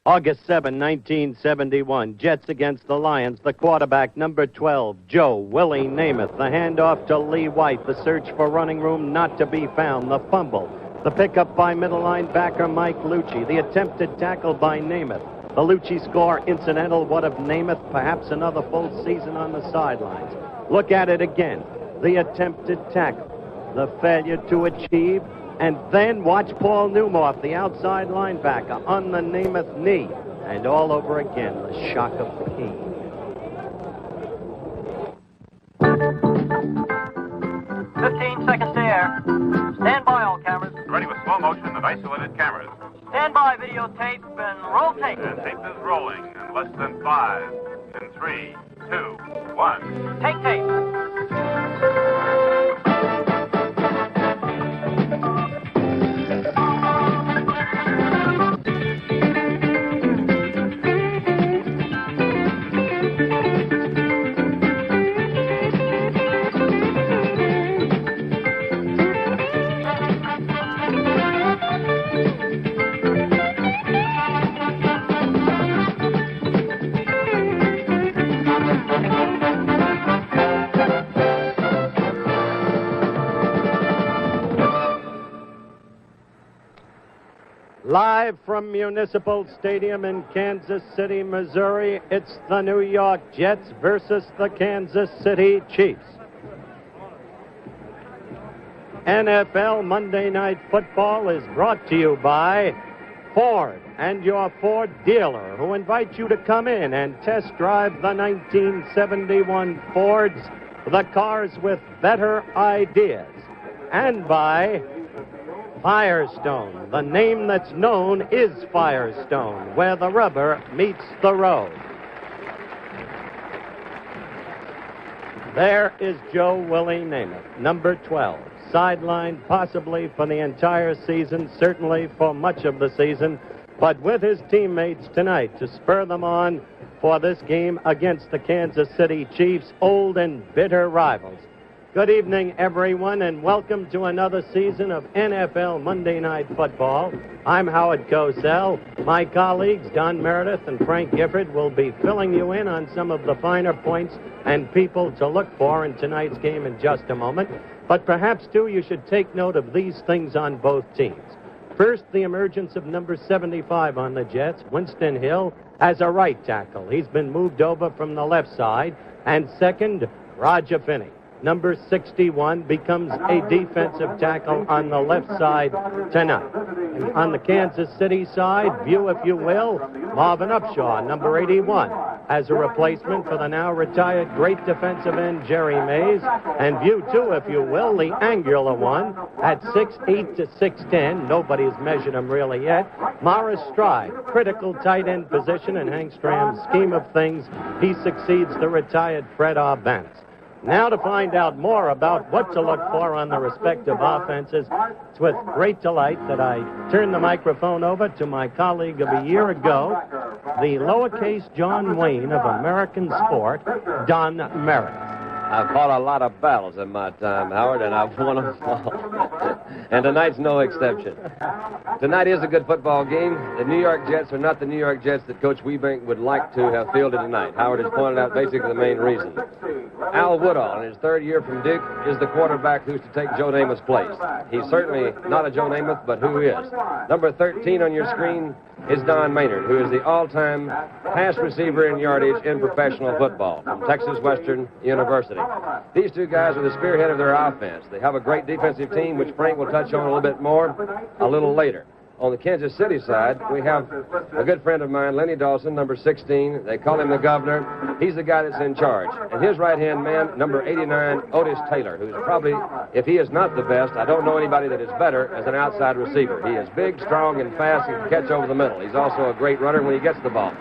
August 7, 1971, Jets against the Lions. The quarterback, number 12, Joe Willie Namath. The handoff to Lee White. The search for running room not to be found. The fumble. The pickup by middle linebacker Mike Lucci. The attempted tackle by Namath. The Lucci score incidental. What of Namath? Perhaps another full season on the sidelines. Look at it again. The attempted tackle. The failure to achieve. And then watch Paul Newmark, the outside linebacker, on the Namath knee. And all over again, the shock of pain. 15 seconds to air. Stand by, all cameras. Ready with slow motion and isolated cameras. Stand by, videotape, and roll tape. And tape is rolling in less than 5, in 3, 2, 1. Take tape. Live from Municipal Stadium in Kansas City, Missouri, it's the New York Jets versus the Kansas City Chiefs. NFL Monday Night Football is brought to you by Ford and your Ford dealer, who invites you to come in and test drive the 1971 Fords, the cars with better ideas. And by Firestone. The name that's known is Firestone, where the rubber meets the road. There is Joe Willie Namath, number 12. Sidelined possibly for the entire season, certainly for much of the season, but with his teammates tonight to spur them on for this game against the Kansas City Chiefs, old and bitter rivals. Good evening, everyone, and welcome to another season of NFL Monday Night Football. I'm Howard Cosell. My colleagues, Don Meredith and Frank Gifford, will be filling you in on some of the finer points and people to look for in tonight's game in just a moment. But perhaps, too, you should take note of these things on both teams. First, the emergence of number 75 on the Jets, Winston Hill, as a right tackle. He's been moved over from the left side. And second, Roger Finney. Number 61 becomes a defensive tackle on the left side tonight. And on the Kansas City side, view, if you will, Marvin Upshaw, number 81, as a replacement for the now retired great defensive end Jerry Mays. And view, too, if you will, the angular one at 6'8" to 6'10". Nobody's measured him really yet. Morris Stride, critical tight end position in Hank Stram's scheme of things. He succeeds the retired Fred Arbenz. Now to find out more about what to look for on the respective offenses, it's with great delight that I turn the microphone over to my colleague of a year ago, the lowercase John Wayne of American sport, Don Meredith. I've fought a lot of battles in my time, Howard, and I've won them all. And tonight's no exception. Tonight is a good football game. The New York Jets are not the New York Jets that Coach Webank would like to have fielded tonight. Howard has pointed out basically the main reason. Al Woodall, in his third year from Duke, is the quarterback who's to take Joe Namath's place. He's certainly not a Joe Namath, but who is. Number 13 on your screen is Don Maynard, who is the all-time pass receiver in yardage in professional football from Texas Western University. These two guys are the spearhead of their offense. They have a great defensive team, which Frank will touch on a little bit more a little later. On the Kansas City side, we have a good friend of mine, Lenny Dawson, number 16. They call him the governor. He's the guy that's in charge. And his right-hand man, number 89, Otis Taylor, who's probably, if he is not the best, I don't know anybody that is better as an outside receiver. He is big, strong, and fast, and can catch over the middle. He's also a great runner when he gets the ball.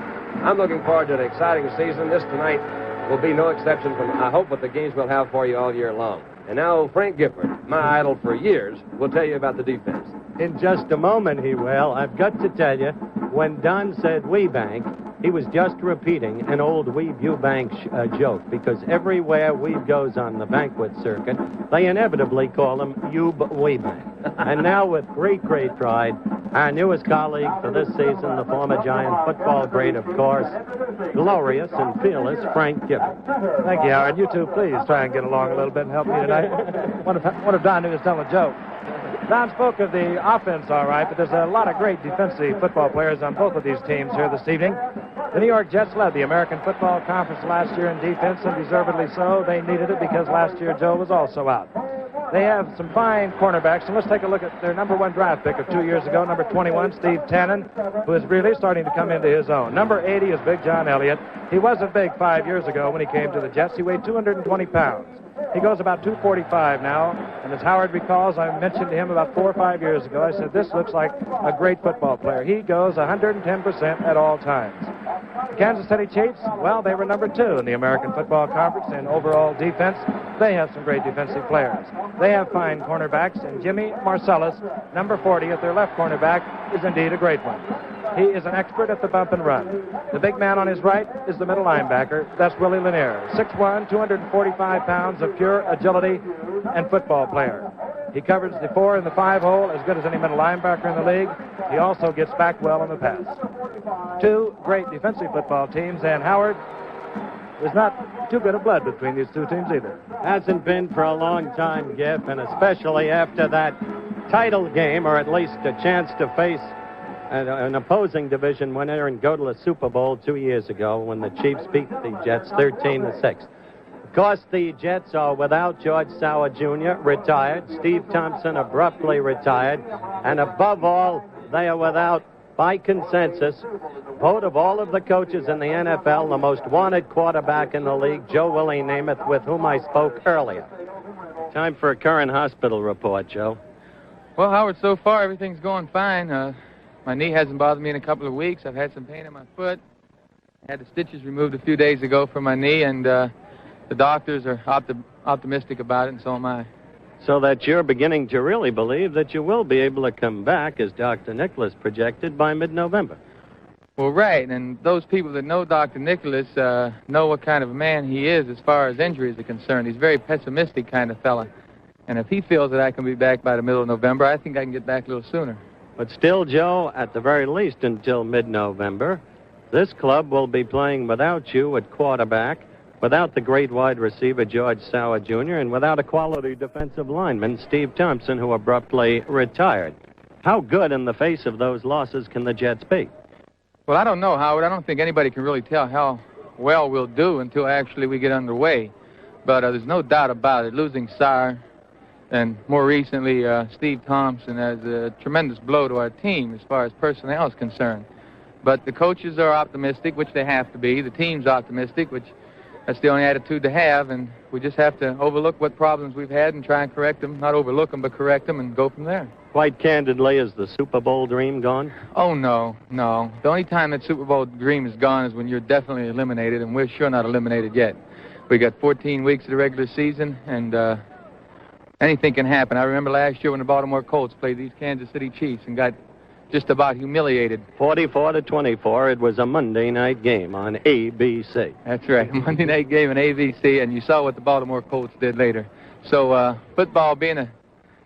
I'm looking forward to an exciting season. This tonight will be no exception from, I hope, what the games we'll have for you all year long. And now Frank Gifford, my idol for years, will tell you about the defense. In just a moment, he will. I've got to tell you, when Don said Webank, he was just repeating an old Weeb Eubank joke, because everywhere Weeb goes on the banquet circuit, they inevitably call him Eub Weebank. And now, with great, great pride, our newest colleague for this season, the former Giant football great, of course, glorious and fearless Frank Gibbons. Thank you, Howard. You two, please try and get along a little bit and help me tonight. What if Don knew he was telling a joke? Don spoke of the offense all right, but there's a lot of great defensive football players on both of these teams here this evening. The New York Jets led the American Football Conference last year in defense, and deservedly so. They needed it because last year Joe was also out. They have some fine cornerbacks, and let's take a look at their number 1 draft pick of 2 years ago, number 21, Steve Tannen, who is really starting to come into his own. Number 80 is Big John Elliott. He wasn't big 5 years ago when he came to the Jets. He weighed 220 pounds. He goes about 245 now, and as Howard recalls, I mentioned to him about 4 or 5 years ago, I said, this looks like a great football player. He goes 110% at all times. Kansas City Chiefs, well, they were number 2 in the American Football Conference in overall defense. They have some great defensive players. They have fine cornerbacks, and Jimmy Marcellus, number 40 at their left cornerback, is indeed a great one. He is an expert at the bump and run. The big man on his right is the middle linebacker. That's Willie Lanier, 6'1", 245 pounds of pure agility and football player. He covers the 4 and the 5 hole as good as any middle linebacker in the league. He also gets back well on the pass. 2 great defensive football teams, and Howard, there's not too good a blood between these 2 teams either. Hasn't been for a long time, Giff, and especially after that title game, or at least a chance to face an opposing division winner and go to the Super Bowl 2 years ago when the Chiefs beat the Jets 13-6. Of course, the Jets are without George Sauer Jr., retired. Steve Thompson abruptly retired. And above all, they are without, by consensus, vote of all of the coaches in the NFL, the most wanted quarterback in the league, Joe Willie Namath, with whom I spoke earlier. Time for a current hospital report, Joe. Well, Howard, so far everything's going fine. My knee hasn't bothered me in a couple of weeks. I've had some pain in my foot. I had the stitches removed a few days ago from my knee, and the doctors are optimistic about it, and so am I. So that you're beginning to really believe that you will be able to come back, as Dr. Nicholas projected, by mid-November. Well, right, and those people that know Dr. Nicholas know what kind of a man he is as far as injuries are concerned. He's a very pessimistic kind of fella. And if he feels that I can be back by the middle of November, I think I can get back a little sooner. But still, Joe, at the very least until mid-November, this club will be playing without you at quarterback, without the great wide receiver George Sauer Jr., and without a quality defensive lineman, Steve Thompson, who abruptly retired. How good in the face of those losses can the Jets be? Well, I don't know, Howard. I don't think anybody can really tell how well we'll do until actually we get underway. But there's no doubt about it. Losing Sauer and more recently Steve Thompson as a tremendous blow to our team as far as personnel is concerned. But the coaches are optimistic, which they have to be. The team's optimistic, which that's the only attitude to have, and we just have to overlook what problems we've had and try and correct them. Not overlook them, but correct them and go from there. Quite candidly, is the Super Bowl dream gone? Oh, no. The only time that Super Bowl dream is gone is when you're definitely eliminated, and we're sure not eliminated yet. We got 14 weeks of the regular season, and anything can happen. I remember last year when the Baltimore Colts played these Kansas City Chiefs and got just about humiliated. 44-24. It was a Monday night game on ABC. That's right, a Monday night game on ABC, and you saw what the Baltimore Colts did later. So football being a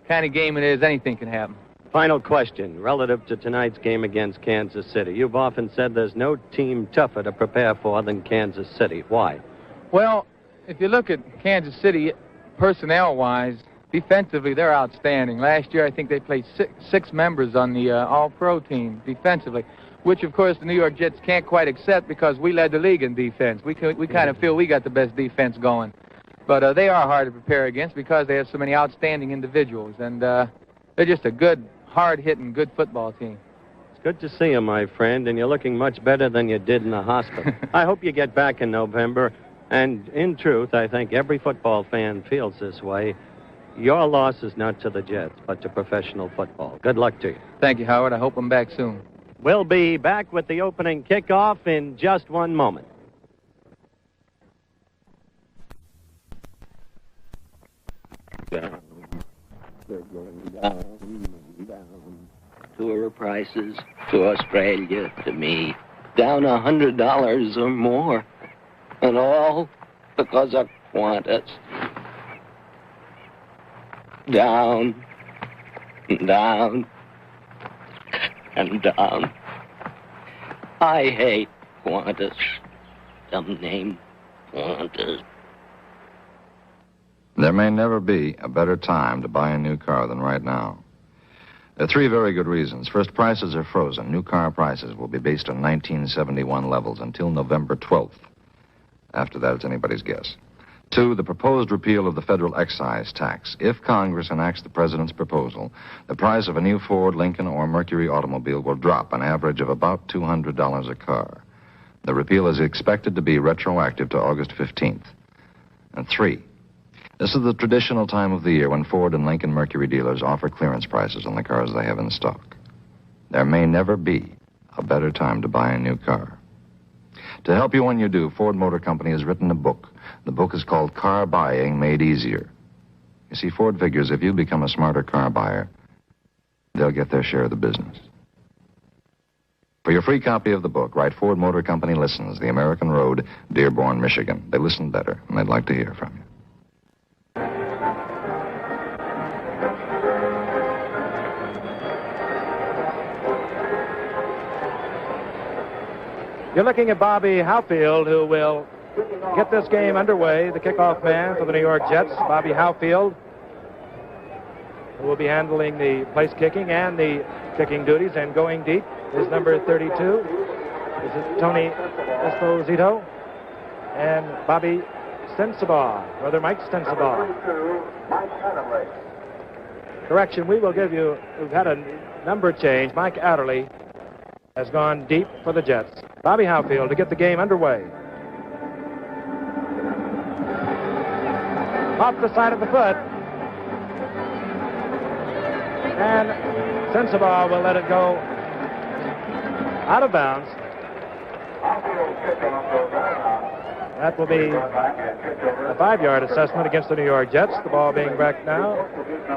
kind of game it is, anything can happen. Final question, relative to tonight's game against Kansas City. You've often said there's no team tougher to prepare for than Kansas City. Why? Well, if you look at Kansas City, personnel-wise, defensively, they're outstanding. Last year, I think they played six members on the All-Pro team defensively, which, of course, the New York Jets can't quite accept because we led the league in defense. We kind of feel we got the best defense going. But they are hard to prepare against because they have so many outstanding individuals, and they're just a good, hard-hitting, good football team. It's good to see you, my friend, and you're looking much better than you did in the hospital. I hope you get back in November, and in truth, I think every football fan feels this way. Your loss is not to the Jets, but to professional football. Good luck to you. Thank you, Howard. I hope I'm back soon. We'll be back with the opening kickoff in just one moment. Down. They're going down. Tour prices to Australia, to me, down $100 or more. And all because of Qantas. Down, down, and down. I hate Qantas. Some name Qantas. There may never be a better time to buy a new car than right now. There are three very good reasons. First, prices are frozen. New car prices will be based on 1971 levels until November 12th. After that, it's anybody's guess. Two, the proposed repeal of the federal excise tax. If Congress enacts the president's proposal, the price of a new Ford, Lincoln, or Mercury automobile will drop an average of about $200 a car. The repeal is expected to be retroactive to August 15th. And three, this is the traditional time of the year when Ford and Lincoln Mercury dealers offer clearance prices on the cars they have in stock. There may never be a better time to buy a new car. To help you when you do, Ford Motor Company has written a book. The book is called Car Buying Made Easier. You see, Ford figures if you become a smarter car buyer, they'll get their share of the business. For your free copy of the book, write Ford Motor Company Listens, The American Road, Dearborn, Michigan. They listen better, and they'd like to hear from you. You're looking at Bobby Howfield, who will get this game underway, the kickoff man for the New York Jets. Bobby Howfield, who will be handling the place kicking and the kicking duties, and going deep is number 32. This is Tony Esposito and Bobby Sensabaugh, brother Mike Sensabaugh. Correction, we've had a number change. Mike Adderley has gone deep for the Jets. Bobby Howfield to get the game underway. Off the side of the foot. And Sensabaugh will let it go out of bounds. That will be a 5-yard assessment against the New York Jets. The ball being back now,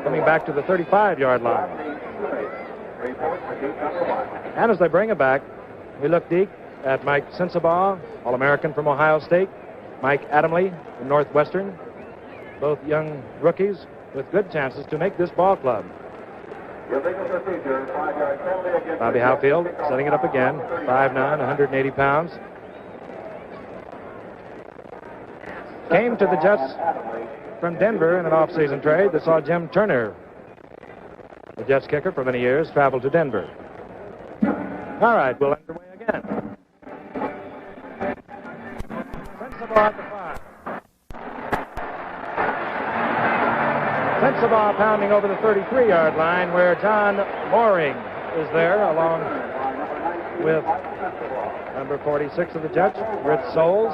coming back to the 35-yard line. And as they bring it back, we look deep at Mike Sensabaugh, All-American from Ohio State, Mike Adamley from Northwestern, both young rookies with good chances to make this ball club. Bobby Howfield setting it up again, 5'9", 180 pounds. Came to the Jets from Denver in an off-season trade that saw Jim Turner, the Jets kicker for many years, travel to Denver. All right, we'll underway again. Sensabaugh at the 5. Sensabaugh pounding over the 33-yard line, where John Mooring is there, along with number 46 of the Jets, Rich Souls.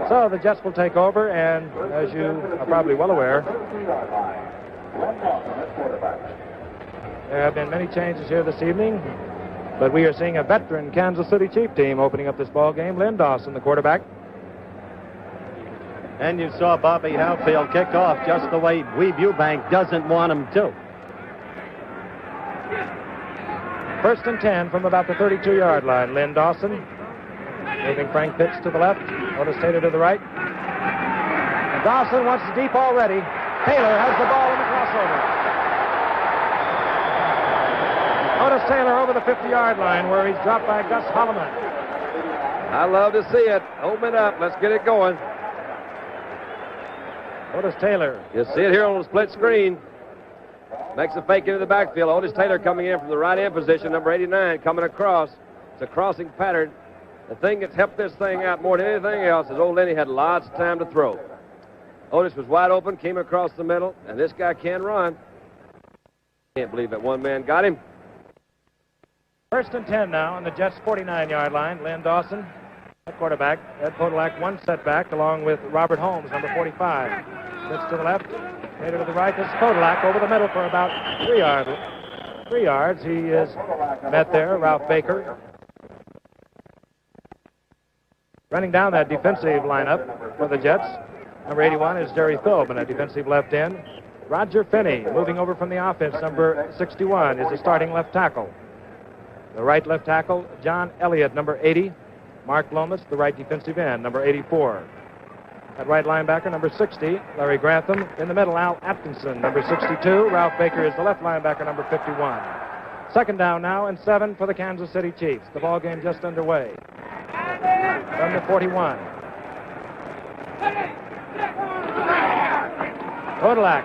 So the Jets will take over, and as you are probably well aware, there have been many changes here this evening, but we are seeing a veteran Kansas City Chief team opening up this ball game. Lynn Dawson, the quarterback. And you saw Bobby Howfield kick off just the way Weeb Eubank doesn't want him to. First and 10 from about the 32-yard line. Lynn Dawson moving Frank Pitts to the left, Otis Taylor to the right. And Dawson wants it deep already. Taylor has the ball in the crossover. Otis Taylor over the 50-yard line, where he's dropped by Gus Holloman. I love to see it. Open it up. Let's get it going. Otis Taylor. You see it here on the split screen. Makes a fake into the backfield. Otis Taylor coming in from the right end position, number 89, coming across. It's a crossing pattern. The thing that's helped this thing out more than anything else is old Lenny had lots of time to throw. Otis was wide open, came across the middle, and this guy can run. Can't believe that one man got him. First and 10 now on the Jets' 49-yard line. Lynn Dawson, at quarterback. Ed Podolak, one setback, along with Robert Holmes, number 45. Pitch to the left, Taylor to the right. This is Podolak over the middle for about 3 yards. 3 yards. He is met there. Ralph Baker. Running down that defensive lineup for the Jets. Number 81 is Jerry Philbin, a defensive left end. Roger Finney, moving over from the offense. Number 61 is the starting left tackle. The right left tackle, John Elliott, number 80. Mark Lomas, the right defensive end, number 84. At right linebacker, number 60, Larry Grantham. In the middle, Al Atkinson, number 62. Ralph Baker is the left linebacker, number 51. Second down now and 7 for the Kansas City Chiefs. The ball game just underway. From the 41. Kodalak.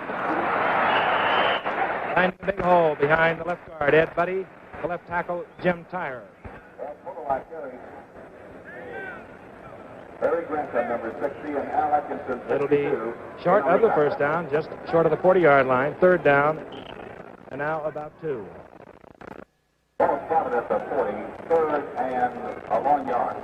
Finding a big hole behind the left guard, Ed Buddy. The left tackle, Jim Tyre. It'll be short of the first down, just short of the 40-yard line. Third down, and now about 2. Ball spotted at the 40, third and a 1 yard.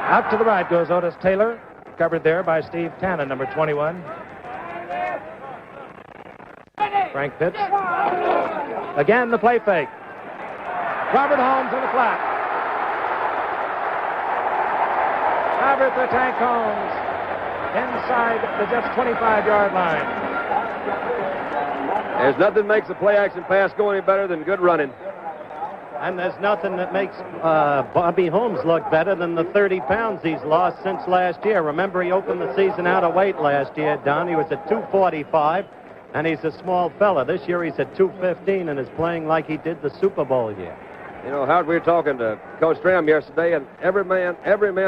Out to the right goes Otis Taylor, covered there by Steve Tannen, number 21. Frank Pitts. Again, the play fake. Robert Holmes in the flat. Robert the Tank Holmes inside the Jets' 25-yard line. There's nothing makes a play-action pass go any better than good running. And there's nothing that makes Bobby Holmes look better than the 30 pounds he's lost since last year. Remember, he opened the season out of weight last year, Don. He was at 245, and he's a small fella. This year he's at 215 and is playing like he did the Super Bowl year. You know, Howard, we were talking to Coach Stram yesterday, and every man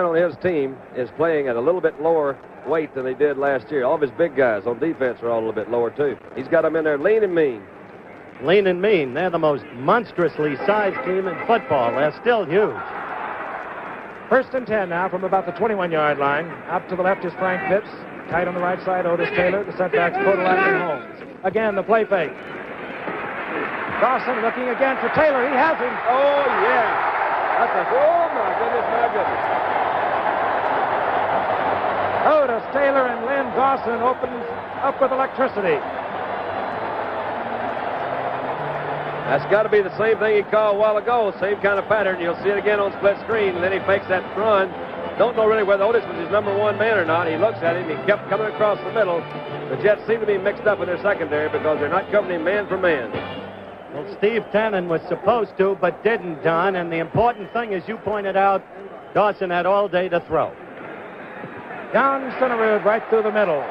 on his team is playing at a little bit lower weight than they did last year. All of his big guys on defense are all a little bit lower, too. He's got them in there lean and mean. Lean and mean. They're the most monstrously sized team in football. They're still huge. First and 10 now from about the 21-yard line. Up to the left is Frank Pitts. Tight on the right side, Otis Taylor. The setbacks, Kodalak and Holmes. Again, the play fake. Dawson looking again for Taylor. He has him. Oh, yeah. Oh, my goodness, my goodness. Otis Taylor and Len Dawson opens up with electricity. That's got to be the same thing he called a while ago. Same kind of pattern. You'll see it again on split screen, and then he fakes that run. Don't know really whether Otis was his number 1 man or not. He looks at him. He kept coming across the middle. The Jets seem to be mixed up in their secondary because they're not covering him man for man. Well, Steve Tannen was supposed to, but didn't, Don. And the important thing, as you pointed out, Dawson had all day to throw. John Stenerud right through the middle.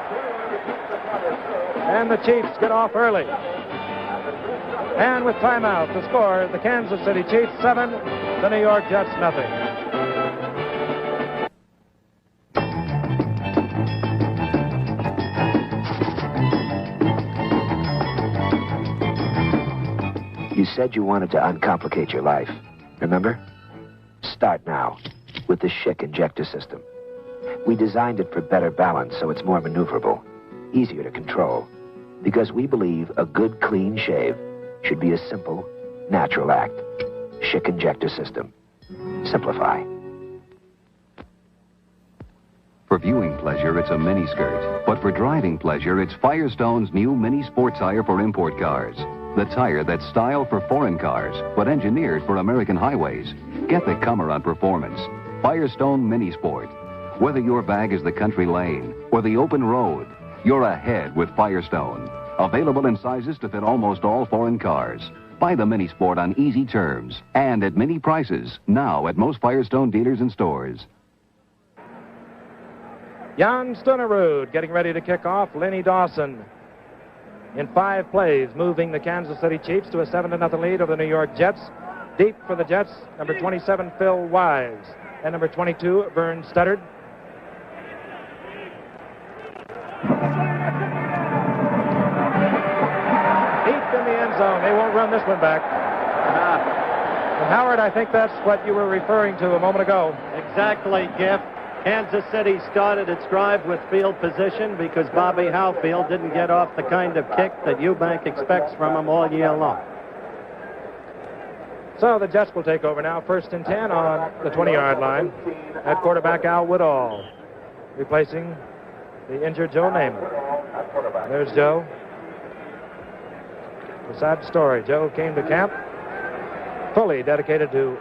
And the Chiefs get off early. And with timeout, the score, the Kansas City Chiefs 7, the New York Jets nothing. You said you wanted to uncomplicate your life. Remember? Start now with the Schick injector system. We designed it for better balance so it's more maneuverable, easier to control, because we believe a good, clean shave should be a simple, natural act. Schick injector system. Simplify. For viewing pleasure, it's a miniskirt. But for driving pleasure, it's Firestone's new mini sport tire for import cars. The tire that's style for foreign cars, but engineered for American highways. Get the comer on performance. Firestone Mini Sport. Whether your bag is the country lane or the open road, you're ahead with Firestone. Available in sizes to fit almost all foreign cars. Buy the Mini Sport on easy terms and at mini prices now at most Firestone dealers and stores. Jan Stenerud getting ready to kick off. Lenny Dawson in 5 plays, moving the Kansas City Chiefs to a 7-0 lead over the New York Jets. Deep for the Jets, number 27, Phil Wise, and number 22, Vern Studdard. Deep in the end zone. They won't run this one back. And Howard, I think that's what you were referring to a moment ago. Exactly, Giff. Kansas City started its drive with field position because Bobby Howfield didn't get off the kind of kick that Eubank expects from him all year long. So the Jets will take over now, 1st and 10 on the 20-yard line. At quarterback, Al Woodall, replacing the injured Joe Namath. There's Joe. A sad story. Joe came to camp fully dedicated to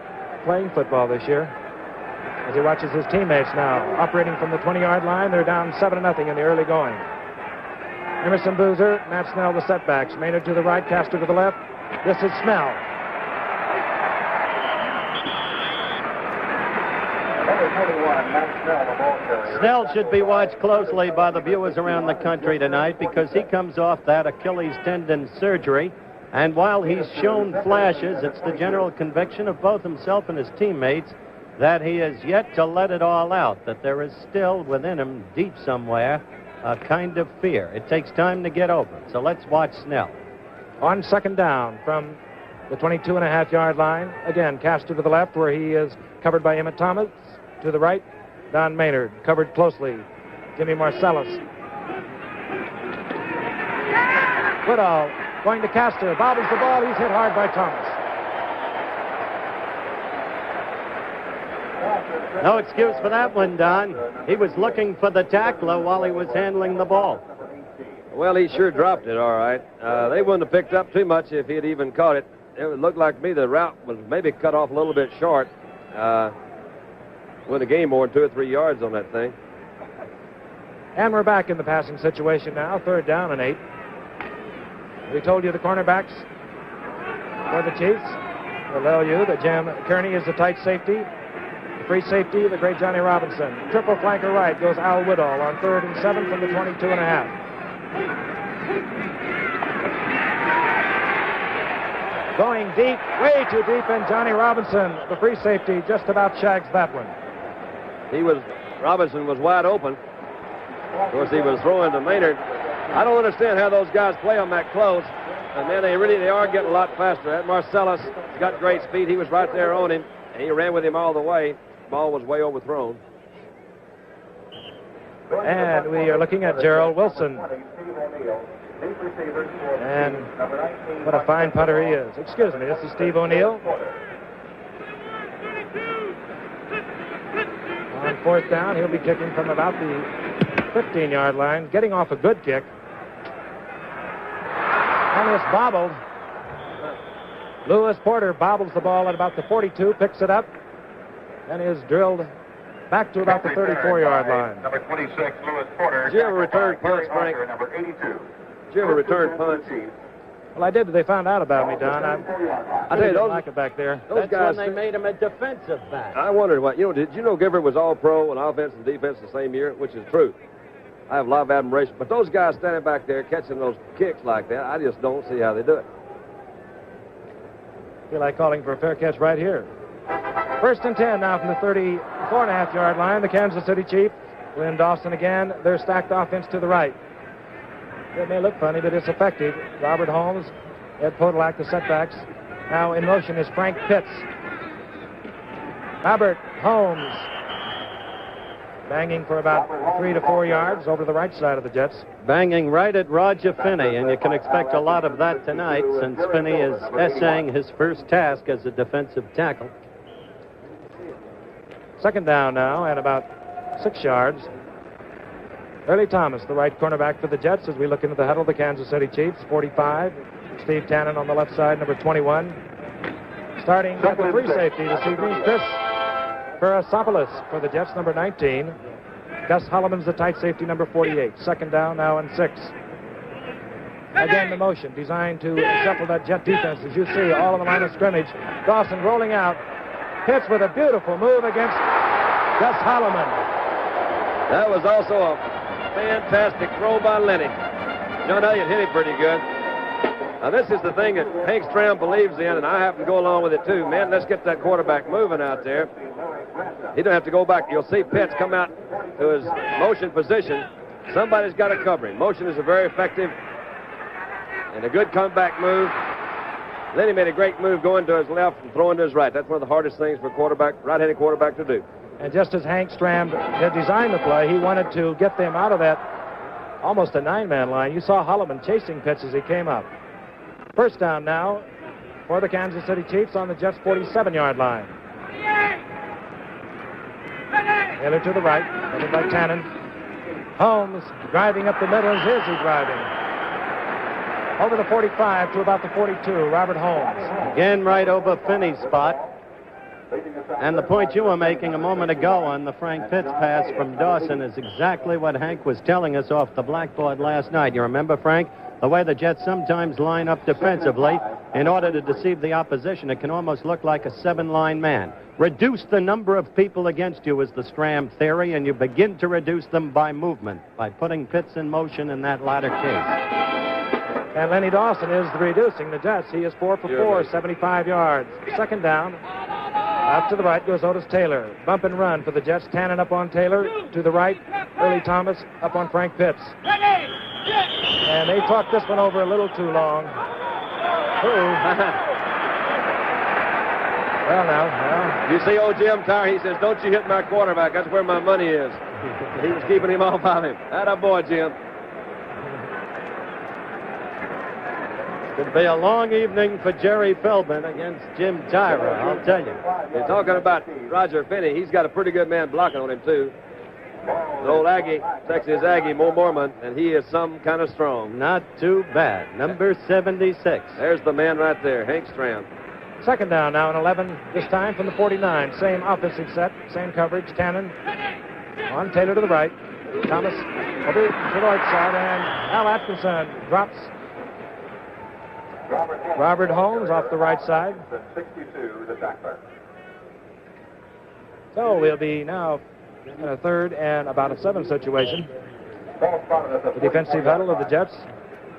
playing football this year. as he watches his teammates now operating from the 20-yard line. They're down 7-0 in the early going. Emerson Boozer, Matt Snell the setbacks. Maynard to the right, Castor to the left. This is Snell. Snell should be watched closely by the viewers around the country tonight because he comes off that Achilles tendon surgery. And while he's shown flashes, it's the general conviction of both himself and his teammates that he has yet to let it all out, that there is still within him, deep somewhere, a kind of fear. It takes time to get over it. So let's watch Snell. On second down from the 22.5-yard line. Again, Castor to the left where he is covered by Emmett Thomas. To the right, Don Maynard, covered closely. Jimmy Marcellus. Woodall going to Castor, bobbles the ball. He's hit hard by Thomas. No excuse for that one, Don. He was looking for the tackler while he was handling the ball. Well, he sure dropped it, all right. They wouldn't have picked up too much if he had even caught it. It would look like to me the route was maybe cut off a little bit short. Would have gained more than 2 or 3 yards on that thing. And we're back in the passing situation now. 3rd down and 8. We told you the cornerbacks for the Chiefs. We'll tell you that Jim Kearney is the tight safety. The free safety, the great Johnny Robinson. Triple flanker right goes Al Woodall on 3rd and 7 from the 22.5. Going deep, way too deep, and Johnny Robinson, the free safety, just about shags that one. Robinson was wide open. Of course, he was throwing to Maynard. I don't understand how those guys play on that close. And man, they are getting a lot faster. That Marcellus has got great speed. He was right there on him, and he ran with him all the way. The ball was way overthrown. And we are looking at Gerald Wilson. And what a fine punter he is. Excuse me, this is Steve O'Neill. On 4th down, he'll be kicking from about the 15-yard line, getting off a good kick. And it's bobbled. Lewis Porter bobbles the ball at about the 42, picks it up, and is drilled back to about the 34-yard line. Number 26, Lewis Porter. Did you ever return punts, Frank? Number 82. Did you ever return punts? Well, I did, but they found out about me, Don. I tell you, didn't like it back there. That's guys, when they made him a defensive back. I wondered what, did you know Gifford was all pro in offense and defense the same year, which is true. I have a lot of admiration. But those guys standing back there catching those kicks like that, I just don't see how they do it. Feel like calling for a fair catch right here. 1st and 10 now from the 34.5-yard line. The Kansas City Chiefs. Lynn Dawson again. Their stacked offense to the right. It may look funny, but it's effective. Robert Holmes, Ed Podolak, the setbacks. Now in motion is Frank Pitts. Robert Holmes banging for about 3 to 4 yards over the right side of the Jets. Banging right at Roger Finney, and you can expect a lot of that tonight since Finney is essaying his first task as a defensive tackle. 2nd down now and about 6 yards. Early Thomas, the right cornerback for the Jets, as we look into the huddle, the Kansas City Chiefs, 45. Steve Tannen on the left side, number 21. Starting at the free safety this evening, Chris Ferrasopoulos for the Jets, number 19. Gus Holloman's the tight safety, number 48. 2nd down now and 6. Again, the motion designed to shuffle that Jet defense, as you see, all on the line of scrimmage. Dawson rolling out. Pitts with a beautiful move against Gus Holloman. That was also a fantastic throw by Lenny. John Elliott hit it pretty good. Now, this is the thing that Hank Stram believes in, and I happen to go along with it, too. Man, let's get that quarterback moving out there. He don't have to go back. You'll see Pitts come out to his motion position. Somebody's got to cover him. Motion is a very effective and a good comeback move. Lenny made a great move going to his left and throwing to his right. That's one of the hardest things for a quarterback, right-handed quarterback to do. And just as Hank Stram had designed the play, he wanted to get them out of that almost a 9-man line. You saw Holloman chasing Pitts as he came up. 1st down now for the Kansas City Chiefs on the Jets' 47-yard line. Taylor to the right, headed by Tannen. Holmes driving up the middle. Here's he driving. Over the 45 to about the 42, Robert Holmes. Again, right over Finney's spot. And the point you were making a moment ago on the Frank Pitts pass from Dawson is exactly what Hank was telling us off the blackboard last night. You remember, Frank? The way the Jets sometimes line up defensively in order to deceive the opposition. It can almost look like a 7-line man. Reduce the number of people against you is the Stram theory, and you begin to reduce them by movement, by putting Pitts in motion in that latter case. And Lenny Dawson is reducing the Jets. He is 4 for 4, 75 yards. Second down. Out to the right goes Otis Taylor. Bump and run for the Jets. Tannen up on Taylor. To the right, Early Thomas up on Frank Pitts. And they talked this one over a little too long. Well, You see old Jim Tyre, he says, don't you hit my quarterback. That's where my money is. He was keeping him off of him. Atta boy, Jim. Could be a long evening for Jerry Philbin against Jim Tyra, I'll tell you. You're talking about Roger Finney. He's got a pretty good man blocking on him, too. The old Aggie, Texas Aggie, Mo Mormon, and he is some kind of strong. Not too bad. Number 76. There's the man right there, Hank Stram. second down now, and 11 this time from the 49. Same offensive set, same coverage. Tannen on Taylor to the right. Thomas over to the right side, and Al Atkinson drops Robert Holmes off the right side. 62, the tackler. So we'll be now in a third and about a 7 situation. The defensive huddle of the Jets.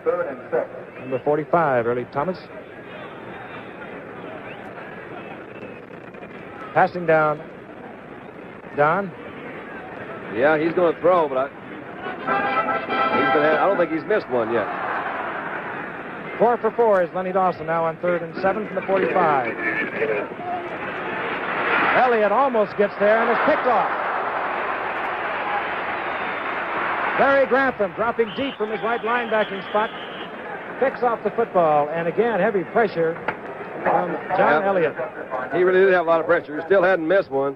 3rd and 6. Number 45, Early Thomas. Passing down, Don. Yeah, he's going to throw, but I don't think he's missed one yet. 4 for 4 is Lenny Dawson now on 3rd and 7 from the 45. Elliott almost gets there and is picked off. Barry Grantham dropping deep from his right linebacking spot. Picks off the football, and again, heavy pressure from John Elliott. He really did have a lot of pressure. He still hadn't missed one.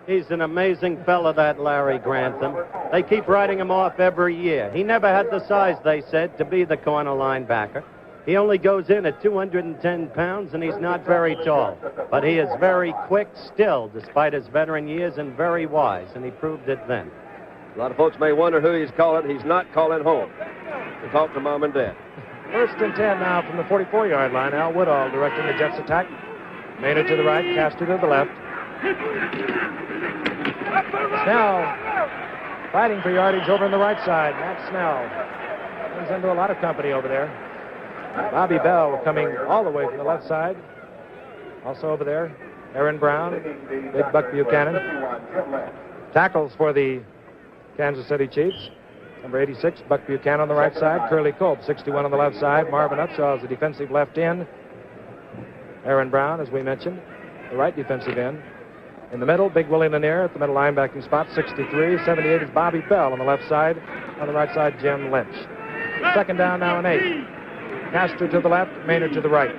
He's an amazing fella, that Larry Grantham. They keep writing him off every year. He never had the size, they said, to be the corner linebacker. He only goes in at 210 pounds, and he's not very tall. But he is very quick still, despite his veteran years, and very wise, and he proved it then. A lot of folks may wonder who he's calling. He's not calling home to talk to Mom and Dad. 1st and 10 now from the 44-yard line. Al Woodall directing the Jets' attack. Maynard to the right, Castor to the left. Snell fighting for yardage over on the right side. Matt Snell runs into a lot of company over there. Bobby Bell coming all the way from the left side. Also over there, Aaron Brown, Big Buck Buchanan. Tackles for the Kansas City Chiefs. Number 86, Buck Buchanan on the right side. Curly Culp, 61 on the left side. Marvin Upshaw is the defensive left end. Aaron Brown, as we mentioned, the right defensive end. In the middle, Big Willie Lanier at the middle linebacking spot, 63. 78 is Bobby Bell on the left side. On the right side, Jim Lynch. 2nd down now and 8. Castor to the left, Maynard to the right.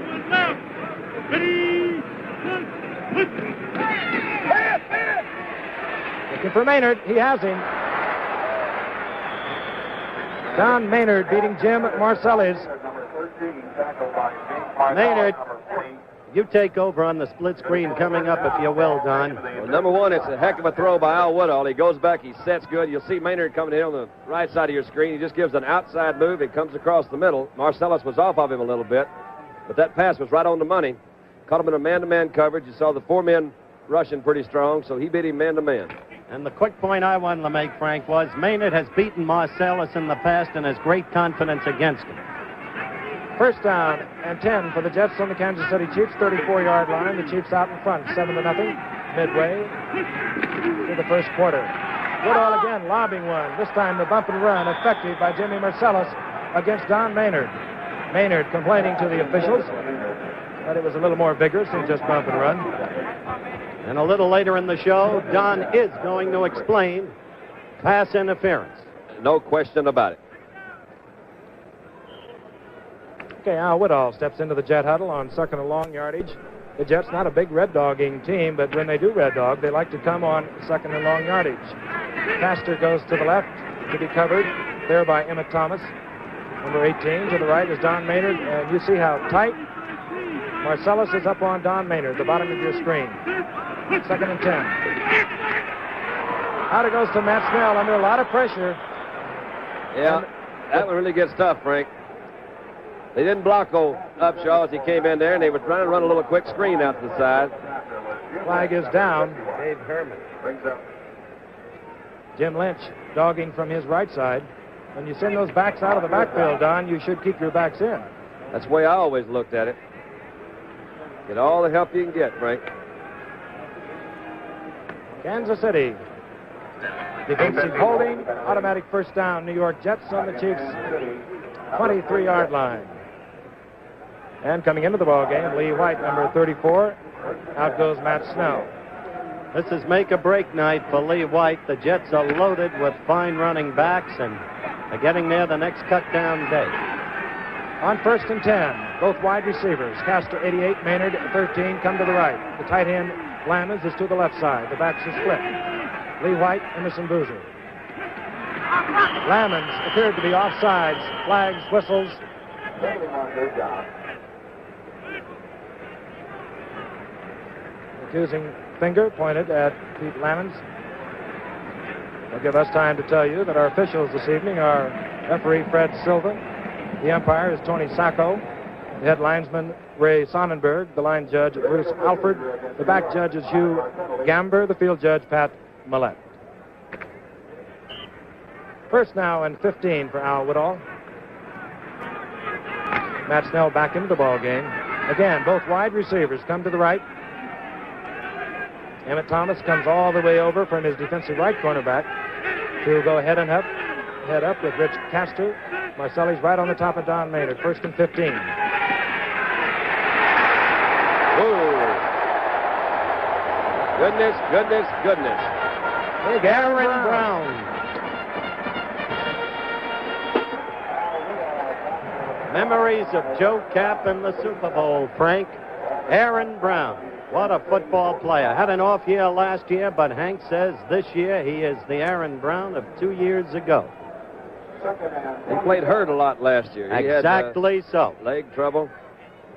Looking for Maynard. He has him. Don Maynard beating Jim Marcellis. Maynard, you take over on the split screen coming up, if you will, Don. Well, number one, it's a heck of a throw by Al Woodall. He goes back, he sets good. You'll see Maynard coming in on the right side of your screen. He just gives an outside move. It comes across the middle. Marcellus was off of him a little bit, but that pass was right on the money. Caught him in a man-to-man coverage. You saw the 4 men rushing pretty strong, so he beat him man-to-man. And the quick point I wanted to make, Frank, was Maynard has beaten Marcellus in the past and has great confidence against him. 1st down and 10 for the Jets on the Kansas City Chiefs, 34-yard line. The Chiefs out in front, 7-0, midway through the first quarter. Woodall again lobbing one. This time the bump and run effective by Jimmy Marcellus against Don Maynard. Maynard complaining to the officials that it was a little more vigorous than just bump and run. And a little later in the show, Don is going to explain pass interference. No question about it. Okay, Al Woodall steps into the Jet huddle on 2nd and long yardage. The Jets, not a big red dogging team, but when they do red dog, they like to come on 2nd and long yardage. Castor goes to the left to be covered there by Emmett Thomas. Number 18 to the right is Don Maynard, and you see how tight Marcellus is up on Don Maynard, the bottom of your screen. Second and 10. Out it goes to Matt Snell under a lot of pressure. Yeah, that one really gets tough, Frank. They didn't block old Upshaw as he came in there, and they were trying to run a little quick screen out to the side. Flag is down. Dave Herman. Jim Lynch dogging from his right side. When you send those backs out of the backfield, Don, you should keep your backs in. That's the way I always looked at it. Get all the help you can get, Frank. Kansas City. Defensive holding. Automatic first down. New York Jets on the Chiefs' 23-yard line. And coming into the ball game, Lee White, number 34. Out goes Matt Snell. This is make-or-break night for Lee White. The Jets are loaded with fine running backs, and they're getting near the next cut-down day. On first and 10, both wide receivers. Castor, 88, Maynard, 13, come to the right. The tight end, Lamons, is to the left side. The backs are split. Lee White, Emerson Boozer. Lamons appeared to be offsides. Flags, whistles. Accusing finger pointed at Pete Lamons. Will give us time to tell you that our officials this evening are referee Fred Silva. The umpire is Tony Sacco. The head linesman, Ray Sonnenberg. The line judge, Bruce Alford. The back judge is Hugh Gamber. The field judge, Pat Millett. First now and 15 for Al Woodall. Matt Snell back into the ball game. Again, both wide receivers come to the right. Emmett Thomas comes all the way over from his defensive right cornerback to go head up with Rich Castor. Marcelli's right on the top of Don Maynard. First and 15. Whoa. Goodness. Big Aaron Brown. Memories of Joe Kapp in the Super Bowl, Frank. Aaron Brown. What a football player. Had an off year last year, but Hank says this year he is the Aaron Brown of 2 years ago. He played hurt a lot last year. Exactly so. Leg trouble.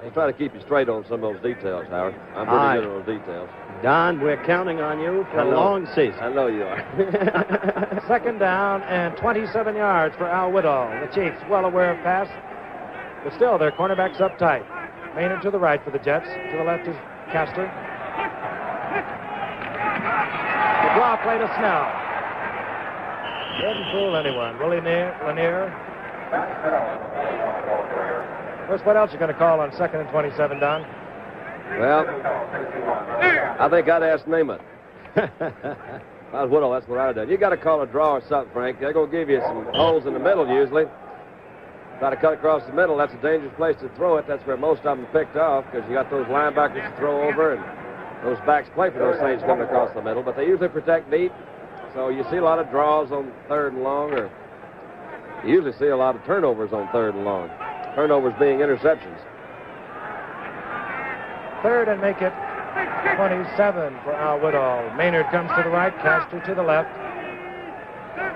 I'll try to keep you straight on some of those details, Howard. I'm pretty good on those details. Don, we're counting on you for a long season. I know you are. Second down and 27 yards for Al Woodall. The Chiefs well aware of pass, but still their cornerbacks up tight. Maynard to the right for the Jets. To the left is Castor. The draw play to Snell. Didn't fool anyone. Willie Lanier. What else are you going to call on second and 27, Don? Well, I think I'd ask Namath. If I was Woodall, that's what I'd have done. You got to call a draw or something, Frank. They're going to give you some holes in the middle usually. Try to cut across the middle. That's a dangerous place to throw it. That's where most of them picked off because you got those linebackers to throw over, and those backs play for those things coming across the middle. But they usually protect deep. So you see a lot of draws on third and long, or you usually see a lot of turnovers on third and long. Turnovers being interceptions. Third and make it 27 for Al Woodall. Maynard comes to the right, Castor to the left.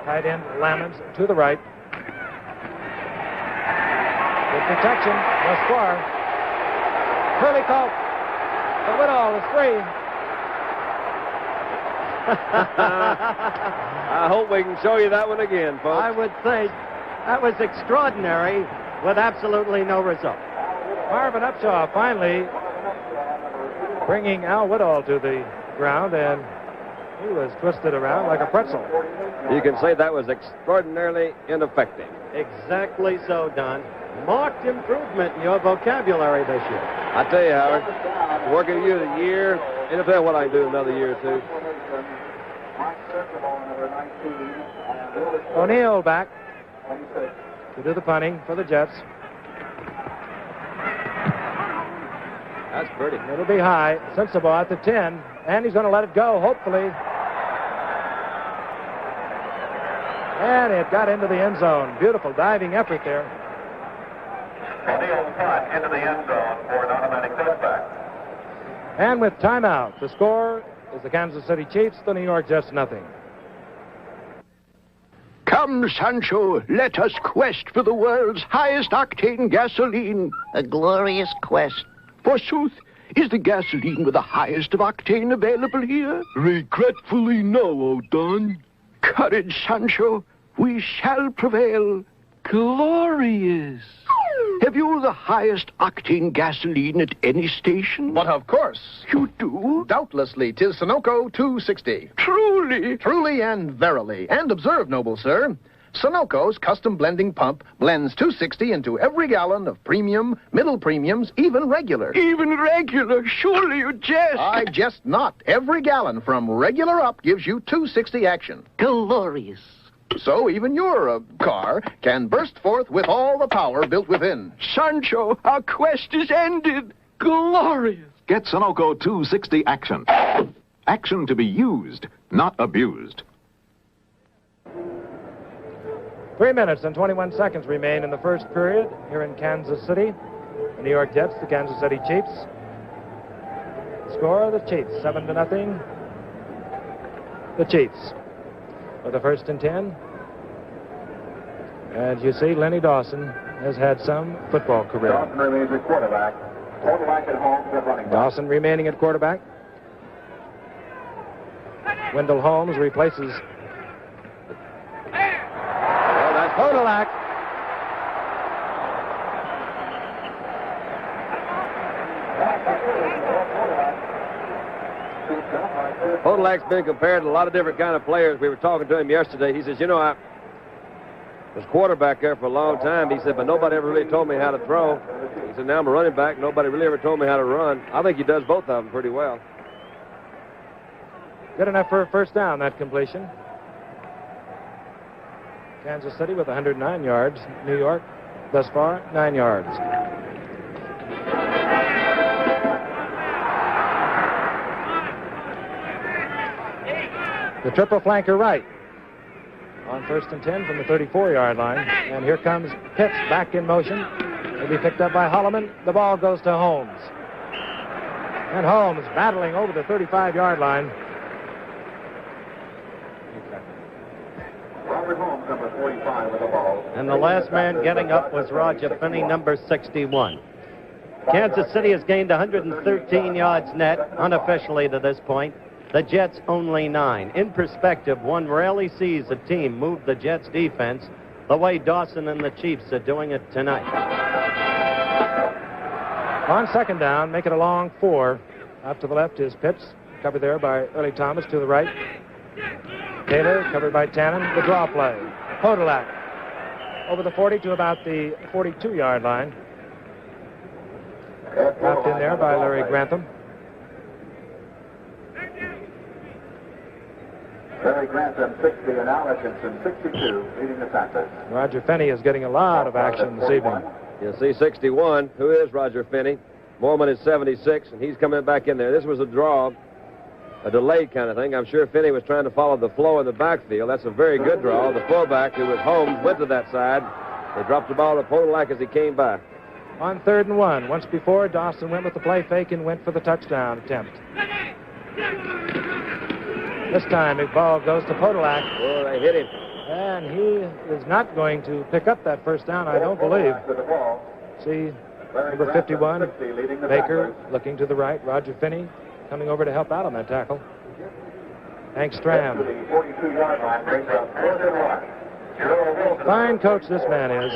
Tight end Lamons to the right. Good protection thus far. Curly Colt. The Woodall is free. I hope we can show you that one again, folks. I would think that was extraordinary with absolutely no result. Marvin Upshaw finally bringing Al Woodall to the ground, and he was twisted around like a pretzel. You can say that was extraordinarily ineffective. Exactly so, Don. Marked improvement in your vocabulary this year. I tell you, Howard, working you the year, NFL, what I can do another year or two. O'Neal back to do the punting for the Jets. That's pretty. It'll be high. Sensible at the 10, and he's going to let it go, hopefully. And it got into the end zone. Beautiful diving effort there. O'Neal punt into the end zone for an automatic touchback. And with timeout, the score is the Kansas City Chiefs, the New York Jets, nothing. Come, Sancho, let us quest for the world's highest octane gasoline. A glorious quest. Forsooth, is the gasoline with the highest of octane available here? Regretfully no, O'Don. Courage, Sancho. We shall prevail. Glorious. Have you the highest octane gasoline at any station? But of course. You do? Doubtlessly, 'tis Sunoco 260. Truly? Truly and verily. And observe, noble sir, Sunoco's custom blending pump blends 260 into every gallon of premium, middle premiums, even regular. Even regular? Surely you jest. I jest not. Every gallon from regular up gives you 260 action. Glorious. So even your car can burst forth with all the power built within. Sancho, our quest is ended. Glorious. Get Sunoco 260 Action. Action to be used, not abused. 3 minutes and 21 seconds remain in the first period here in Kansas City. The New York Jets, the Kansas City Chiefs. Score, the Chiefs, 7-0. The Chiefs with the first and 10. As you see, Lenny Dawson has had some football career. Dawson remains at quarterback. Quarterback at home, the running back. Dawson remaining at quarterback. Wendell Holmes replaces Podolak. Podolak's been compared to a lot of different kind of players. We were talking to him yesterday. He says, I was quarterback there for a long time. He said, but nobody ever really told me how to throw. He said, now I'm a running back. Nobody really ever told me how to run. I think he does both of them pretty well. Good enough for a first down, that completion. Kansas City with 109 yards. New York, thus far, 9 yards. The triple flanker right on first and 10 from the 34-yard line. And here comes Pitts back in motion. He'll be picked up by Holloman. The ball goes to Holmes. And Holmes battling over the 35-yard line. Robert Holmes, number 45, with the ball. And the last man getting up was Roger Finney, number 61. Kansas City has gained 113 yards net unofficially to this point. The Jets only 9. In perspective, one rarely sees a team move the Jets defense the way Dawson and the Chiefs are doing it tonight. On second down, make it a long 4. Out to the left is Pitts, covered there by Early Thomas. To the right, Taylor, covered by Tannen. The draw play. Podolak over the 40 to about the 42-yard line. Dropped in there by Larry Grantham. Larry Grantham, 60, and Al Atkinson, 62, leading the tackles. Roger Finney is getting a lot of action this evening. You'll see 61, who is Roger Finney. Mormon is 76, and he's coming back in there. This was a draw, a delayed kind of thing. I'm sure Finney was trying to follow the flow in the backfield. That's a very good draw. The fullback, who was Holmes, went to that side. They dropped the ball to Podolak as he came by. On 3rd and 1. Once before, Dawson went with the play fake and went for the touchdown attempt. This time, the ball goes to Podolak. Oh, they hit him. And he is not going to pick up that first down, I don't believe. See, number 51, Baker looking to the right. Roger Finney coming over to help out on that tackle. Hank Stram. Fine coach this man is.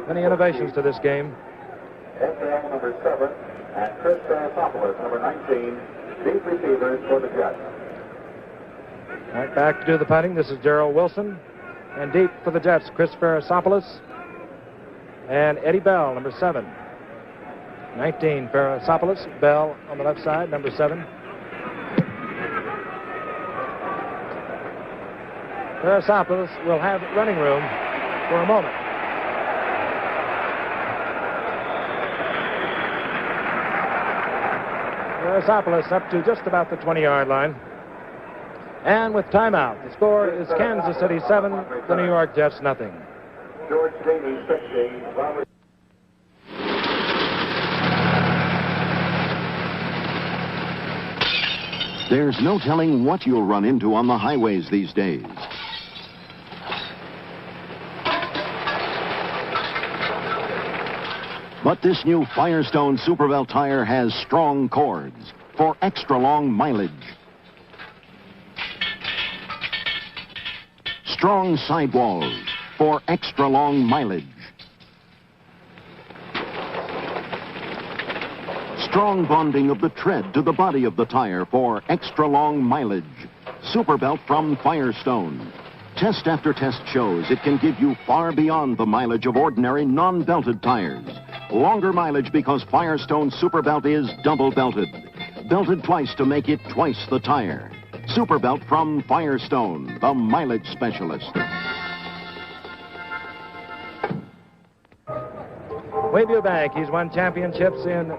Many innovations to this game. FL number 7 and Chris Parsopoulos, number 19, deep receivers for the Jets. All right, back to do the punting. This is Darrell Wilson. And deep for the Jets, Chris Parsopoulos and Eddie Bell, number 7. 19, Parsopoulos. Bell on the left side, number 7. Parsopoulos will have running room for a moment. Parsopoulos up to just about the 20-yard line. And with timeout, the score is Kansas City 7, the New York Jets nothing. George Davies, 60, Robert. There's no telling what you'll run into on the highways these days. But this new Firestone Superbelt tire has strong cords for extra long mileage. Strong sidewalls for extra long mileage. Strong bonding of the tread to the body of the tire for extra long mileage. Superbelt from Firestone. Test after test shows it can give you far beyond the mileage of ordinary non-belted tires. Longer mileage because Firestone Superbelt is double belted. Belted twice to make it twice the tire. Superbelt from Firestone, the mileage specialist. Wayview Bank, he's won championships in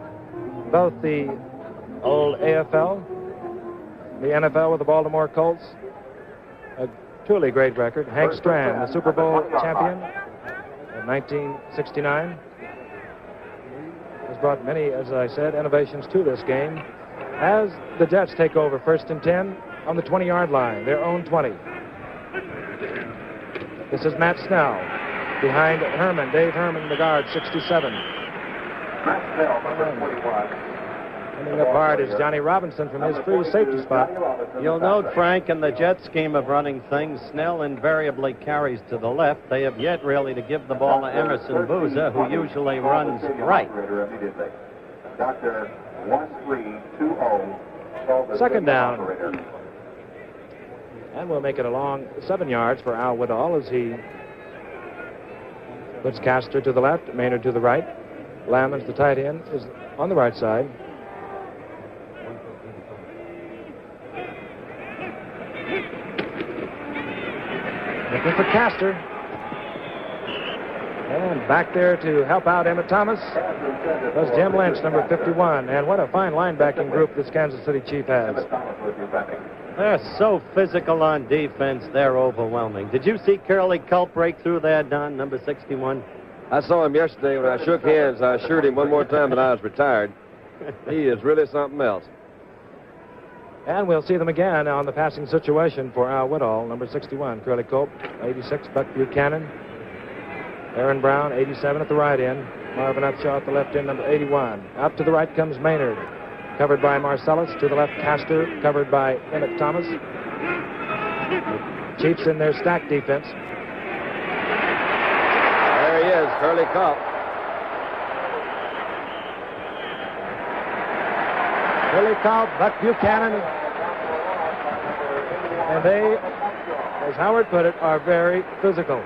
both the old AFL, the NFL with the Baltimore Colts. A truly great record. Hank Strand, the Super Bowl champion in 1969. Has brought many, as I said, innovations to this game. As the Jets take over 1st and 10 on the 20-yard line, their own 20. This is Matt Snell behind Herman, Dave Herman, the guard, 67. Matt Snell, number 21. Coming up hard is Johnny Robinson from his free safety spot. You'll note, Frank, in the Jet scheme of running things, Snell invariably carries to the left. They have yet really to give the ball to Emerson Boozer, who usually runs right. Dr. 1320. Second down. And we'll make it a long 7 yards for Al Woodall as he puts Castor to the left, Maynard to the right. Lammons, the tight end, is on the right side. Looking for Castor. And back there to help out Emmett Thomas was Jim Lynch, number 51. And what a fine linebacking group this Kansas City Chief has. They're so physical on defense, they're overwhelming. Did you see Curly Culp break through there, Don, number 61? I saw him yesterday when I shook hands. I assured him one more time that I was retired. He is really something else. And we'll see them again on the passing situation for Al Woodall, number 61. Curly Culp, 86. Buck Buchanan. Aaron Brown, 87 at the right end. Marvin Upshaw at the left end, number 81. Out to the right comes Maynard. Covered by Marcellus. To the left, Castor. Covered by Emmett Thomas. Chiefs in their stack defense. There he is, Curly Culp. Curly Culp, Buck Buchanan. And they, as Howard put it, are very physical.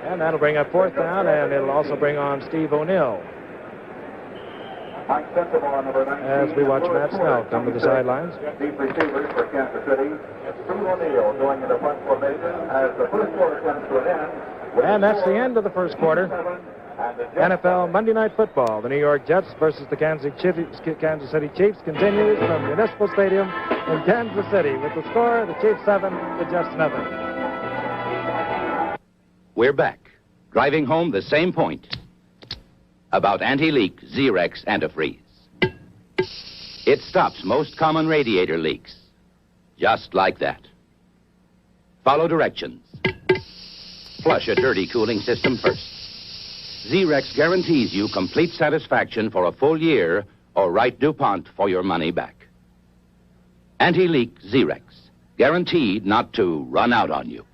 And that'll bring up 4th down, and it'll also bring on Steve O'Neill. As we watch Matt Snell come to the sidelines. Deep receivers for Kansas City. Steve O'Neill going into front formation as the first quarter comes to an end. And that's the end of the first quarter. NFL Monday Night Football. The New York Jets versus the Kansas City Chiefs continues from Municipal Stadium in Kansas City with the score, the Chiefs 7, the Jets 0. We're back, driving home the same point about anti-leak Zerex antifreeze. It stops most common radiator leaks, just like that. Follow directions. Flush a dirty cooling system first. Zerex guarantees you complete satisfaction for a full year or write DuPont for your money back. Anti-leak Zerex, guaranteed not to run out on you.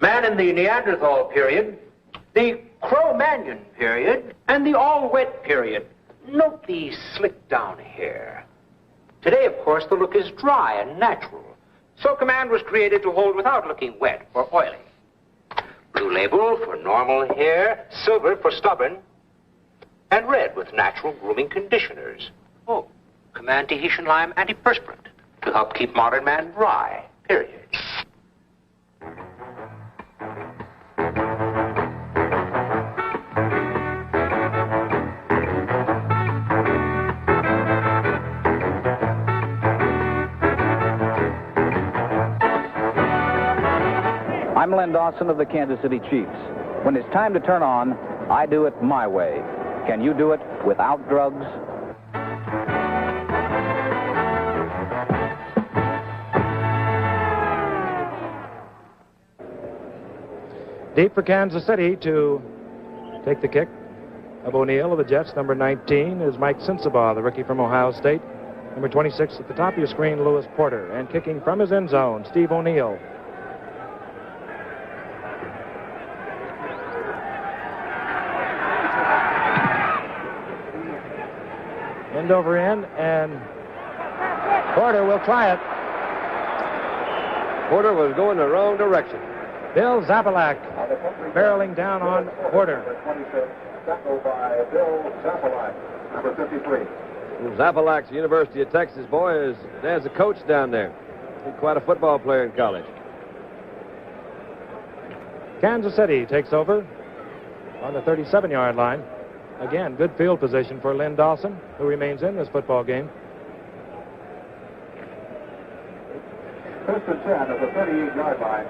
Man in the Neanderthal period, the Cro-Magnon period, and the all-wet period. Note the slick-down hair. Today, of course, the look is dry and natural. So Command was created to hold without looking wet or oily. Blue label for normal hair, silver for stubborn, and red with natural grooming conditioners. Oh, Command Tahitian Lime Antiperspirant to help keep modern man dry, period. I'm Len Dawson of the Kansas City Chiefs. When it's time to turn on, I do it my way. Can you do it without drugs? Deep for Kansas City to take the kick of O'Neill of the Jets. Number 19 is Mike Sensabaugh, the rookie from Ohio State. Number 26 at the top of your screen, Lewis Porter. And kicking from his end zone, Steve O'Neill. End over end, and Porter will try it. Porter was going the wrong direction. Bill Zapalak barreling down on Porter. Tackled by Bill Zapalak, number 53. Zapalak's University of Texas boy. His dad's a coach down there. He's quite a football player in college. Kansas City takes over on the 37-yard line. Again, good field position for Lynn Dawson, who remains in this football game. First and 10 at the 38-yard line.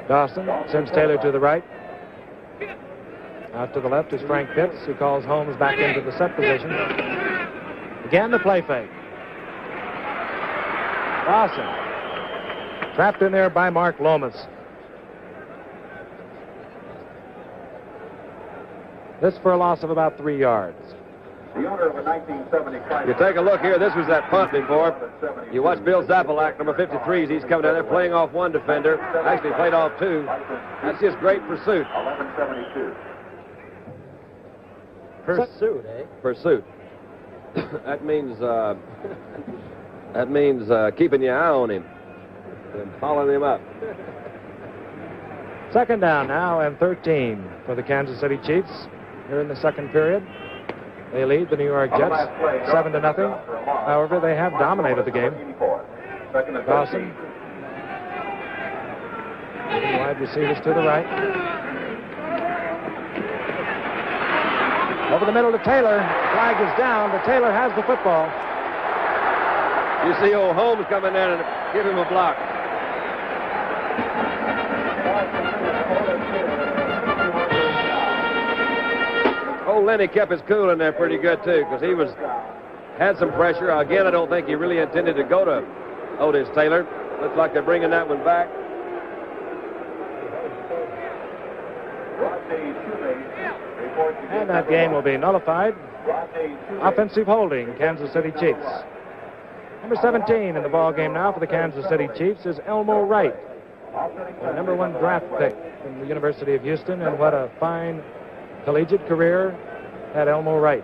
Dawson sends Taylor to the right. Out to the left is Frank Pitts, who calls Holmes back into the set position. Again, the play fake. Dawson trapped in there by Mark Lomas. This for a loss of about 3 yards. The owner of a 1970 You take a look here. This was that punt before. You watch Bill Zapalak, number 53. He's coming down there playing off one defender. Actually played off two. That's just great pursuit. 1172. Pursuit, eh? Pursuit. that means keeping your eye on him and following him up. Second down now and 13 for the Kansas City Chiefs here in the second period. They lead the New York Jets 7-0. However, they have dominated the game. Dawson. Wide receivers to the right. Over the middle to Taylor. Flag is down, but Taylor has the football. You see old Holmes coming in and give him a block. Old Lenny kept his cool in there pretty good, too, because he had some pressure. Again, I don't think he really intended to go to Otis Taylor. Looks like they're bringing that one back. And that game will be nullified. Offensive holding, Kansas City Chiefs. Number 17 in the ball game now for the Kansas City Chiefs is Elmo Wright, the number 1 draft pick from the University of Houston, and what a fine collegiate career had Elmo Wright.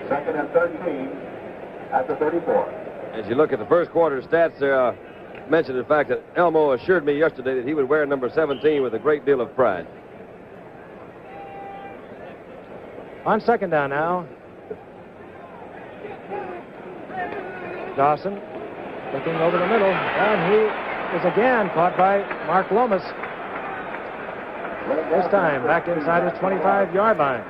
Second and 13 at the 34. As you look at the first quarter stats there, I mentioned the fact that Elmo assured me yesterday that he would wear number 17 with a great deal of pride. On second down now, Dawson looking over the middle, and he is again caught by Mark Lomas. This time back inside his 25-yard line.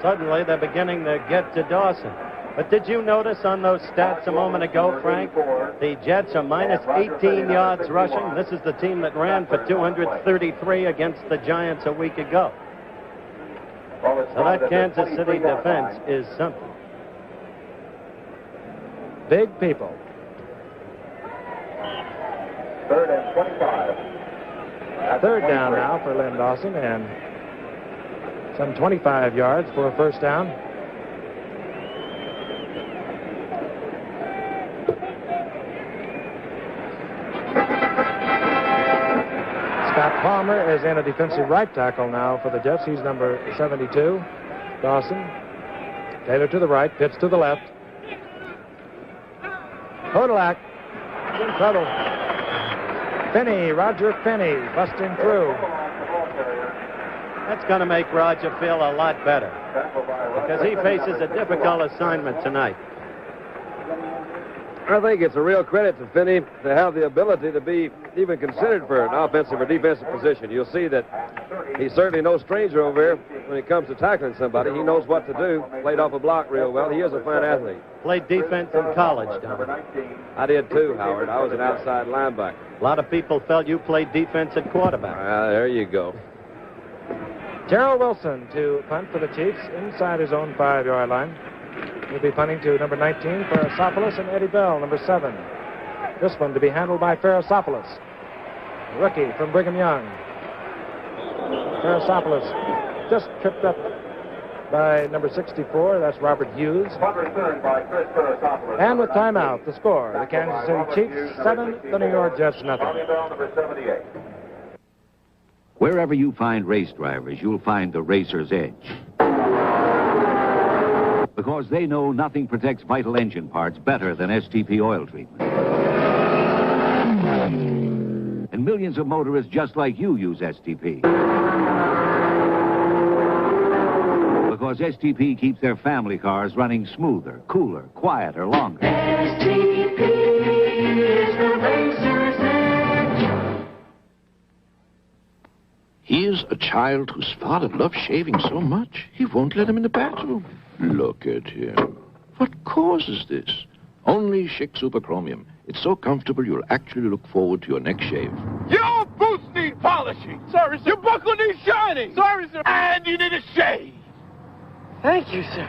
Suddenly they're beginning to get to Dawson. But did you notice on those stats a moment ago, Frank? The Jets are minus 18 yards rushing. This is the team that ran for 233 against the Giants a week ago. So that Kansas City defense is something. Big people. Third and 25. Third down now for Lynn Dawson, and some 25 yards for a first down. Scott Palmer is in a defensive right tackle now for the Jets. He's number 72. Dawson. Taylor to the right, Pitts to the left. Kodalak in trouble. Finney, Roger Finney, busting through. That's going to make Roger feel a lot better because he faces a difficult assignment tonight. I think it's a real credit to Finney to have the ability to be even considered for an offensive or defensive position. You'll see that he's certainly no stranger over here when it comes to tackling somebody. He knows what to do. Played off a block real well. He is a fine athlete. Played defense in college, Don. I did too, Howard. I was an outside linebacker. A lot of people felt you played defense at quarterback. There you go. Gerald Wilson to punt for the Chiefs inside his own 5-yard line. He'll be punting to number 19, Ferrasopoulos, and Eddie Bell, number 7. This one to be handled by Ferrasopoulos, rookie from Brigham Young. Parasopoulos just tripped up by number 64. That's Robert Hughes. And with timeout, the score, the Kansas City Chiefs 7, the New York Jets nothing. Wherever you find race drivers, you'll find the racer's edge. Because they know nothing protects vital engine parts better than STP oil treatment. And millions of motorists just like you use STP. Because STP keeps their family cars running smoother, cooler, quieter, longer. STP is the racer's edge. Here's a child whose father loves shaving so much, he won't let him in the bathroom. Look at him. What causes this? Only Schick Super Chromium. It's so comfortable you'll actually look forward to your next shave. Your boots need polishing. Sorry, sir. Your buckle needs shining. Sorry, sir. And you need a shave. Thank you, sir.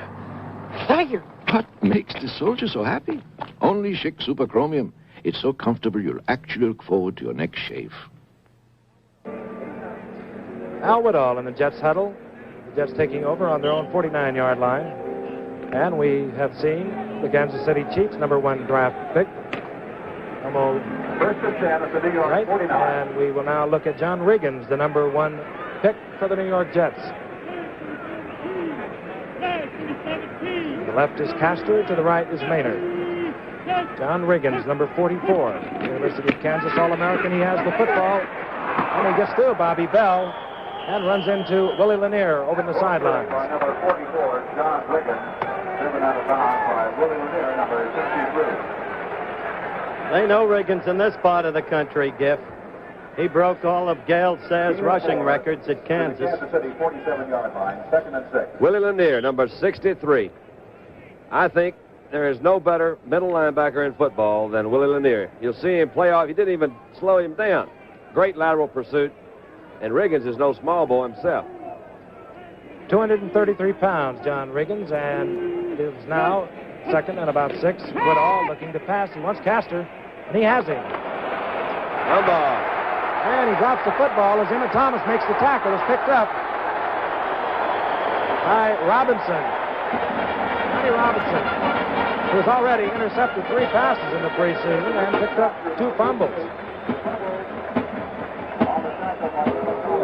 Thank you. What makes the soldier so happy? Only Schick Super Chromium. It's so comfortable you'll actually look forward to your next shave. Al Woodall in the Jets huddle. The Jets taking over on their own 49-yard line. And we have seen the Kansas City Chiefs, number 1 draft pick. Right, and we will now look at John Riggins, the number 1 pick for the New York Jets. To the left is Castor, to the right is Maynard. John Riggins, number 44, University of Kansas All-American. He has the football, and he gets through Bobby Bell and runs into Willie Lanier over the sidelines. Number 44, John Riggins, driven out of bounds by Willie Lanier, number 63. They know Riggins in this part of the country, Giff. He broke all of Gail Sayers' rushing records at Kansas. Kansas City 47-yard line, 2nd and 6. Willie Lanier, number 63. I think there is no better middle linebacker in football than Willie Lanier. You'll see him play off. He didn't even slow him down. Great lateral pursuit. And Riggins is no small boy himself. 233 pounds, John Riggins, and is now 2nd and about 6. Woodall looking to pass. He wants Castor, and he has him. And he drops the football as Emmett Thomas makes the tackle. Is picked up by Robinson. Johnny Robinson, who has already intercepted 3 passes in the preseason and picked up 2 fumbles.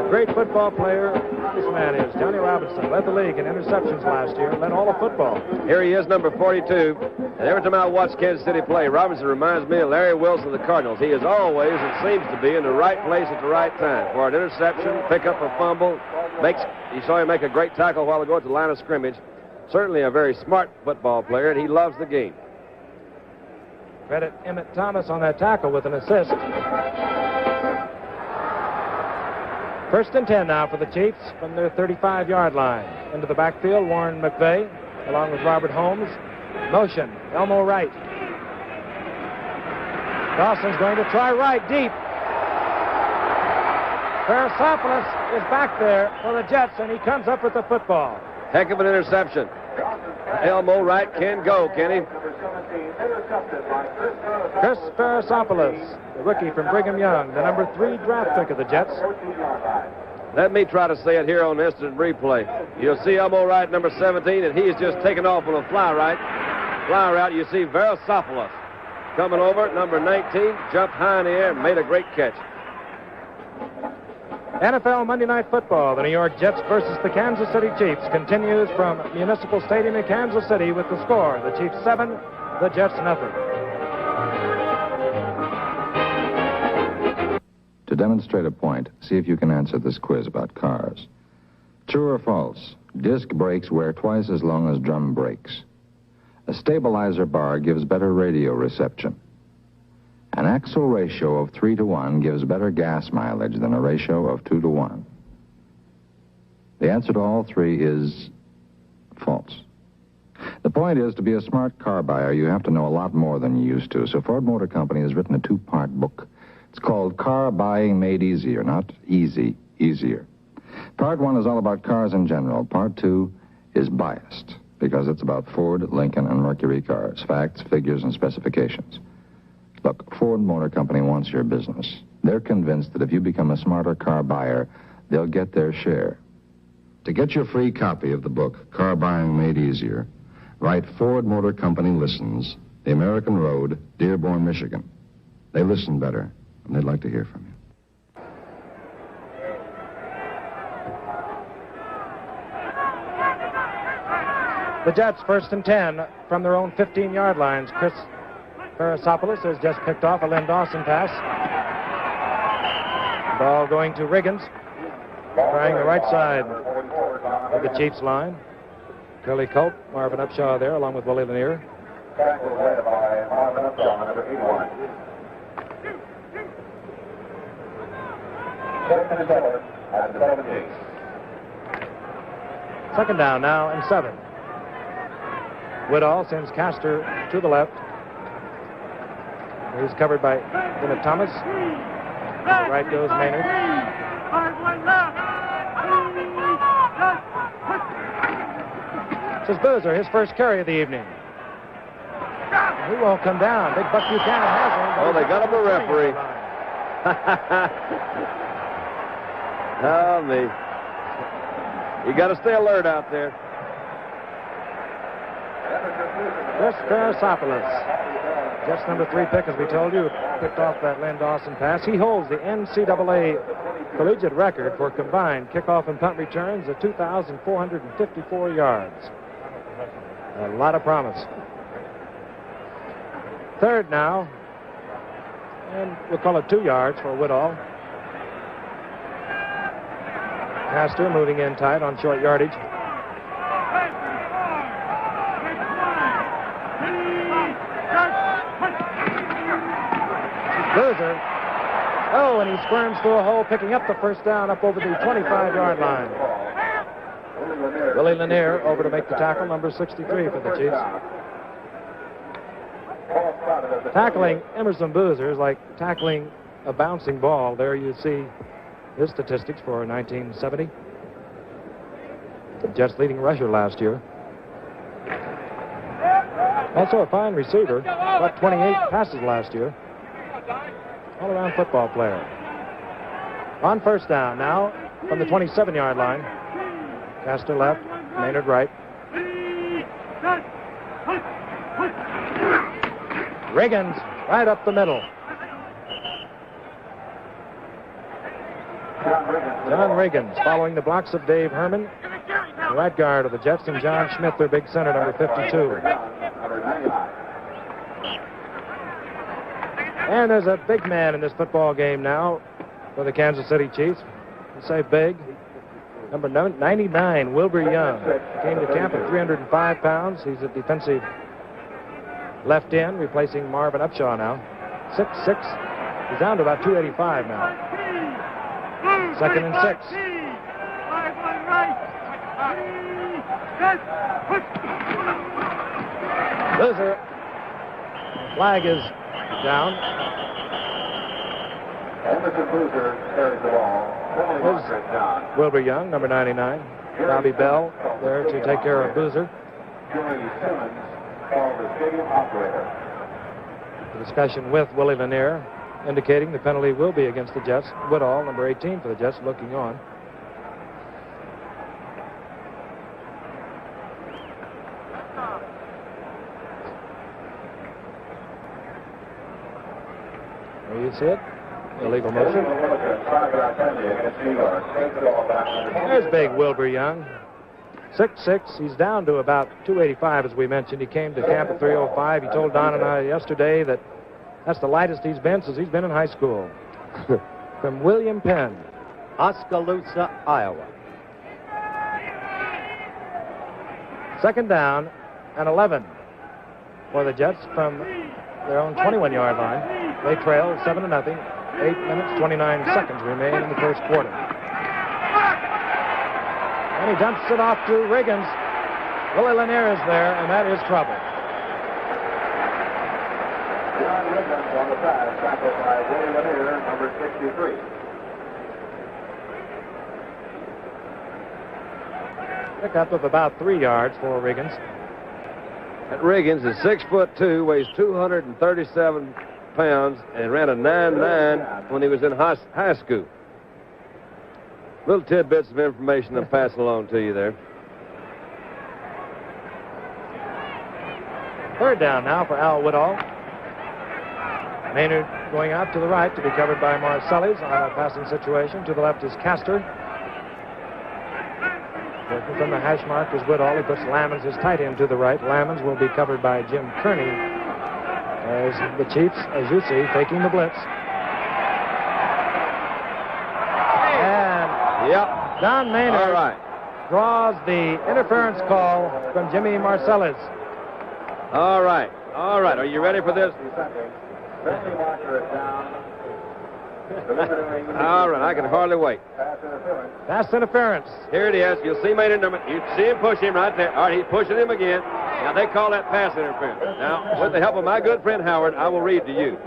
A great football player this man is. Johnny Robinson led the league in interceptions last year, led all of football. Here he is, number 42. And every time I watch Kansas City play, Robinson reminds me of Larry Wilson of the Cardinals. He is always, it seems to be, in the right place at the right time. For an interception, pick up a fumble, you saw him make a great tackle a while ago at the line of scrimmage. Certainly a very smart football player, and he loves the game. Credit Emmett Thomas on that tackle with an assist. 1st and 10 now for the Chiefs from their 35-yard line. Into the backfield, Warren McVeigh, along with Robert Holmes. Motion, Elmo right. Dawson's going to try right, deep. Parasopoulos is back there for the Jets, and he comes up with the football. Heck of an interception. Elmo Wright can go, can he? Chris Parasopoulos, the rookie from Brigham Young, the number 3 draft pick of the Jets. Let me try to say it here on instant replay. You'll see Elmo Wright, number 17, and he's just taken off on a fly route. You see Parasopoulos coming over, number 19, jumped high in the air and made a great catch. NFL Monday Night Football, the New York Jets versus the Kansas City Chiefs, continues from Municipal Stadium in Kansas City with the score. The Chiefs 7, the Jets nothing. To demonstrate a point, see if you can answer this quiz about cars. True or false? Disc brakes wear twice as long as drum brakes. A stabilizer bar gives better radio reception. An axle ratio of 3 to 1 gives better gas mileage than a ratio of 2 to 1. The answer to all 3 is false. The point is, to be a smart car buyer, you have to know a lot more than you used to. So Ford Motor Company has written a 2-part book. It's called Car Buying Made Easier, not easy, easier. Part 1 is all about cars in general. Part 2 is biased, because it's about Ford, Lincoln, and Mercury cars, facts, figures, and specifications. Look, Ford Motor Company wants your business. They're convinced that if you become a smarter car buyer, they'll get their share. To get your free copy of the book, Car Buying Made Easier, write Ford Motor Company Listens, The American Road, Dearborn, Michigan. They listen better, and they'd like to hear from you. The Jets first and 10 from their own 15-yard lines. Chris Perisopoulos has just picked off a Len Dawson pass. Ball going to Riggins, trying the right side of the Chiefs line. Curly Culp, Marvin Upshaw there, along with Willie Lanier. Second down now and 7. Woodall sends Castor to the left. He's covered by Bennett Thomas. To the right goes Maynard. This is Boozer, his first carry of the evening. He won't come down. Big Buck Buchanan has him. Oh, they got him a referee. Oh, me. You got to stay alert out there. Chris Perisopoulos, Jets number 3 pick, as we told you, picked off that Len Dawson pass. He holds the NCAA collegiate record for combined kickoff and punt returns at 2,454 yards. A lot of promise. Third now, and we'll call it 2 yards for Woodall. Castor moving in tight on short yardage. Boozer. Oh, and he squirms through a hole, picking up the first down up over the 25-yard line. Willie Lanier over to make the tackle, number 63 for the Chiefs. Tackling Emerson Boozer is like tackling a bouncing ball. There you see his statistics for 1970. The Jets' leading rusher last year. Also a fine receiver, about 28 passes last year. All-around football player. On first down now from the 27-yard line. Castor left, Maynard right. Riggins right up the middle. John Riggins following the blocks of Dave Herman, the right guard of the Jets, and John Schmidt, their big center, number 52. And there's a big man in this football game now for the Kansas City Chiefs. I say big. Number 99, Wilbur Young. Came to camp at 305 pounds. He's a defensive left end, replacing Marvin Upshaw now. 6'6". He's down to about 285 now. Second and 6. Boozer. Flag is down. Emerson Boozer carries the ball. Wilbur Young, number 99. Bobby Bell there to take care of Boozer. Joey Simmons called the stadium operator. The discussion with Willie Lanier indicating the penalty will be against the Jets. Woodall, number 18 for the Jets, looking on. There you see it. Illegal motion. There's big Wilbur Young. 6'6". He's down to about 285, as we mentioned. He came to camp at 305. He told Don and I yesterday that that's the lightest he's been since he's been in high school. From William Penn, Oskaloosa, Iowa. Second down and 11 for the Jets from their own 21-yard line. They trail 7-0. 8 minutes, 29 seconds remain in the first quarter. And he dumps it off to Riggins. Willie Lanier is there, and that is trouble. John Riggins on the pass, tackled by Willie Lanier, number 63. Pickup of about 3 yards for Riggins. That Riggins is 6'2", weighs 237 pounds, and ran a 9.9 when he was in high school. Little tidbits of information I'm passing along to you there. Third down now for Al Woodall. Maynard going out to the right to be covered by Marcellis on a passing situation. To the left is Castor. Working from the hash mark is Woodall. He puts Lammons, his tight end, to the right. Lammons will be covered by Jim Kearney as the Chiefs, as you see, faking the blitz. And Don Maynard draws the interference call from Jimmy Marcellis. All right. Are you ready for this? All right, I can hardly wait. Pass interference. Here it is. You'll see Maynard. You see him push him right there. All right, he's pushing him again. Now, they call that pass interference. Now, with the help of my good friend Howard, I will read to you.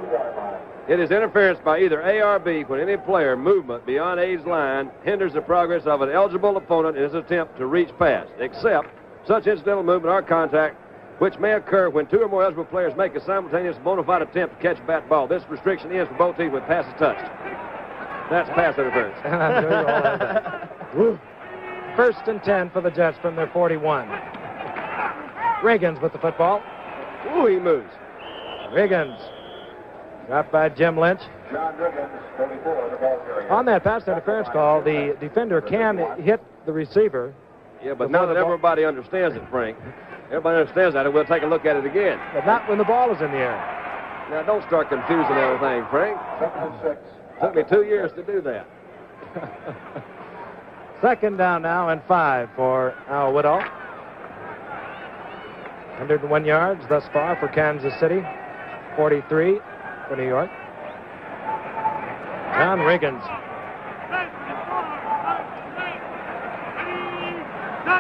It is interference by either A or B when any player movement beyond A's line hinders the progress of an eligible opponent in his attempt to reach pass, except such incidental movement or contact which may occur when two or more eligible players make a simultaneous bona fide attempt to catch a bat ball. This restriction ends for both teams when pass is touched. That's pass interference. I'm sure you all have that. First and 10 for the Jets from their 41. Riggins with the football. Ooh, he moves. Riggins. Dropped by Jim Lynch. On that pass interference call, the defender can hit the receiver. Yeah, but now that everybody understands it, Frank, everybody understands that, and we'll take a look at it again. But not when the ball is in the air. Now, don't start confusing everything, Frank. Took me 2 years to do that. Second down now and 5 for Al Woodall. 101 yards thus far for Kansas City. 43 for New York. John Riggins.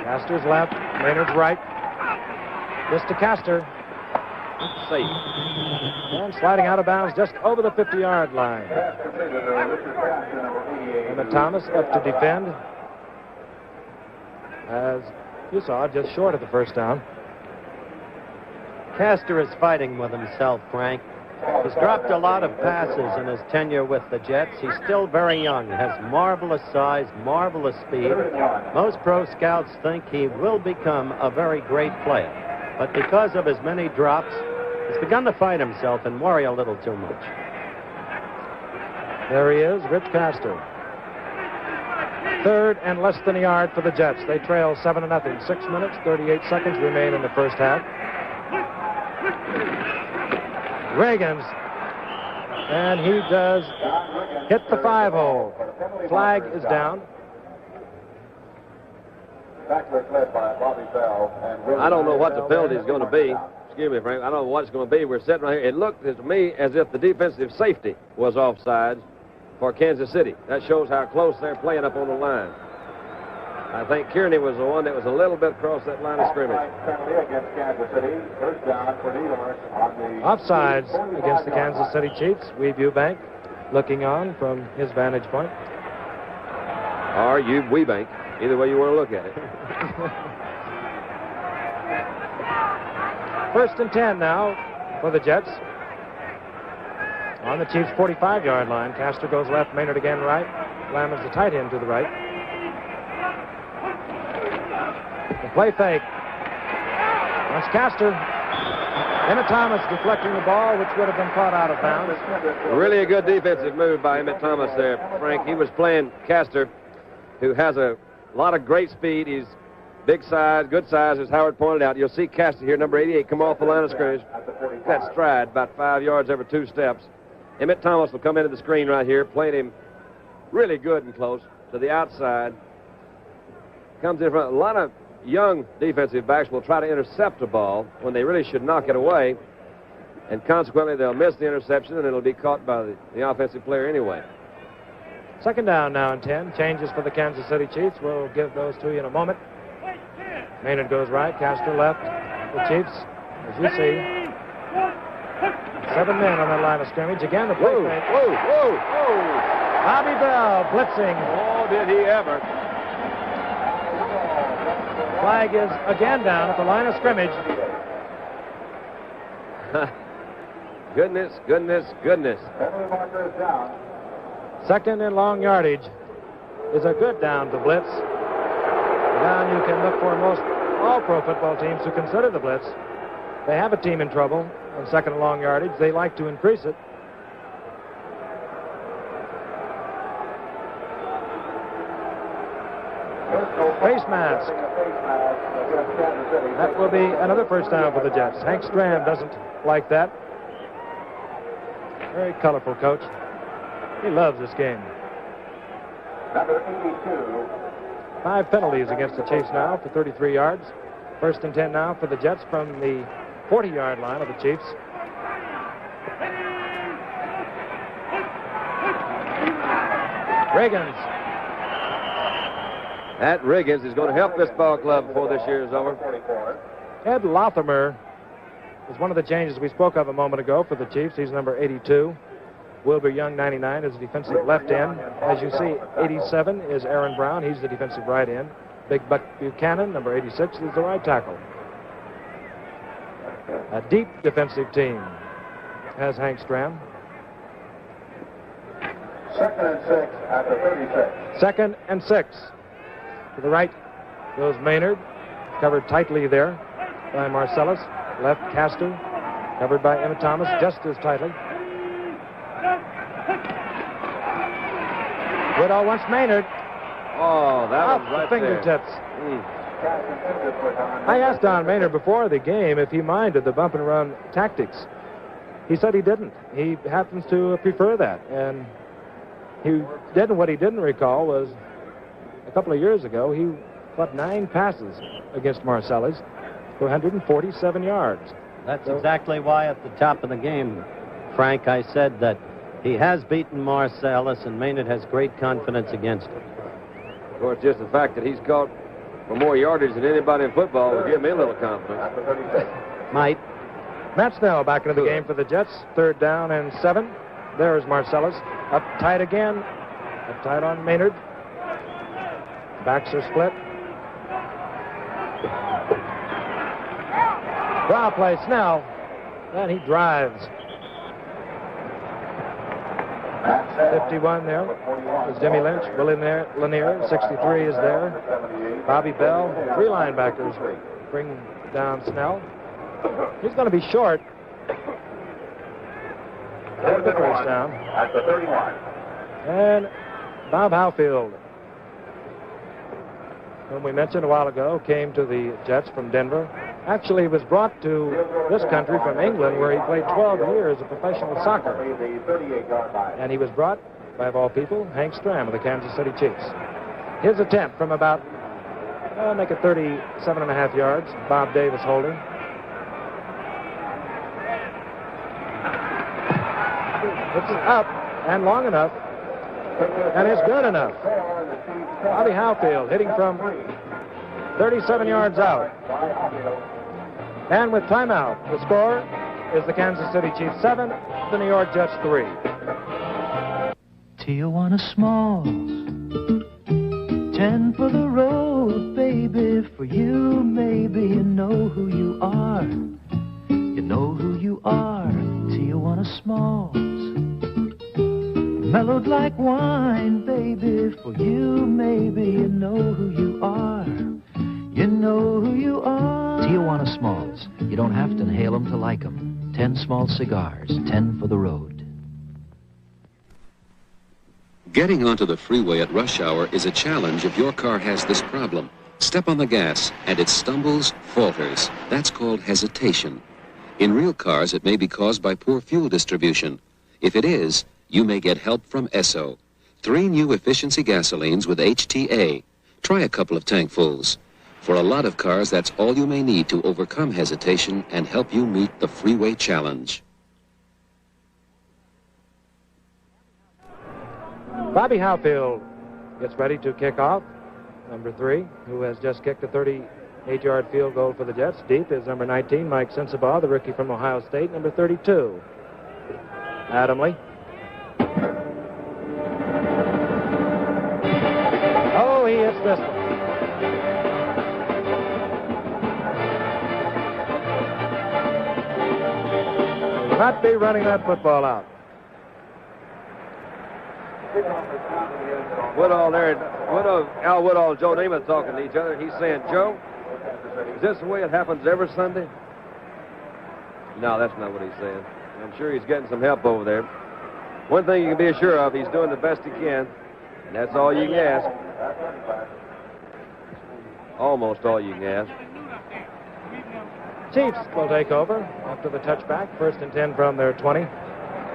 Castor's left, Maynard's right. This to Castor. Safe. And sliding out of bounds just over the 50-yard line. Emmett Thomas up to defend. As you saw, just short of the first down. Castor is fighting with himself, Frank. He's dropped a lot of passes in his tenure with the Jets. He's still very young, has marvelous size, marvelous speed. Most pro scouts think he will become a very great player. But because of his many drops, he's begun to fight himself and worry a little too much. There he is, Rich Castor. Third and less than a yard for the Jets. They trail 7-0. 6 minutes, 38 seconds remain in the first half. Riggins, and he does hit the 5-hole. Flag is down. I don't know what the penalty is going to be. Excuse me, Frank. I don't know what it's going to be. We're sitting right here. It looked to me as if the defensive safety was offsides for Kansas City. That shows how close they're playing up on the line. I think Kearney was the one that was a little bit across that line of scrimmage. Offsides against the Kansas City Chiefs. Weave Eubank looking on from his vantage point. Or Webank. Either way you want to look at it. First and 10 now for the Jets. On the Chiefs' 45-yard line. Castor goes left, Maynard again right. Lammons the tight end to the right. The play fake. That's Castor. Emmett Thomas deflecting the ball, which would have been caught out of bounds. Really a good defensive move by Emmett Thomas there, Frank. He was playing Castor, who has a lot of great speed. He's big size, good size, as Howard pointed out. You'll see Castor here, number 88, come off the line of scrimmage. That stride, about 5 yards every 2 steps. Emmett Thomas will come into the screen right here, playing him really good and close to the outside. Comes in front. A lot of young defensive backs will try to intercept a ball when they really should knock it away, and consequently they'll miss the interception and it'll be caught by the offensive player anyway. Second down now and 10. Changes for the Kansas City Chiefs. We'll give those to you in a moment. Maynard goes right, Castor left. The Chiefs, as you see, 7 men on that line of scrimmage. Again, the play fake. Whoa. Bobby Bell blitzing. Oh, did he ever. Flag is again down at the line of scrimmage. Goodness. Second and long yardage is a good down to blitz. The down you can look for most all pro football teams who consider the blitz. They have a team in trouble on second and long yardage. They like to increase it. Face mask. That will be another first down for the Jets. Hank Stram doesn't like that. Very colorful coach. He loves this game. Number 82. 5 penalties against the Chiefs now for 33 yards. First and 10 now for the Jets from the 40-yard line of the Chiefs. Riggins. That Riggins is going to help this ball club before this year is over. Ed Lothamer is one of the changes we spoke of a moment ago for the Chiefs. He's number 82. Wilbur Young, 99, is the defensive left end. As you see, 87 is Aaron Brown. He's the defensive right end. Big Buck Buchanan, number 86, is the right tackle. A deep defensive team has Hank Stram. 2nd and 6 at the 36. 2nd and 6. To the right goes Maynard, covered tightly there by Marcellus. Left, Castor, covered by Emmett Thomas, just as tightly. Woodall wants Maynard. Oh, that Off was right the fingertips. There. I asked Don Maynard before the game if he minded the bump and run tactics. He said he didn't. He happens to prefer that. And what he didn't recall was a couple of years ago, he caught 9 passes against Marcellus for 147 yards. That's exactly why at the top of the game, Frank, I said that he has beaten Marcellus and Maynard has great confidence against him. Of course, just the fact that he's caught for more yardage than anybody in football will give me a little confidence. Might. Matt Snell back into the game for the Jets. 3rd down and 7. There's Marcellus. Up tight again. Up tight on Maynard. Backs are split. Draw play, Snell. And he drives. 51 there is Jimmy Lynch. Willie Lanier, 63 is there. Bobby Bell. 3 linebackers bring down Snell. He's going to be short. The first down. At the 31. And Bob Howfield, whom we mentioned a while ago, came to the Jets from Denver. Actually, he was brought to this country from England, where he played 12 years of professional soccer. And he was brought by, of all people, Hank Stram of the Kansas City Chiefs. His attempt from about, make it 37.5 yards. Bob Davis holding. It's up and long enough, and it's good enough. Bobby Howfield hitting from 37 yards out. And with timeout, the score is the Kansas City Chiefs 7, the New York Jets 3. Tijuana Smalls, 10 for the road, baby, for you, maybe you know who you are. You know who you are, Tijuana Smalls. Mellowed like wine, baby, for you, maybe you know who you are. You know who you are. Tijuana Smalls. You don't have to inhale them to like them. 10 small cigars, 10 for the road. Getting onto the freeway at rush hour is a challenge if your car has this problem. Step on the gas and it stumbles, falters. That's called hesitation. In real cars, it may be caused by poor fuel distribution. If it is, you may get help from Esso. 3 new efficiency gasolines with HTA. Try a couple of tankfuls. For a lot of cars, that's all you may need to overcome hesitation and help you meet the freeway challenge. Bobby Howfield gets ready to kick off. Number 3, who has just kicked a 38-yard field goal for the Jets. Deep is number 19, Mike Sensabaugh, the rookie from Ohio State. Number 32, Adamley. Oh, he hits this one. Will not be running that football out. Woodall there, Al Woodall and Joe Namath talking to each other. He's saying, Joe, is this the way it happens every Sunday? No, that's not what he's saying. I'm sure he's getting some help over there. One thing you can be sure of, he's doing the best he can, and that's all you can ask. Almost all you can ask. Chiefs will take over after the touchback. 1st and 10 from their 20.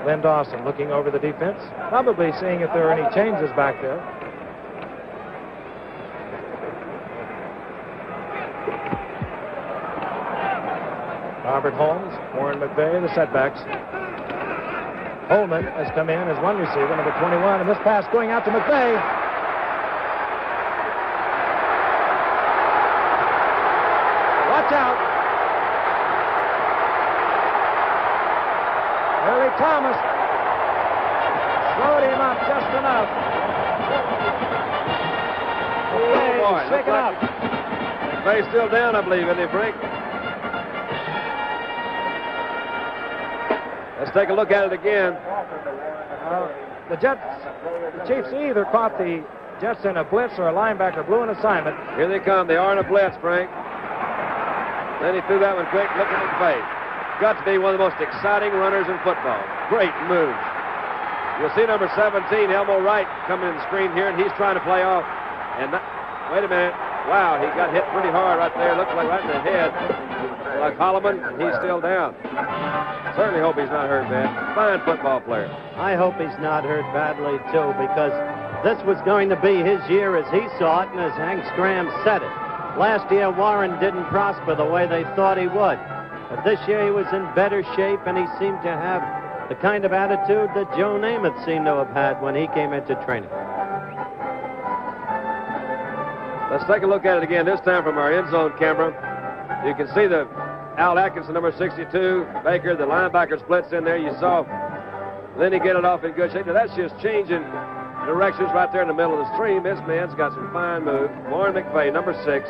Len Dawson looking over the defense, probably seeing if there are any changes back there. Robert Holmes, Warren McVeigh, the setbacks. Holman has come in as one receiver, number 21, and this pass going out to McVeigh. Watch out. Early Thomas slowed him up just enough. McVeigh shaken up. McVeigh's still down, I believe, isn't he, Frank? Let's take a look at it again. The Chiefs either caught the Jets in a blitz or a linebacker blew an assignment. Here they come. They are in a blitz, Frank. Then he threw that one quick. Look at McVeigh. Got to be one of the most exciting runners in football. Great move. You'll see number 17, Elmo Wright, coming in the screen here, and he's trying to play off. And wait a minute. Wow, he got hit pretty hard right there. Looks like right in the head. Like Holloman, he's still down. Certainly hope he's not hurt bad. Fine football player. I hope he's not hurt badly, too, because this was going to be his year as he saw it and as Hank Stram said it. Last year, Warren didn't prosper the way they thought he would. But this year, he was in better shape, and he seemed to have the kind of attitude that Joe Namath seemed to have had when he came into training. Let's take a look at it again, this time from our end zone camera. You can see the Al Atkinson, number 62, Baker, the linebacker splits in there. You saw Lenny get it off in good shape. Now, that's just changing directions right there in the middle of the stream. This man's got some fine moves. Warren McVeigh, number 6.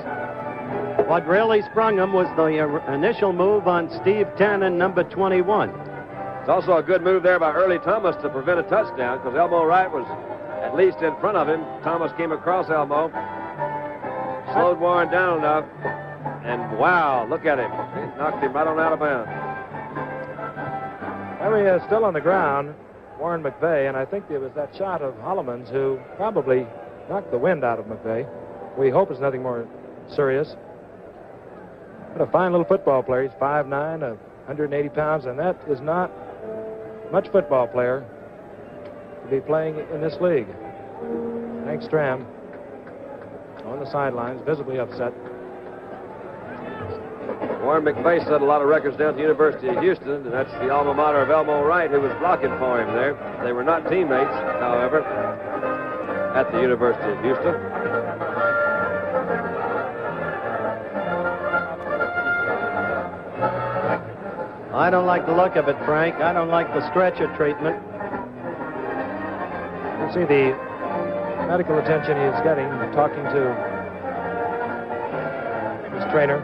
What really sprung him was the initial move on Steve Tannen, number 21. It's also a good move there by Early Thomas to prevent a touchdown because Elmo Wright was at least in front of him. Thomas came across Elmo, slowed Warren down enough, and wow, look at him. He knocked him right on out of bounds. There he is, still on the ground, Warren McVeigh, and I think there was that shot of Holloman's who probably knocked the wind out of McVeigh. We hope it's nothing more serious. What a fine little football player. He's 5'9", 180 pounds, and that is not much football player to be playing in this league. Hank Stram on the sidelines, visibly upset. Warren McVeigh set a lot of records down at the University of Houston, and that's the alma mater of Elmo Wright, who was blocking for him there. They were not teammates, however, at the University of Houston. I don't like the look of it, Frank. I don't like the stretcher treatment. You see the medical attention he is getting, talking to his trainer.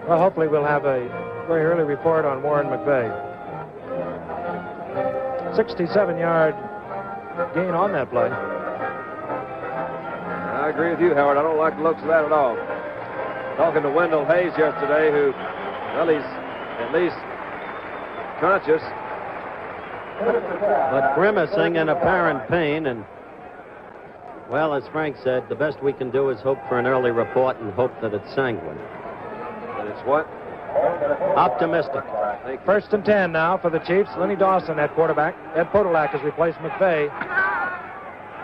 Well, hopefully we'll have a very early report on Warren McVeigh. 67-yard gain on that play. I agree with you, Howard. I don't like the looks of that at all. Talking to Wendell Hayes yesterday, who, well, he's at least conscious. But grimacing in apparent pain, and, well, as Frank said, the best we can do is hope for an early report and hope that it's sanguine. And it's what? Optimistic. 1st and 10 now for the Chiefs. Lenny Dawson at quarterback. Ed Podolak has replaced McVeigh.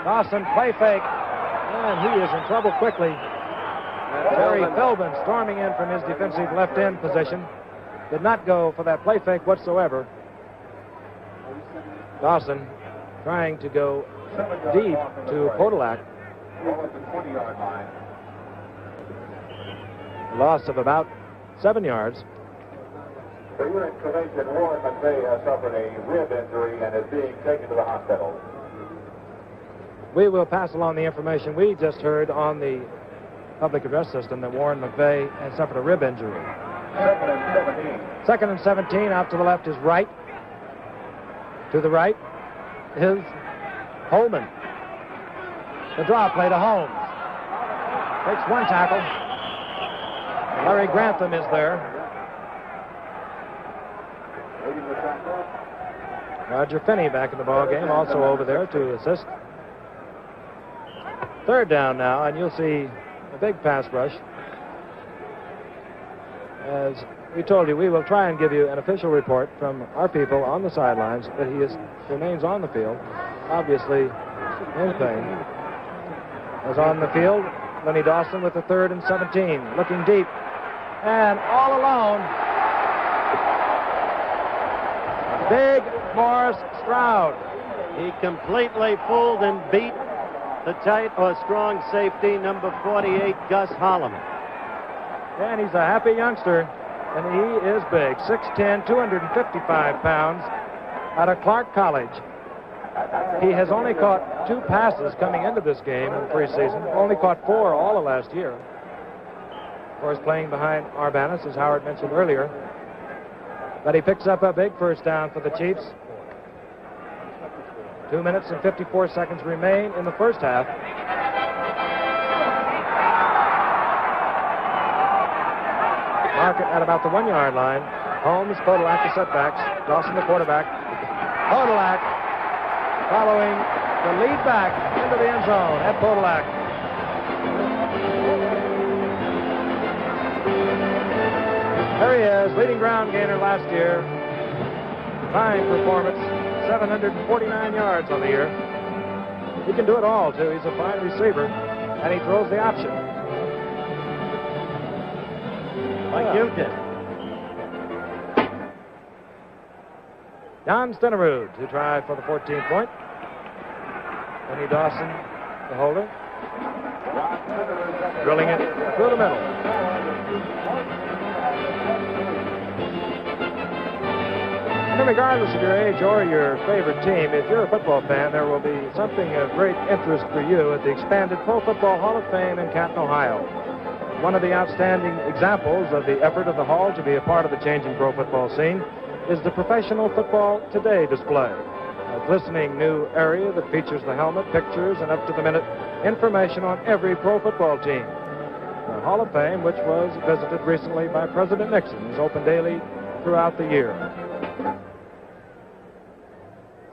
Dawson, play fake. And he is in trouble quickly. Terry Philbin storming in from his defensive left end position. Did not go for that play fake whatsoever. Dawson trying to go deep to Podolak. Loss of about 7 yards. For your information, Warren McVeigh has suffered a rib injury and is being taken to the hospital. We will pass along the information we just heard on the public address system that Warren McVeigh has suffered a rib injury. 2nd and 17. 2nd and 17, out to the left is Wright. To the right, is Holman. The draw play to Holmes. Takes one tackle. Larry Grantham is there. Roger Finney back in the ball game, also over there to assist. Third down now, and you'll see a big pass rush. As we told you, we will try and give you an official report from our people on the sidelines that he remains on the field. Obviously, in pain. As on the field, Lenny Dawson with the 3rd and 17, looking deep, and all alone. Big Morris Stroud. He completely fooled and beat the tight or strong safety, number 48, Gus Holloman. And he's a happy youngster, and he is big. 6'10", 255 pounds, out of Clark College. He has only caught 2 passes coming into this game in preseason. Only caught 4 all of last year. Of course, playing behind Arbanis, as Howard mentioned earlier. But he picks up a big first down for the Chiefs. 2 minutes and 54 seconds remain in the first half. Mark it at about the 1-yard line. Holmes, Podolak the setbacks. Dawson the quarterback. Podolak following the lead back into the end zone at Podolak. There he is, leading ground gainer last year. Fine performance, 749 yards on the year. He can do it all, too. He's a fine receiver, and he throws the option. Like you did. Jan Stenerud to try for the 14th point. Lenny Dawson, the holder. Drilling it through the middle. And regardless of your age or your favorite team, if you're a football fan, there will be something of great interest for you at the expanded Pro Football Hall of Fame in Canton, Ohio. One of the outstanding examples of the effort of the Hall to be a part of the changing pro football scene is the Professional Football Today display, a glistening new area that features the helmet, pictures, and up-to-the-minute information on every pro football team. The Hall of Fame, which was visited recently by President Nixon, is open daily throughout the year.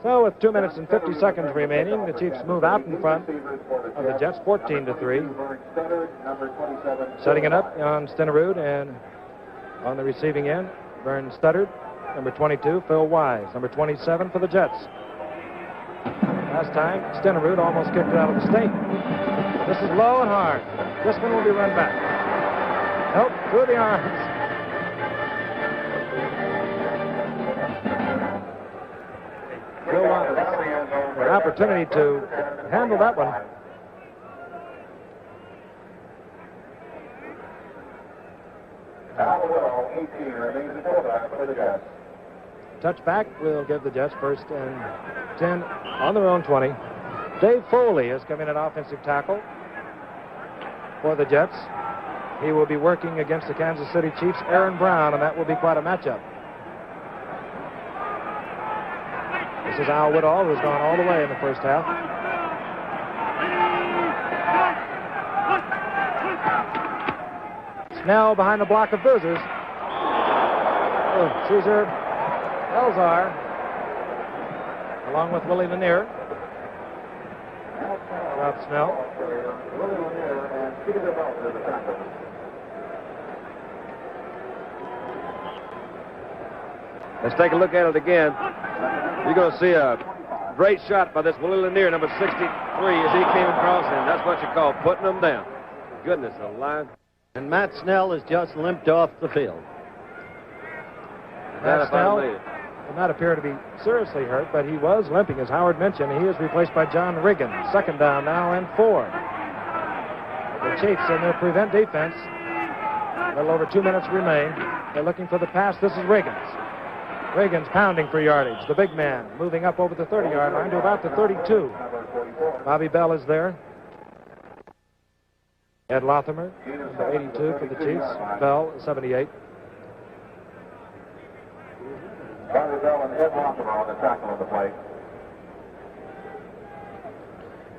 So with 2 minutes and 50 seconds remaining, the Chiefs move out in front of the Jets, 14-3. Setting it up on Stenerud, and on the receiving end, Vern Studdard. Number 22, Phil Wise. Number 27 for the Jets. Last time, Stenerud almost kicked it out of the state. This is low and hard. This one will be run back. Nope, through the arms. Phil Wise. An opportunity to handle that one. Touchback will give the Jets 1st and 10 on their own 20. Dave Foley is coming at offensive tackle for the Jets. He will be working against the Kansas City Chiefs' Aaron Brown, and that will be quite a matchup. This is Al Woodall, who's gone all the way in the first half. Snell behind the block of Boozers. Caesar Elzar, along with Willie Lanier. Rob Snell. Let's take a look at it again. You're going to see a great shot by this Willie Lanier, number 63, as he came across, and that's what you call putting them down. Goodness alive. And Matt Snell has just limped off the field. Matt Snell did not appear to be seriously hurt, but he was limping, as Howard mentioned. He is replaced by John Riggin. 2nd down now and 4. The Chiefs in their prevent defense. A little over 2 minutes remain. They're looking for the pass. This is Riggins. Riggins pounding for yardage. The big man moving up over the 30-yard line to about the 32. Bobby Bell is there. Ed Lothamer, number 82 for the Chiefs. Bell, 78. Bobby Bell and Ed Lothamer on the tackle of the play.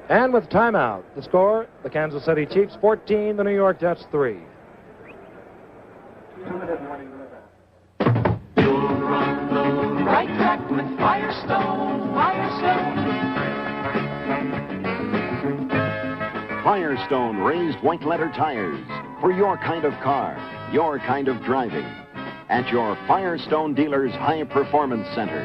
And with timeout, the score, the Kansas City Chiefs 14, the New York Jets 3. Right track with Firestone, Firestone. Firestone raised white letter tires for your kind of car, your kind of driving. At your Firestone dealer's High Performance Center.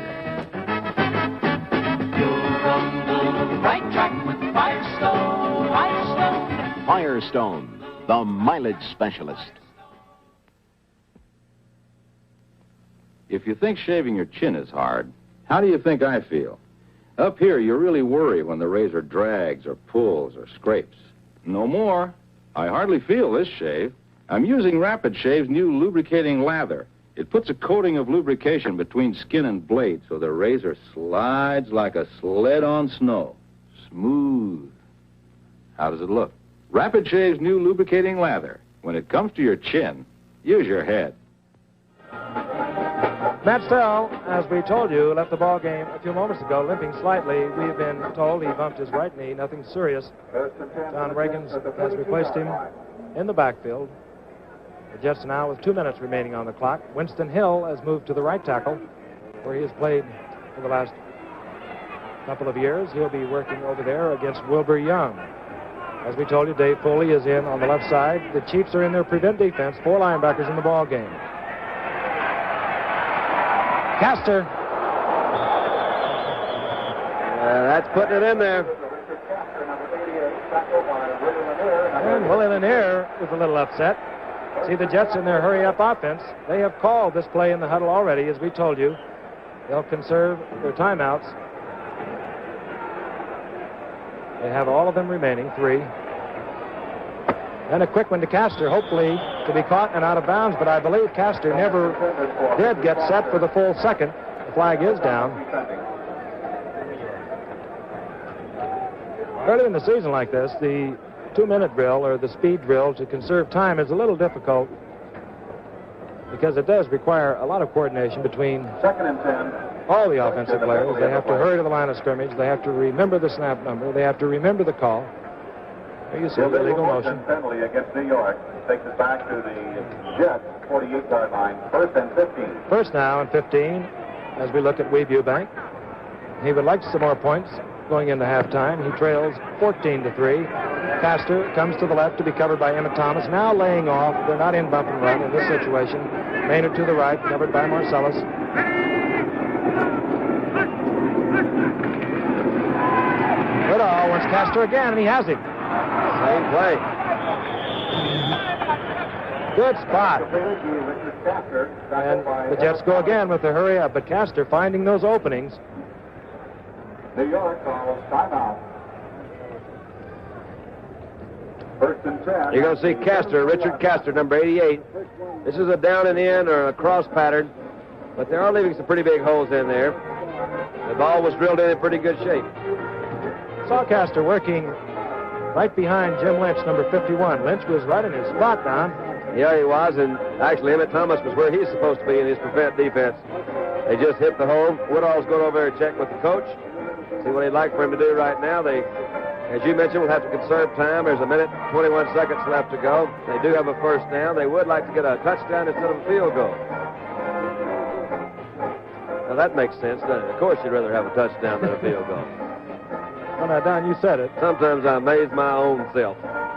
You're on the right track with Firestone, Firestone. Firestone, the mileage specialist. If you think shaving your chin is hard, how do you think I feel? Up here, you really worry when the razor drags or pulls or scrapes. No more. I hardly feel this shave. I'm using Rapid Shave's new lubricating lather. It puts a coating of lubrication between skin and blade so the razor slides like a sled on snow. Smooth. How does it look? Rapid Shave's new lubricating lather. When it comes to your chin, use your head. Matt Stell, as we told you, left the ball game a few moments ago, limping slightly. We've been told he bumped his right knee, nothing serious. John Reagans has replaced him in the backfield. The Jets now with 2 minutes remaining on the clock. Winston Hill has moved to the right tackle, where he has played for the last couple of years. He'll be working over there against Wilbur Young. As we told you, Dave Foley is in on the left side. The Chiefs are in their prevent defense, 4 linebackers in the ball game. Castor. That's putting it in there. And Willie Lanier is a little upset. See the Jets in their hurry-up offense. They have called this play in the huddle already, as we told you. They'll conserve their timeouts. They have all of them remaining, 3. And a quick one to Castor, hopefully to be caught and out of bounds, but I believe Castor never did get set for the full second. The flag is down. Early in the season like this, the 2-minute drill or the speed drill to conserve time is a little difficult because it does require a lot of coordination between all the offensive players. They have to hurry to the line of scrimmage. They have to remember the snap number. They have to remember the call. There you see the legal motion. Penalty against New York takes it back to the Jets 48-yard line. First and 15. First now and 15 as we look at Weeview Bank. He would like some more points going into halftime. He trails 14-3. Castor comes to the left to be covered by Emmett Thomas. Now laying off. They're not in bump and run in this situation. Maynard to the right, covered by Marcellus. Goodall wants Castor again, and he has him. Same play. Good spot. And the Jets go again with the hurry up, but Castor finding those openings. New York calls timeout. First and 10. You're going to see Castor, Richard Castor, number 88. This is a down and in or a cross pattern, but they are leaving some pretty big holes in there. The ball was drilled in pretty good shape. Saw Castor working right behind Jim Lynch, number 51. Lynch was right in his spot, Don. Yeah, he was, and actually Emmett Thomas was where he's supposed to be in his prevent defense. They just hit the hole. Woodall's going over there and check with the coach, see what he'd like for him to do right now. They, as you mentioned, will have to conserve time. There's a minute, 21 seconds left to go. They do have a first down. They would like to get a touchdown instead of a field goal. Now, that makes sense, doesn't it? Of course, you'd rather have a touchdown than a field goal. Well, now, Don, you said it. Sometimes I amaze my own self.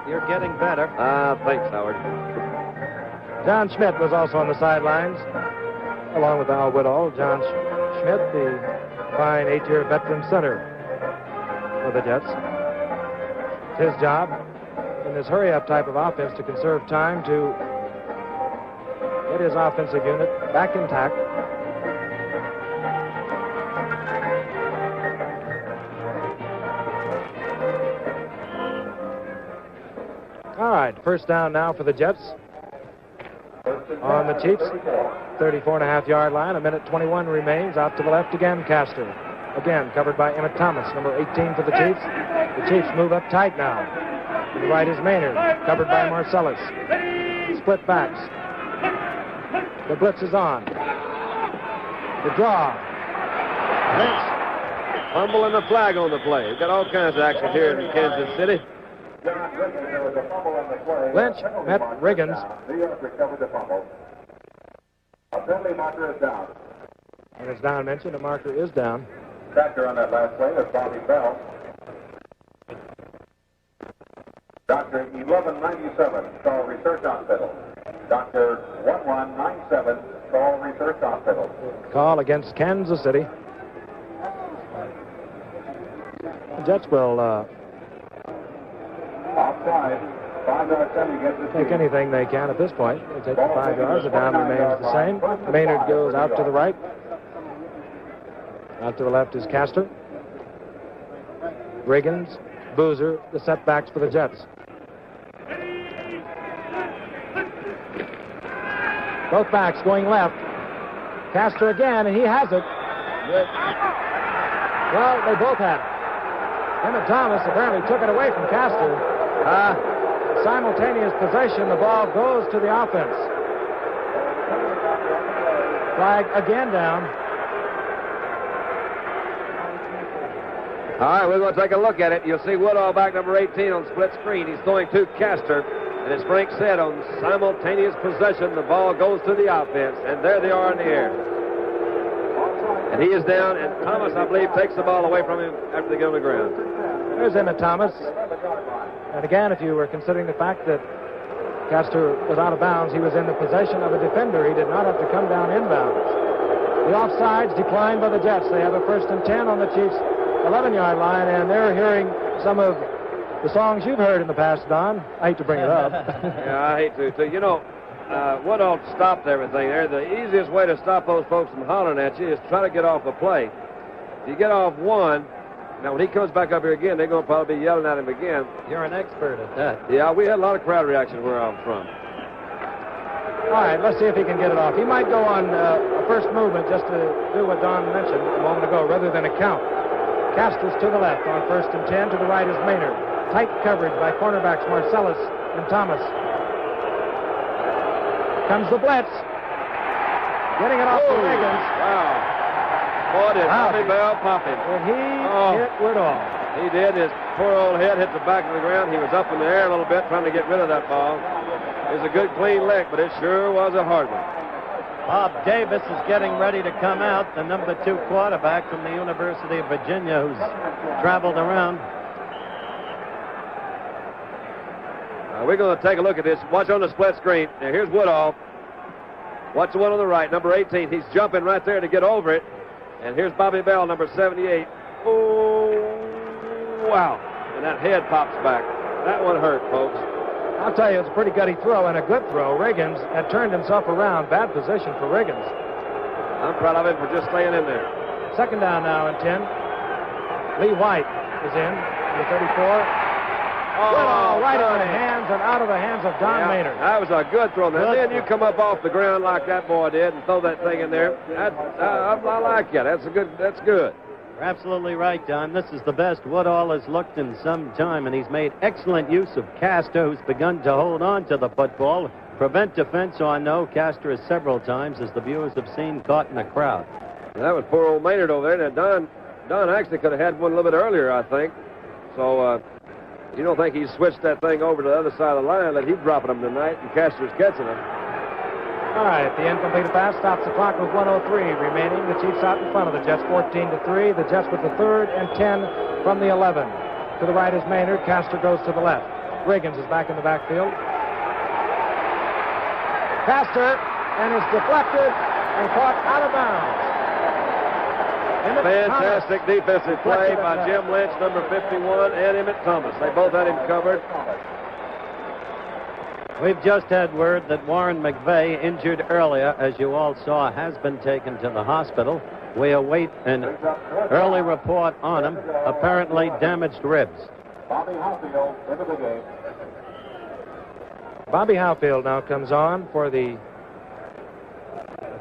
You're getting better. Thanks, Howard. John Schmidt was also on the sidelines, along with Al Woodall. John Schmidt, the fine 8-year veteran center for the Jets. It's his job in this hurry-up type of offense to conserve time to get his offensive unit back intact. All right, first down now for the Jets. On the Chiefs, 34.5-yard line. A minute 21 remains. Out to the left again, Castor. Again, covered by Emmett Thomas, number 18 for the Chiefs. The Chiefs move up tight now. To the right is Maynard, covered by Marcellus. Split backs. The blitz is on. The draw. Lynch Fumble and the flag on the play. We've got all kinds of action here in Kansas City. Lynch met Riggins. New York recovered the fumble. A penalty marker is down. And as Don mentioned, the marker is down. Doctor on that last play was Bobby Bell. Doctor 1197, Call Research Hospital. Doctor 1197, Call Research Hospital. Call against Kansas City. The Jets will Offside. 5-yard penalty against the take anything they can at this point. They take the 5 yards. The down remains the same. Maynard goes out to the right. Out to the left is Castor. Riggins, Boozer, the setbacks for the Jets. Both backs going left. Castor again, and he has it. Well, they both had it. Emmett Thomas apparently took it away from Castor. Simultaneous possession, the ball goes to the offense. Flag again down. All right, we're going to take a look at it. You'll see Woodall back number 18 on split screen. He's throwing to Castor. And as Frank said, on simultaneous possession, the ball goes to the offense. And there they are in the air. And he is down, and Thomas, I believe, takes the ball away from him after they get on the ground. There's Emmett Thomas. And again, if you were considering the fact that Castor was out of bounds, he was in the possession of a defender. He did not have to come down inbounds. The offsides declined by the Jets. They have a 1st and 10 on the Chiefs' 11-yard line, and they're hearing some of the songs you've heard in the past, Don. I hate to bring it up. Yeah, I hate to, too. You know, Woodall stopped everything there. The easiest way to stop those folks from hollering at you is try to get off a play. If you get off one, now when he comes back up here again, they're going to probably be yelling at him again. You're an expert at that. Yeah, we had a lot of crowd reaction where I'm from. All right, let's see if he can get it off. He might go on a first movement just to do what Don mentioned a moment ago, rather than a count. Castor's to the left on 1st and 10. To the right is Maynard. Tight coverage by cornerbacks Marcellus and Thomas. Comes the blitz. Getting it off to Riggins. Wow. Boy, did Bobby Bell pop him. And he hit Woodall. He did. His poor old head hit the back of the ground. He was up in the air a little bit trying to get rid of that ball. It was a good, clean lick, but it sure was a hard one. Bob Davis is getting ready to come out, the number 2 quarterback from the University of Virginia, who's traveled around. We're going to take a look at this. Watch on the split screen. Now, here's Woodall. Watch the one on the right, number 18. He's jumping right there to get over it. And here's Bobby Bell, number 78. Oh, wow. And that head pops back. That one hurt, folks. I'll tell you, it's a pretty gutty throw and a good throw. Riggins had turned himself around. Bad position for Riggins. I'm proud of him for just staying in there. 2nd down now and 10. Lee White is in, the 34. Oh, right in the hands and out of the hands of Don Maynard. That was a good throw. Now, then you come up off the ground like that boy did and throw that thing in there. I like that. That's good. You're absolutely right, Don. This is the best Woodall has looked in some time, and he's made excellent use of Castor, who's begun to hold on to the football. Prevent defense or no, Castor is several times, as the viewers have seen, caught in a crowd. That was poor old Maynard over there. Now, Don actually could have had one a little bit earlier, I think. So, you don't think he's switched that thing over to the other side of the line, that he's dropping them tonight, and Castor's catching them. All right, the incomplete pass stops the clock with 1:03 remaining. The Chiefs out in front of the Jets, 14-3. The Jets with the 3rd and 10 from the 11. To the right is Maynard. Castor goes to the left. Riggins is back in the backfield. Castor, and is deflected and caught out of bounds. Fantastic defensive play by Jim Lynch, number 51, and Emmett Thomas. They both had him covered. We've just had word that Warren McVeigh, injured earlier, as you all saw, has been taken to the hospital. We await an early report on him. Apparently damaged ribs. Bobby Howfield into the game. Bobby Howfield now comes on for the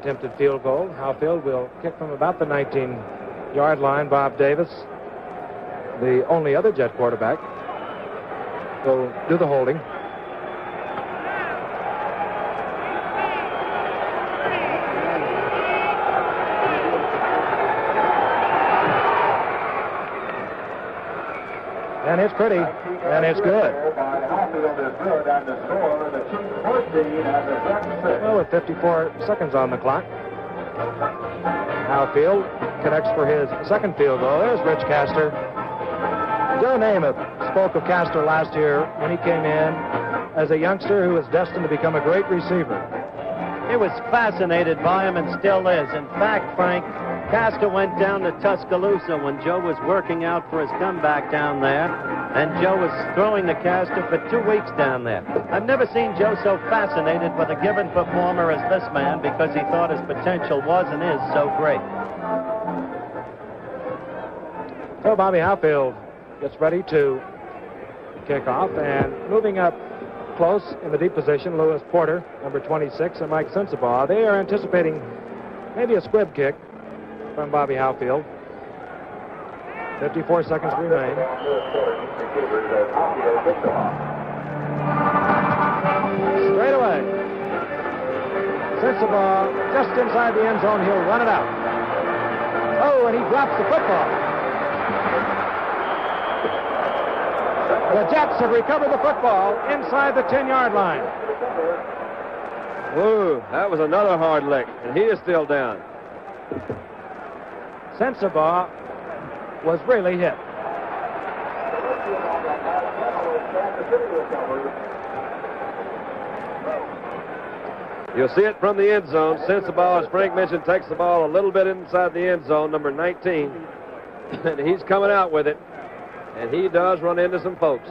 attempted field goal. Howfield will kick from about the 19-yard line. Bob Davis, the only other Jet quarterback, will do the holding. And it's pretty, and it's good. Well, with 54 seconds on the clock, Halfield connects for his second field goal. There's Rich Castor. Joe Namath spoke of Castor last year when he came in as a youngster who was destined to become a great receiver. He was fascinated by him and still is. In fact, Frank, Castor went down to Tuscaloosa when Joe was working out for his comeback down there, and Joe was throwing the Castor for 2 weeks down there. I've never seen Joe so fascinated with a given performer as this man because he thought his potential was and is so great. So Bobby Halfield gets ready to kick off, and moving up close in the deep position, Lewis Porter, number 26, and Mike Sensabaugh. They are anticipating maybe a squib kick from Bobby Halfield. 54 seconds remain. Straight away. Sensabaugh just inside the end zone. He'll run it out. Oh, and he drops the football. The Jets have recovered the football inside the 10-yard line. Whoa, that was another hard lick, and he is still down. Sensabaugh was really hit. You'll see it from the end zone. Sensabaugh, as Frank mentioned, takes the ball a little bit inside the end zone, number 19. And he's coming out with it. And he does run into some folks.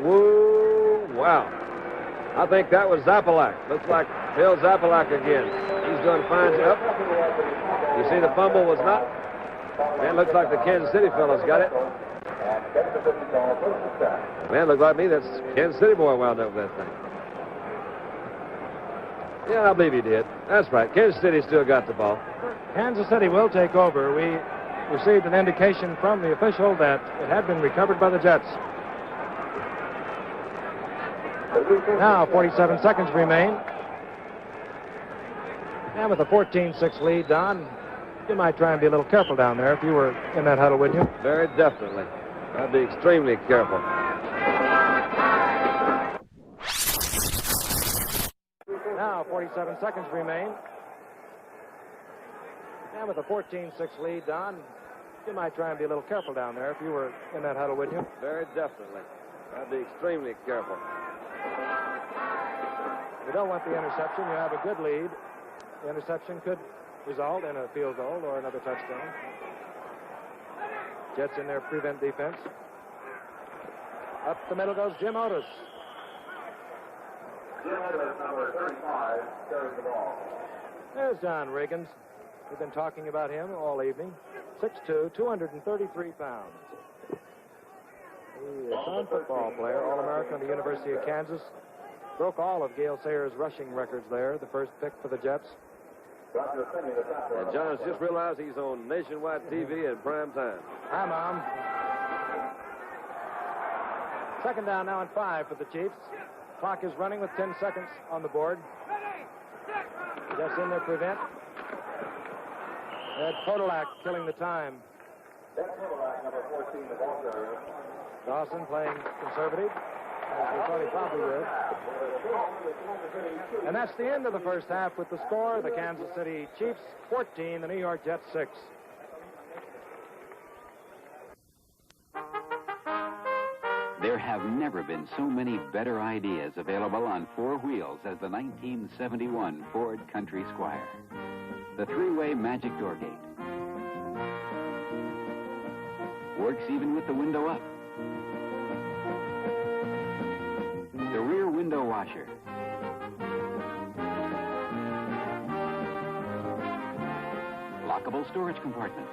Whoa, wow. I think that was Zapalak. Looks like Bill Zapalak again. He's doing fine. Up. You see the fumble was not. Man, looks like the Kansas City fellas got it. Man, looked like me. That's Kansas City boy wound up with that thing. Yeah, I believe he did. That's right. Kansas City still got the ball. Kansas City will take over. We received an indication from the official that it had been recovered by the Jets. Now 47 seconds remain. And with a 14-6 lead, Don, you might try and be a little careful down there if you were in that huddle, wouldn't you? Very definitely. I'd be extremely careful. Now 47 seconds remain. And with a 14-6 lead, Don, you might try and be a little careful down there if you were in that huddle, wouldn't you? Very definitely. I'd be extremely careful. You don't want the interception. You have a good lead. The interception could result in a field goal or another touchdown. Jets in their prevent defense. Up the middle goes Jim Otis. Jim Otis, number 35, carries the ball. There's John Riggins. We've been talking about him all evening. 6'2", 233 pounds. He is a fine football player, All-American at the University of Kansas. Broke all of Gale Sayers' rushing records there, the first pick for the Jets. And John's just realized he's on nationwide TV in prime time. Hi, Mom. Second down now and 5 for the Chiefs. Clock is running with 10 seconds on the board. Jets in their prevent. Ed Podolak killing the time. Number 14, the ball carrier. Dawson playing conservative, as we thought he probably would. And that's the end of the first half with the score, the Kansas City Chiefs 14, the New York Jets 6. There have never been so many better ideas available on four wheels as the 1971 Ford Country Squire. The three-way magic door gate. Works even with the window up. The rear window washer. Lockable storage compartment.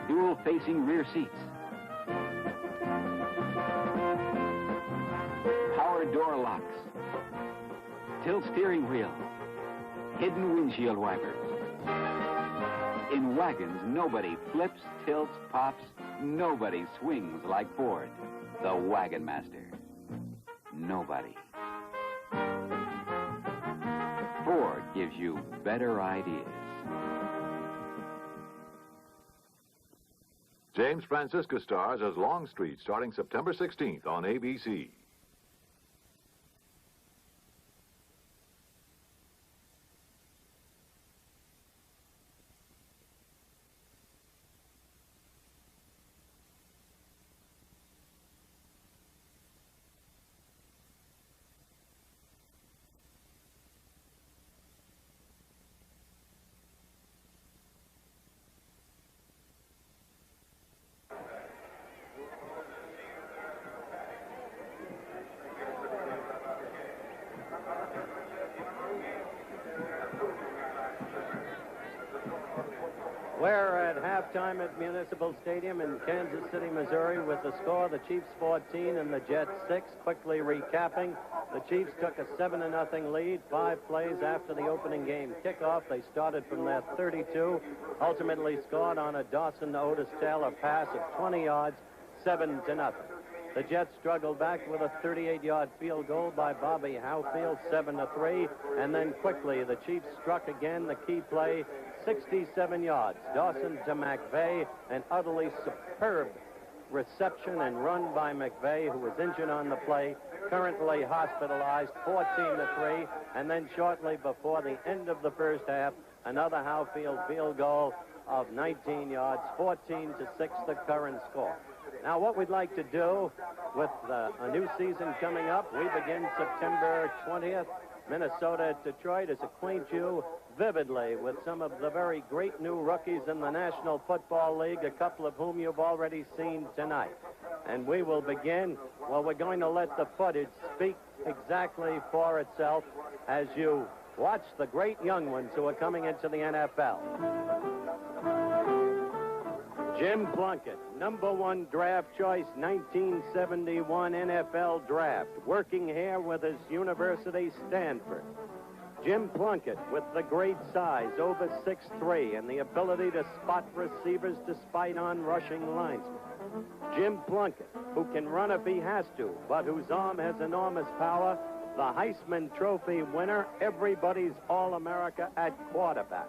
Dual-facing rear seats. Power door locks. Tilt steering wheel. Hidden windshield wipers. In wagons, nobody flips, tilts, pops. Nobody swings like Ford, the Wagon Master. Nobody. Ford gives you better ideas. James Francisca stars as Longstreet starting September 16th on ABC. We're at halftime at Municipal Stadium in Kansas City, Missouri, with the score, the Chiefs 14 and the Jets 6. Quickly recapping, the Chiefs took a 7-0 lead 5 plays after the opening game kickoff. They started from their 32, ultimately scored on a Dawson Otis Taylor pass of 20 yards, 7-0. The Jets struggled back with a 38-yard field goal by Bobby Howfield, 7-3, and then quickly the Chiefs struck again, the key play, 67 yards. Dawson to McVeigh, an utterly superb reception and run by McVeigh, who was injured on the play, currently hospitalized, 14-3, and then shortly before the end of the first half, another Howfield field goal of 19 yards, 14-6, the current score. Now, what we'd like to do with a new season coming up, we begin September 20th. Minnesota at Detroit, is acquaint you vividly with some of the very great new rookies in the National Football League, a couple of whom you've already seen tonight. And we will begin, well, we're going to let the footage speak exactly for itself as you watch the great young ones who are coming into the NFL. Jim Plunkett, #1 draft choice, 1971 NFL draft, working here with his university, Stanford. Jim Plunkett with the great size, over 6'3", and the ability to spot receivers despite on-rushing linesmen. Jim Plunkett, who can run if he has to, but whose arm has enormous power, the Heisman Trophy winner, everybody's All-America at quarterback.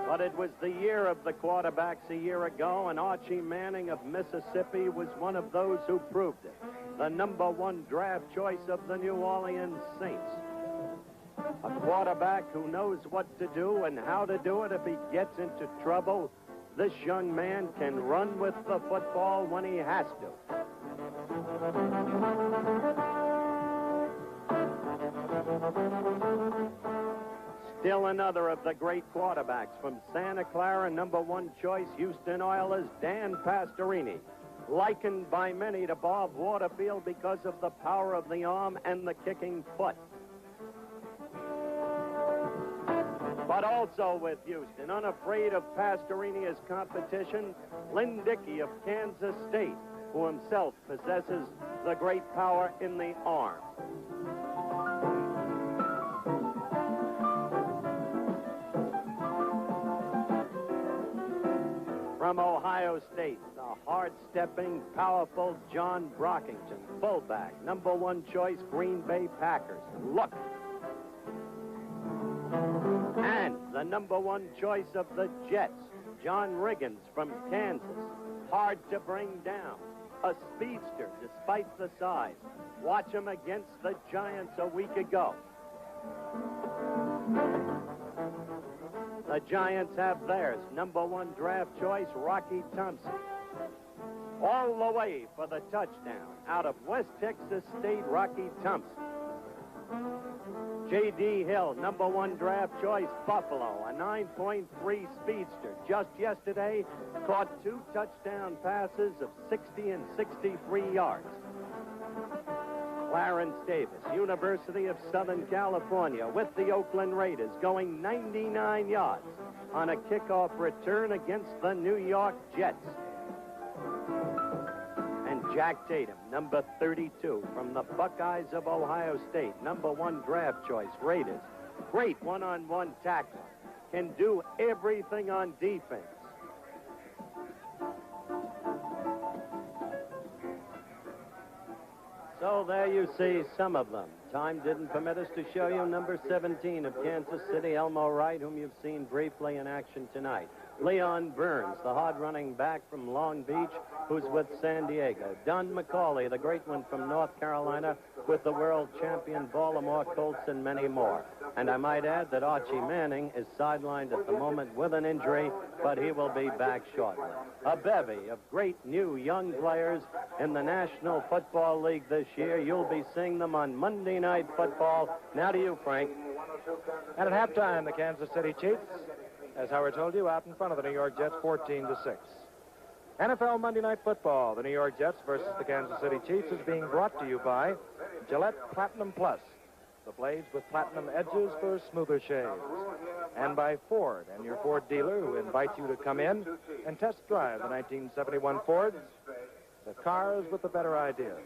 But it was the year of the quarterbacks a year ago, and Archie Manning of Mississippi was one of those who proved it. The #1 draft choice of the New Orleans Saints. A quarterback who knows what to do and how to do it if he gets into trouble. This young man can run with the football when he has to. Still another of the great quarterbacks from Santa Clara, #1 choice, Houston Oilers, Dan Pastorini. Likened by many to Bob Waterfield because of the power of the arm and the kicking foot. But also with Houston, unafraid of Pastorini as competition, Lynn Dickey of Kansas State, who himself possesses the great power in the arm. From Ohio State, the hard-stepping, powerful John Brockington, fullback, #1 choice, Green Bay Packers. Look. And the #1 choice of the Jets, John Riggins from Kansas. Hard to bring down. A speedster despite the size. Watch him against the Giants a week ago. The Giants have theirs, #1 draft choice, Rocky Thompson. All the way for the touchdown. Out of West Texas State, Rocky Thompson. J.D. Hill, #1 draft choice, Buffalo, a 9.3 speedster. Just yesterday, caught 2 touchdown passes of 60 and 63 yards. Clarence Davis, University of Southern California, with the Oakland Raiders, going 99 yards on a kickoff return against the New York Jets. And Jack Tatum, #32, from the Buckeyes of Ohio State, #1 draft choice, Raiders. Great one-on-one tackler. Can do everything on defense. So So there you see some of them. Time didn't permit us to show you number 17 of Kansas City, Elmo Wright, whom you've seen briefly in action tonight. Leon Burns, the hard-running back from Long Beach, who's with San Diego. Don McCauley, the great one from North Carolina, with the world champion Baltimore Colts, and many more. And I might add that Archie Manning is sidelined at the moment with an injury, but he will be back shortly. A bevy of great new young players in the National Football League this year. You'll be seeing them on Monday Night Football. Now to you, Frank. And at halftime, the Kansas City Chiefs, as Howard told you, out in front of the New York Jets, 14-6. NFL Monday Night Football, the New York Jets versus the Kansas City Chiefs, is being brought to you by Gillette Platinum Plus, the blades with platinum edges for smoother shaves, and by Ford and your Ford dealer, who invites you to come in and test drive the 1971 Fords, the cars with the better ideas.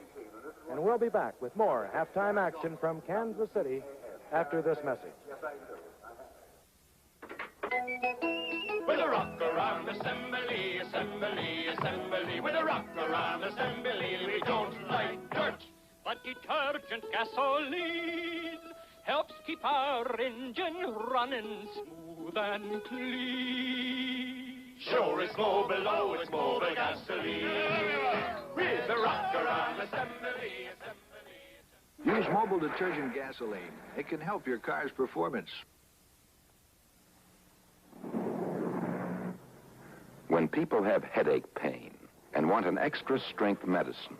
And we'll be back with more halftime action from Kansas City after this message. With a rock around assembly, assembly, assembly. With a rock around assembly, we don't like dirt. But detergent gasoline helps keep our engine running smooth and clean. Sure, it's more below, it's more the gasoline. With a rock around assembly, assembly. Use mobile detergent gasoline. It can help your car's performance. When people have headache pain and want an extra strength medicine,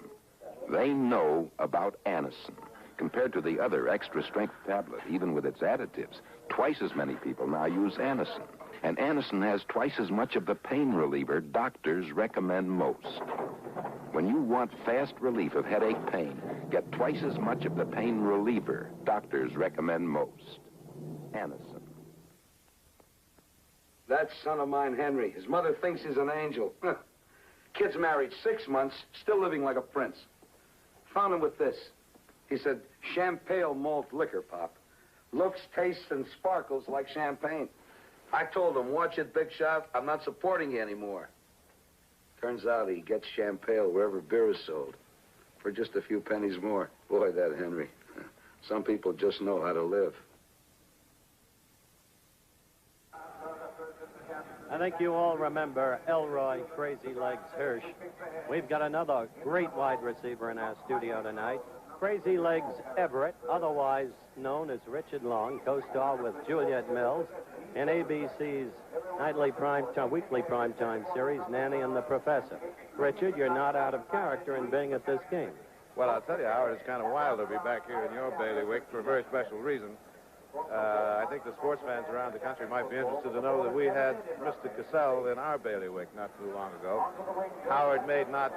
they know about Anacin. Compared to the other extra strength tablet, even with its additives, twice as many people now use Anacin. And Anacin has twice as much of the pain reliever doctors recommend most. When you want fast relief of headache pain, get twice as much of the pain reliever doctors recommend most. Anacin. That son of mine, Henry, his mother thinks he's an angel. Kid's married 6 months, still living like a prince. Found him with this. He said, champagne malt liquor, Pop. Looks, tastes, and sparkles like champagne. I told him, watch it, big shot. I'm not supporting you anymore. Turns out he gets champagne wherever beer is sold for just a few pennies more. Boy, that Henry. Some people just know how to live. I think you all remember Elroy Crazy Legs Hirsch. We've got another great wide receiver in our studio tonight. Crazy Legs Everett, otherwise known as Richard Long, co-star with Juliet Mills in ABC's weekly primetime series, Nanny and the Professor. Richard, you're not out of character in being at this game. Well, I'll tell you, Howard, it's kind of wild to be back here in your bailiwick for a very special reason. I think the sports fans around the country might be interested to know that we had Mr. Cassell in our bailiwick not too long ago. Howard made not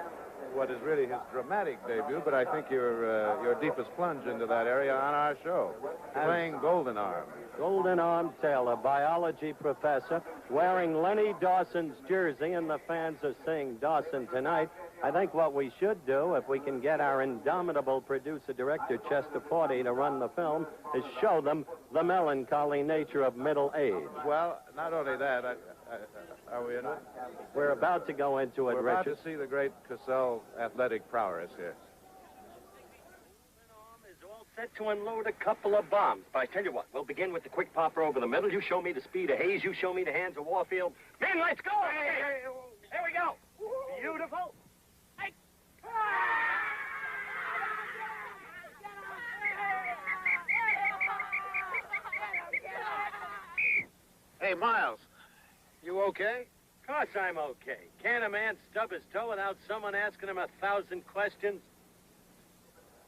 what is really his dramatic debut, but I think your deepest plunge into that area on our show, playing Golden Arm. Golden Arm Taylor, biology professor, wearing Lenny Dawson's jersey, and the fans are seeing Dawson tonight. I think what we should do, if we can get our indomitable producer-director, Chester Forty, to run the film, is show them the melancholy nature of middle age. Well, not only that, are we in it? We're about to go into it, We're about Richard. to see the great Cassell athletic prowess here. Set to unload a couple of bombs. But I tell you what, we'll begin with the quick popper over the middle. You show me the speed of Hayes. You show me the hands of Warfield. Men, let's go! Hey, here we go. Beautiful. Hey. Hey, Miles, you okay? Of course I'm okay. Can't a man stub his toe without someone asking him 1,000 questions?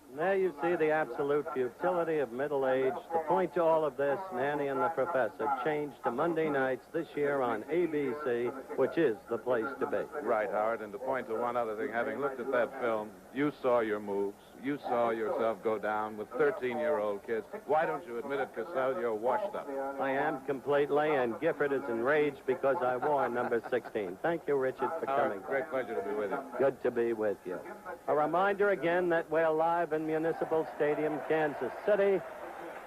And there you see the absolute futility of middle age. The point to all of this, Nanny and the Professor, changed to Monday nights this year on ABC, which is the place to be. Right, Howard, and to point to one other thing, having looked at that film, you saw your moves. You saw yourself go down with 13-year-old kids. Why don't you admit it, Cassell? You're washed up. I am completely, and Gifford is enraged because I wore number 16. Thank you, Richard, for coming. Great pleasure to be with you. Good to be with you. A reminder again that we're live in Municipal Stadium, Kansas City.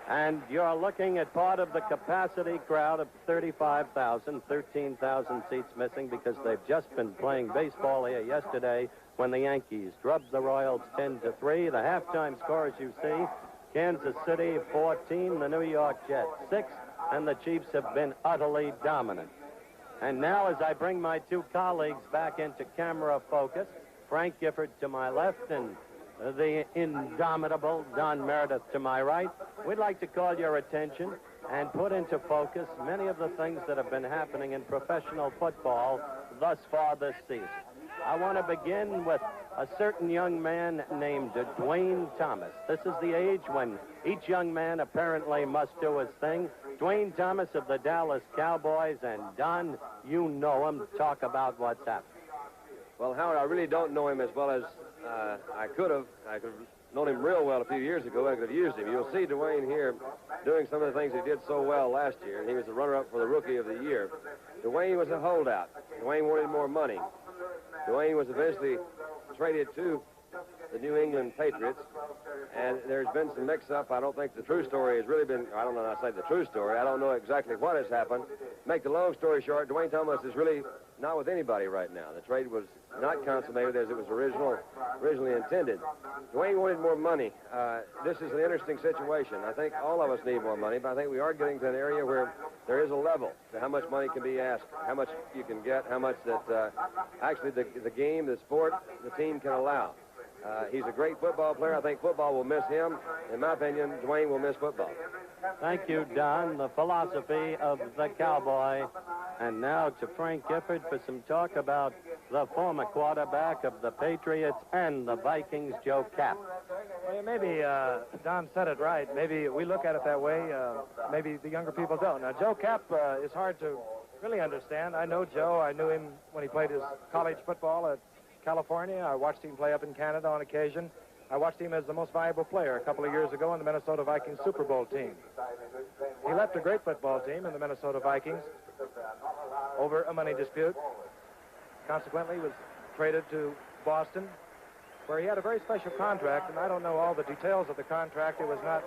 And you're looking at part of the capacity crowd of 35,000, 13,000 seats missing because they've just been playing baseball here yesterday when the Yankees drubbed the Royals 10-3. The halftime score, as you see, Kansas City 14, the New York Jets 6, and the Chiefs have been utterly dominant. And now as I bring my two colleagues back into camera focus, Frank Gifford to my left and the indomitable Don Meredith to my right, we'd like to call your attention and put into focus many of the things that have been happening in professional football thus far this season. I want to begin with a certain young man named Dwayne Thomas. This is the age when each young man apparently must do his thing. Dwayne Thomas of the Dallas Cowboys, and Don, you know him. Talk about what's happening. Well, Howard, I really don't know him as well as I could have. I could have known him real well a few years ago. I could have used him. You'll see Dwayne here doing some of the things he did so well last year, and he was the runner-up for the Rookie of the Year. Dwayne was a holdout. Dwayne wanted more money. Dwayne was eventually traded to the New England Patriots, and there's been some mix-up. I don't think the true story has really been, I don't know how to say the true story. I don't know exactly what has happened. Make the long story short, Dwayne Thomas is really not with anybody right now. The trade was not consummated as it was originally intended. Dwayne wanted more money. This is an interesting situation. I think all of us need more money, but I think we are getting to an area where there is a level to how much money can be asked, how much you can get, how much that actually the game, the sport, the team can allow. He's a great football player. I think football will miss him. In my opinion, Dwayne will miss football. Thank you, Don. The philosophy of the Cowboy. And now to Frank Gifford for some talk about the former quarterback of the Patriots and the Vikings, Joe Kapp. Well, maybe Don said it right. Maybe we look at it that way. Maybe the younger people don't. Now, Joe Kapp is hard to really understand. I know Joe. I knew him when he played his college football at California. I watched him play up in Canada on occasion. I watched him as the most valuable player a couple of years ago on the Minnesota Vikings Super Bowl team. He left a great football team in the Minnesota Vikings over a money dispute. Consequently, he was traded to Boston, where he had a very special contract, and I don't know all the details of the contract. It was not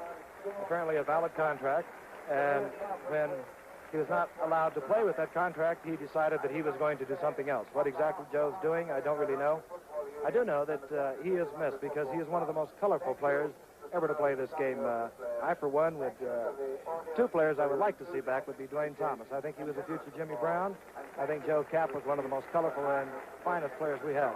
apparently a valid contract, and when he was not allowed to play with that contract, he decided that he was going to do something else. What exactly Joe's doing, I don't really know. I do know that he is missed because he is one of the most colorful players ever to play this game. I, for one, would two players I would like to see back would be Dwayne Thomas. I think he was a future Jimmy Brown. I think Joe Kapp was one of the most colorful and finest players we have.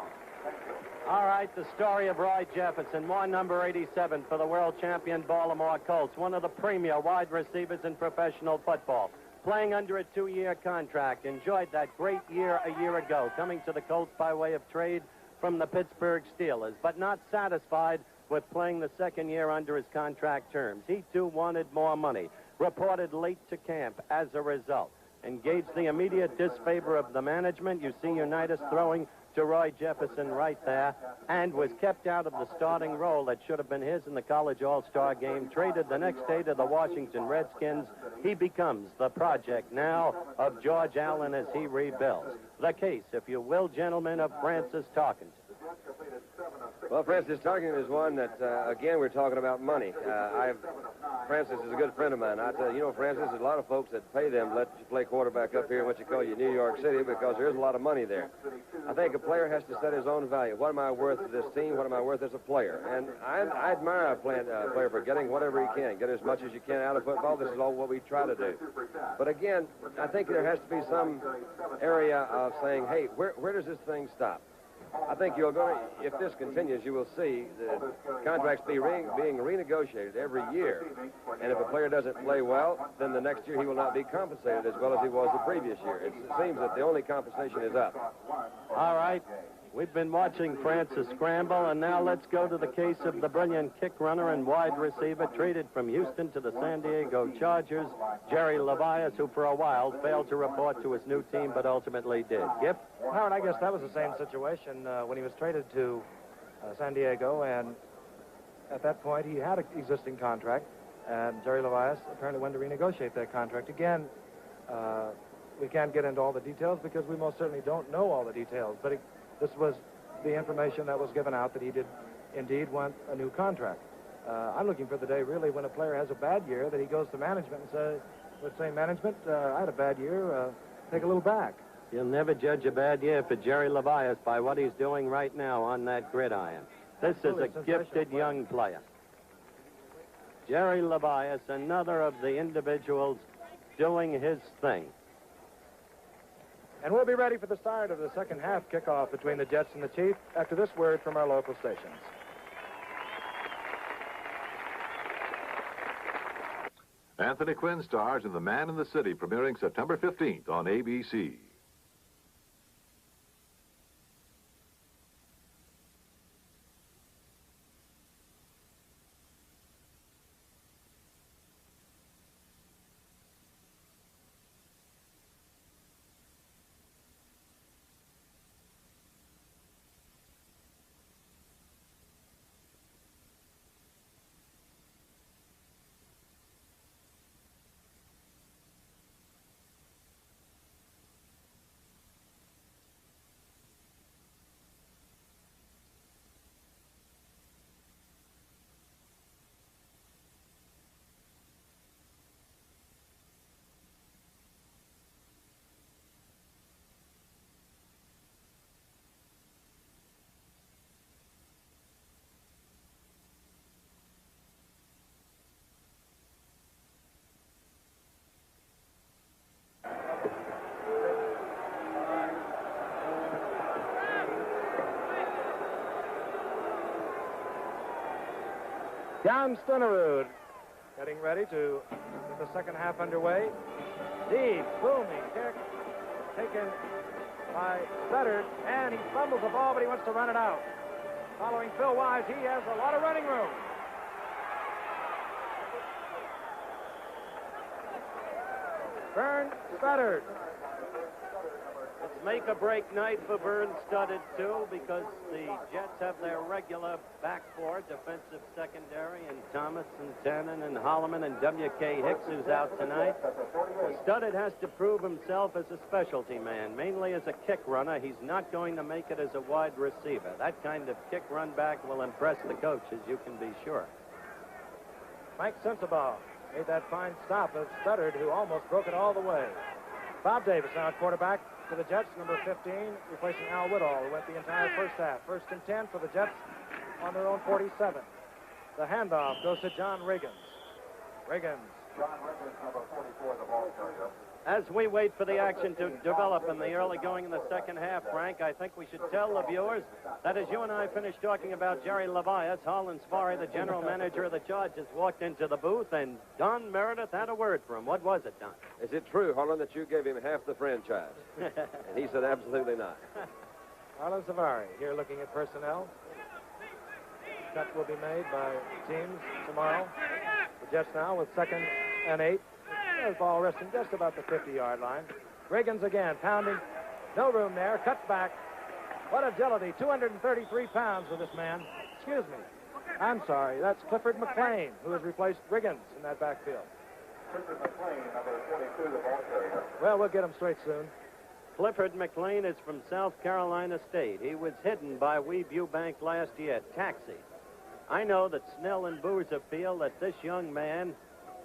All right, the story of Roy Jefferson, wore number 87 for the world champion Baltimore Colts, one of the premier wide receivers in professional football. Playing under a 2-year contract, enjoyed that great year a year ago, coming to the Colts by way of trade from the Pittsburgh Steelers, but not satisfied with playing the second year under his contract terms. He, too, wanted more money, reported late to camp as a result. Engaged the immediate disfavor of the management. You see Unitas throwing to Roy Jefferson right there, and was kept out of the starting role that should have been his in the college all-star game. Traded the next day to the Washington Redskins. He becomes the project now of George Allen as he rebuilds. The case, if you will, gentlemen, of Francis Tarkenton. Well, Francis Tarkenton is one that, again, we're talking about money. Francis is a good friend of mine. I tell you, you know, Francis, there's a lot of folks that pay them to let you play quarterback up here in what you call New York City because there is a lot of money there. I think a player has to set his own value. What am I worth to this team? What am I worth as a player? And I admire a player for getting whatever he can. Get as much as you can out of football. This is all what we try to do. But again, I think there has to be some area of saying, hey, where does this thing stop? I think you're going to, if this continues, you will see the contracts being renegotiated every year. And if a player doesn't play well, then the next year he will not be compensated as well as he was the previous year. It seems that the only compensation is up. All right. We've been watching Francis scramble, and now let's go to the case of the brilliant kick runner and wide receiver traded from Houston to the San Diego Chargers, Jerry Levias, who for a while failed to report to his new team but ultimately did. Giff? Howard, I guess that was the same situation when he was traded to San Diego, and at that point he had an existing contract, and Jerry Levias apparently went to renegotiate that contract. Again, we can't get into all the details because we most certainly don't know all the details, but this was the information that was given out, that he did indeed want a new contract. I'm looking for the day, really, when a player has a bad year, that he goes to management and says, let's say, management, I had a bad year, take a little back. You'll never judge a bad year for Jerry Levias by what he's doing right now on that gridiron. This is a gifted young player. Jerry Levias, another of the individuals doing his thing. And we'll be ready for the start of the second half kickoff between the Jets and the Chiefs after this word from our local stations. Anthony Quinn stars in The Man in the City, premiering September 15th on ABC. John Stunnerud getting ready to get the second half underway. Deep, booming kick taken by Sutter, and he fumbles the ball, but he wants to run it out. Following Phil Wise, he has a lot of running room. Vern Studdard. It's make-or-break night for Vern Studdard, too, because the Jets have their regular back four, defensive secondary, and Thomas and Tannen and Holloman and W.K. Hicks, who's out tonight. Studdard has to prove himself as a specialty man, mainly as a kick runner. He's not going to make it as a wide receiver. That kind of kick run back will impress the coaches, you can be sure. Mike Sensabaugh made that fine stop of Studdard, who almost broke it all the way. Bob Davis now at quarterback for the Jets, number 15, replacing Al Woodall, who went the entire first half. 1st and 10 for the Jets on their own 47. The handoff goes to John Riggins. Riggins. John Riggins, number 44, the ball carrier. As we wait for the action to develop in the early going in the second half, Frank, I think we should tell the viewers that as you and I finished talking about Jerry Levias, Holland Sparry, the general manager of the Chargers, walked into the booth, and Don Meredith had a word for him. What was it, Don? Is it true, Holland, that you gave him half the franchise? And he said absolutely not. Harlan Savari here looking at personnel. Cut will be made by teams tomorrow. The Jets now with 2nd and 8. The ball resting just about the 50-yard line. Riggins again, pounding. No room there. Cuts back. What agility. 233 pounds for this man. Excuse me. I'm sorry. That's Clifford McLean, who has replaced Riggins in that backfield. Clifford McLean, number 22, the ball carrier. Well, we'll get him straight soon. Clifford McLean is from South Carolina State. He was hidden by Weeb Eubank last year. Taxi. I know that Snell and Boozer feel that this young man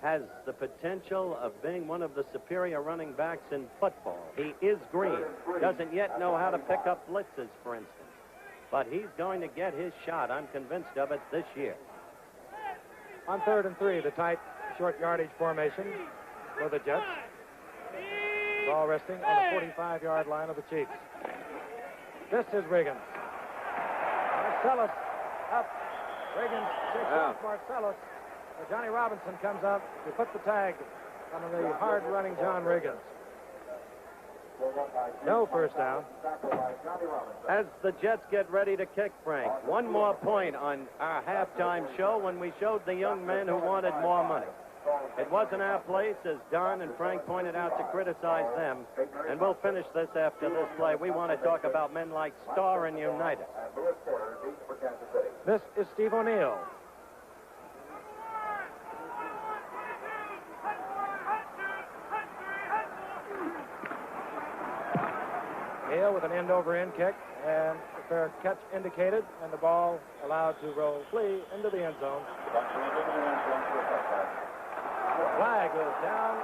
has the potential of being one of the superior running backs in football. He is green, doesn't yet know how to pick up blitzes, for instance. But he's going to get his shot, I'm convinced of it, this year. On 3rd and 3, the tight short yardage formation for the Jets. Ball resting on the 45-yard line of the Chiefs. This is Riggins. Marcellus up. Riggins takes off Marcellus. Johnny Robinson comes up to put the tag on the hard-running John Riggins. No first down. As the Jets get ready to kick, Frank, one more point on our halftime show when we showed the young men who wanted more money. It wasn't our place, as Don and Frank pointed out, to criticize them. And we'll finish this after this play. We want to talk about men like Starr and United. This is Steve O'Neill. area with an end-over-end kick, and a fair catch indicated, and the ball allowed to roll free into the end zone. The flag was down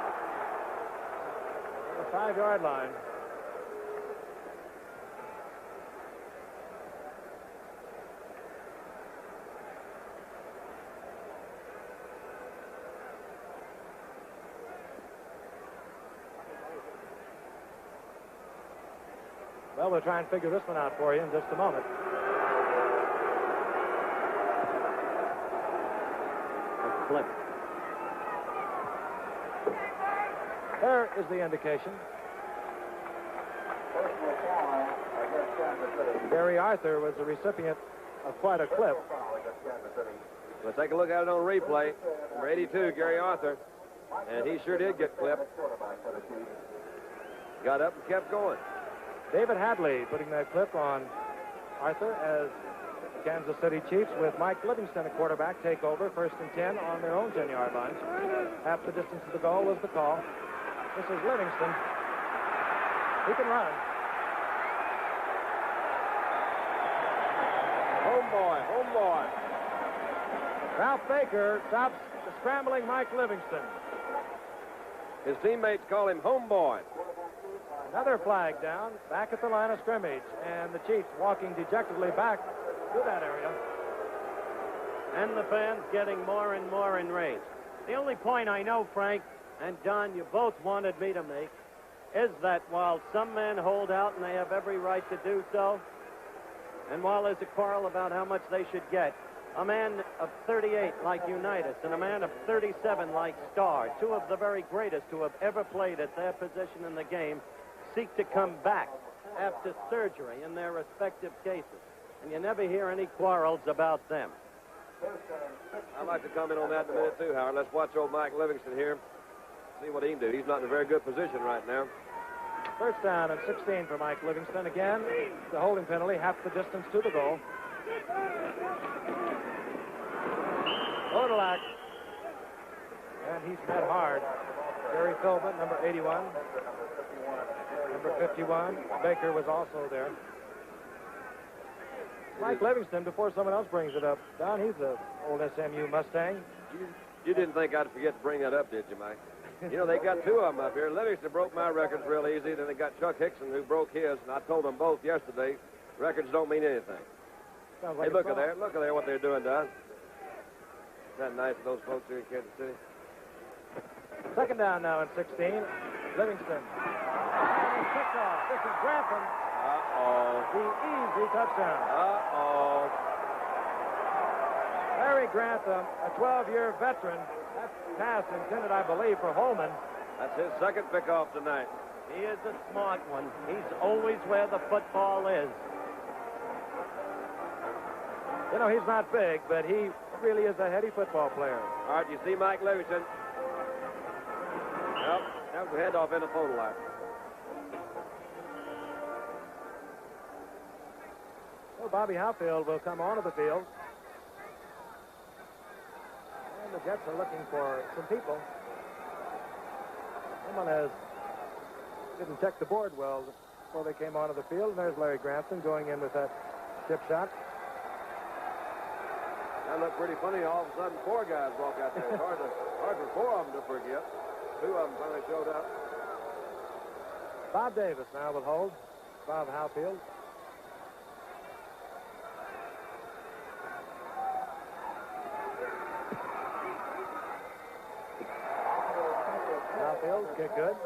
on the 5-yard line. Well, we'll try and figure this one out for you in just a moment. A flip. There is the indication. Gary Arthur was the recipient of quite a clip. Let's take a look at it on replay. Number 82, Gary Arthur. And he sure did get clipped. Got up and kept going. David Hadley putting that clip on Arthur as the Kansas City Chiefs with Mike Livingston, a quarterback, take over 1st and 10 on their own 10-yard line. Half the distance to the goal was the call. This is Livingston. He can run. Home boy, home boy. Ralph Baker stops the scrambling Mike Livingston. His teammates call him home boy. Another flag down, back at the line of scrimmage, and the Chiefs walking dejectedly back to that area. And the fans getting more and more enraged. The only point I know, Frank, and Don, you both wanted me to make, is that while some men hold out and they have every right to do so, and while there's a quarrel about how much they should get, a man of 38 like Unitas and a man of 37 like Starr, two of the very greatest who have ever played at their position in the game, seek to come back after surgery in their respective cases. And you never hear any quarrels about them. I'd like to comment on that in a minute, too, Howard. Let's watch old Mike Livingston here. See what he can do. He's not in a very good position right now. 1st down and 16 for Mike Livingston. Again, the holding penalty, half the distance to the goal. Bodolak. And he's met hard. Gary Philbin, number 81. Number 51. Baker was also there. Mike Livingston, before someone else brings it up, Don, he's an old SMU Mustang. You didn't think I'd forget to bring that up, did you, Mike? You know, they got two of them up here. Livingston broke my records real easy. Then they got Chuck Hickson, who broke his. And I told them both yesterday, records don't mean anything. Sounds like hey, look at there. Look at there what they're doing, Don. Isn't that nice of those folks here in Kansas City? 2nd down now and 16. Livingston. Kickoff. This is Grantham. Uh-oh. The easy touchdown. Uh-oh. Larry Grantham, a 12-year veteran. That pass intended, I believe, for Holman. That's his 2nd pickoff tonight. He is a smart one. He's always where the football is. You know, he's not big, but he really is a heady football player. All right, you see Mike Livingston. Well, that was the handoff in the photo line. Well, Bobby Howfield will come onto the field. And the Jets are looking for some people. Someone didn't check the board well before they came onto the field. And there's Larry Grantham going in with that chip shot. That looked pretty funny. All of a sudden, 4 guys walk out there. It's hard for 4 of them to forget. 2 of them finally showed up. Bob Davis now will hold. Bob Howfield. Howfield, kick good.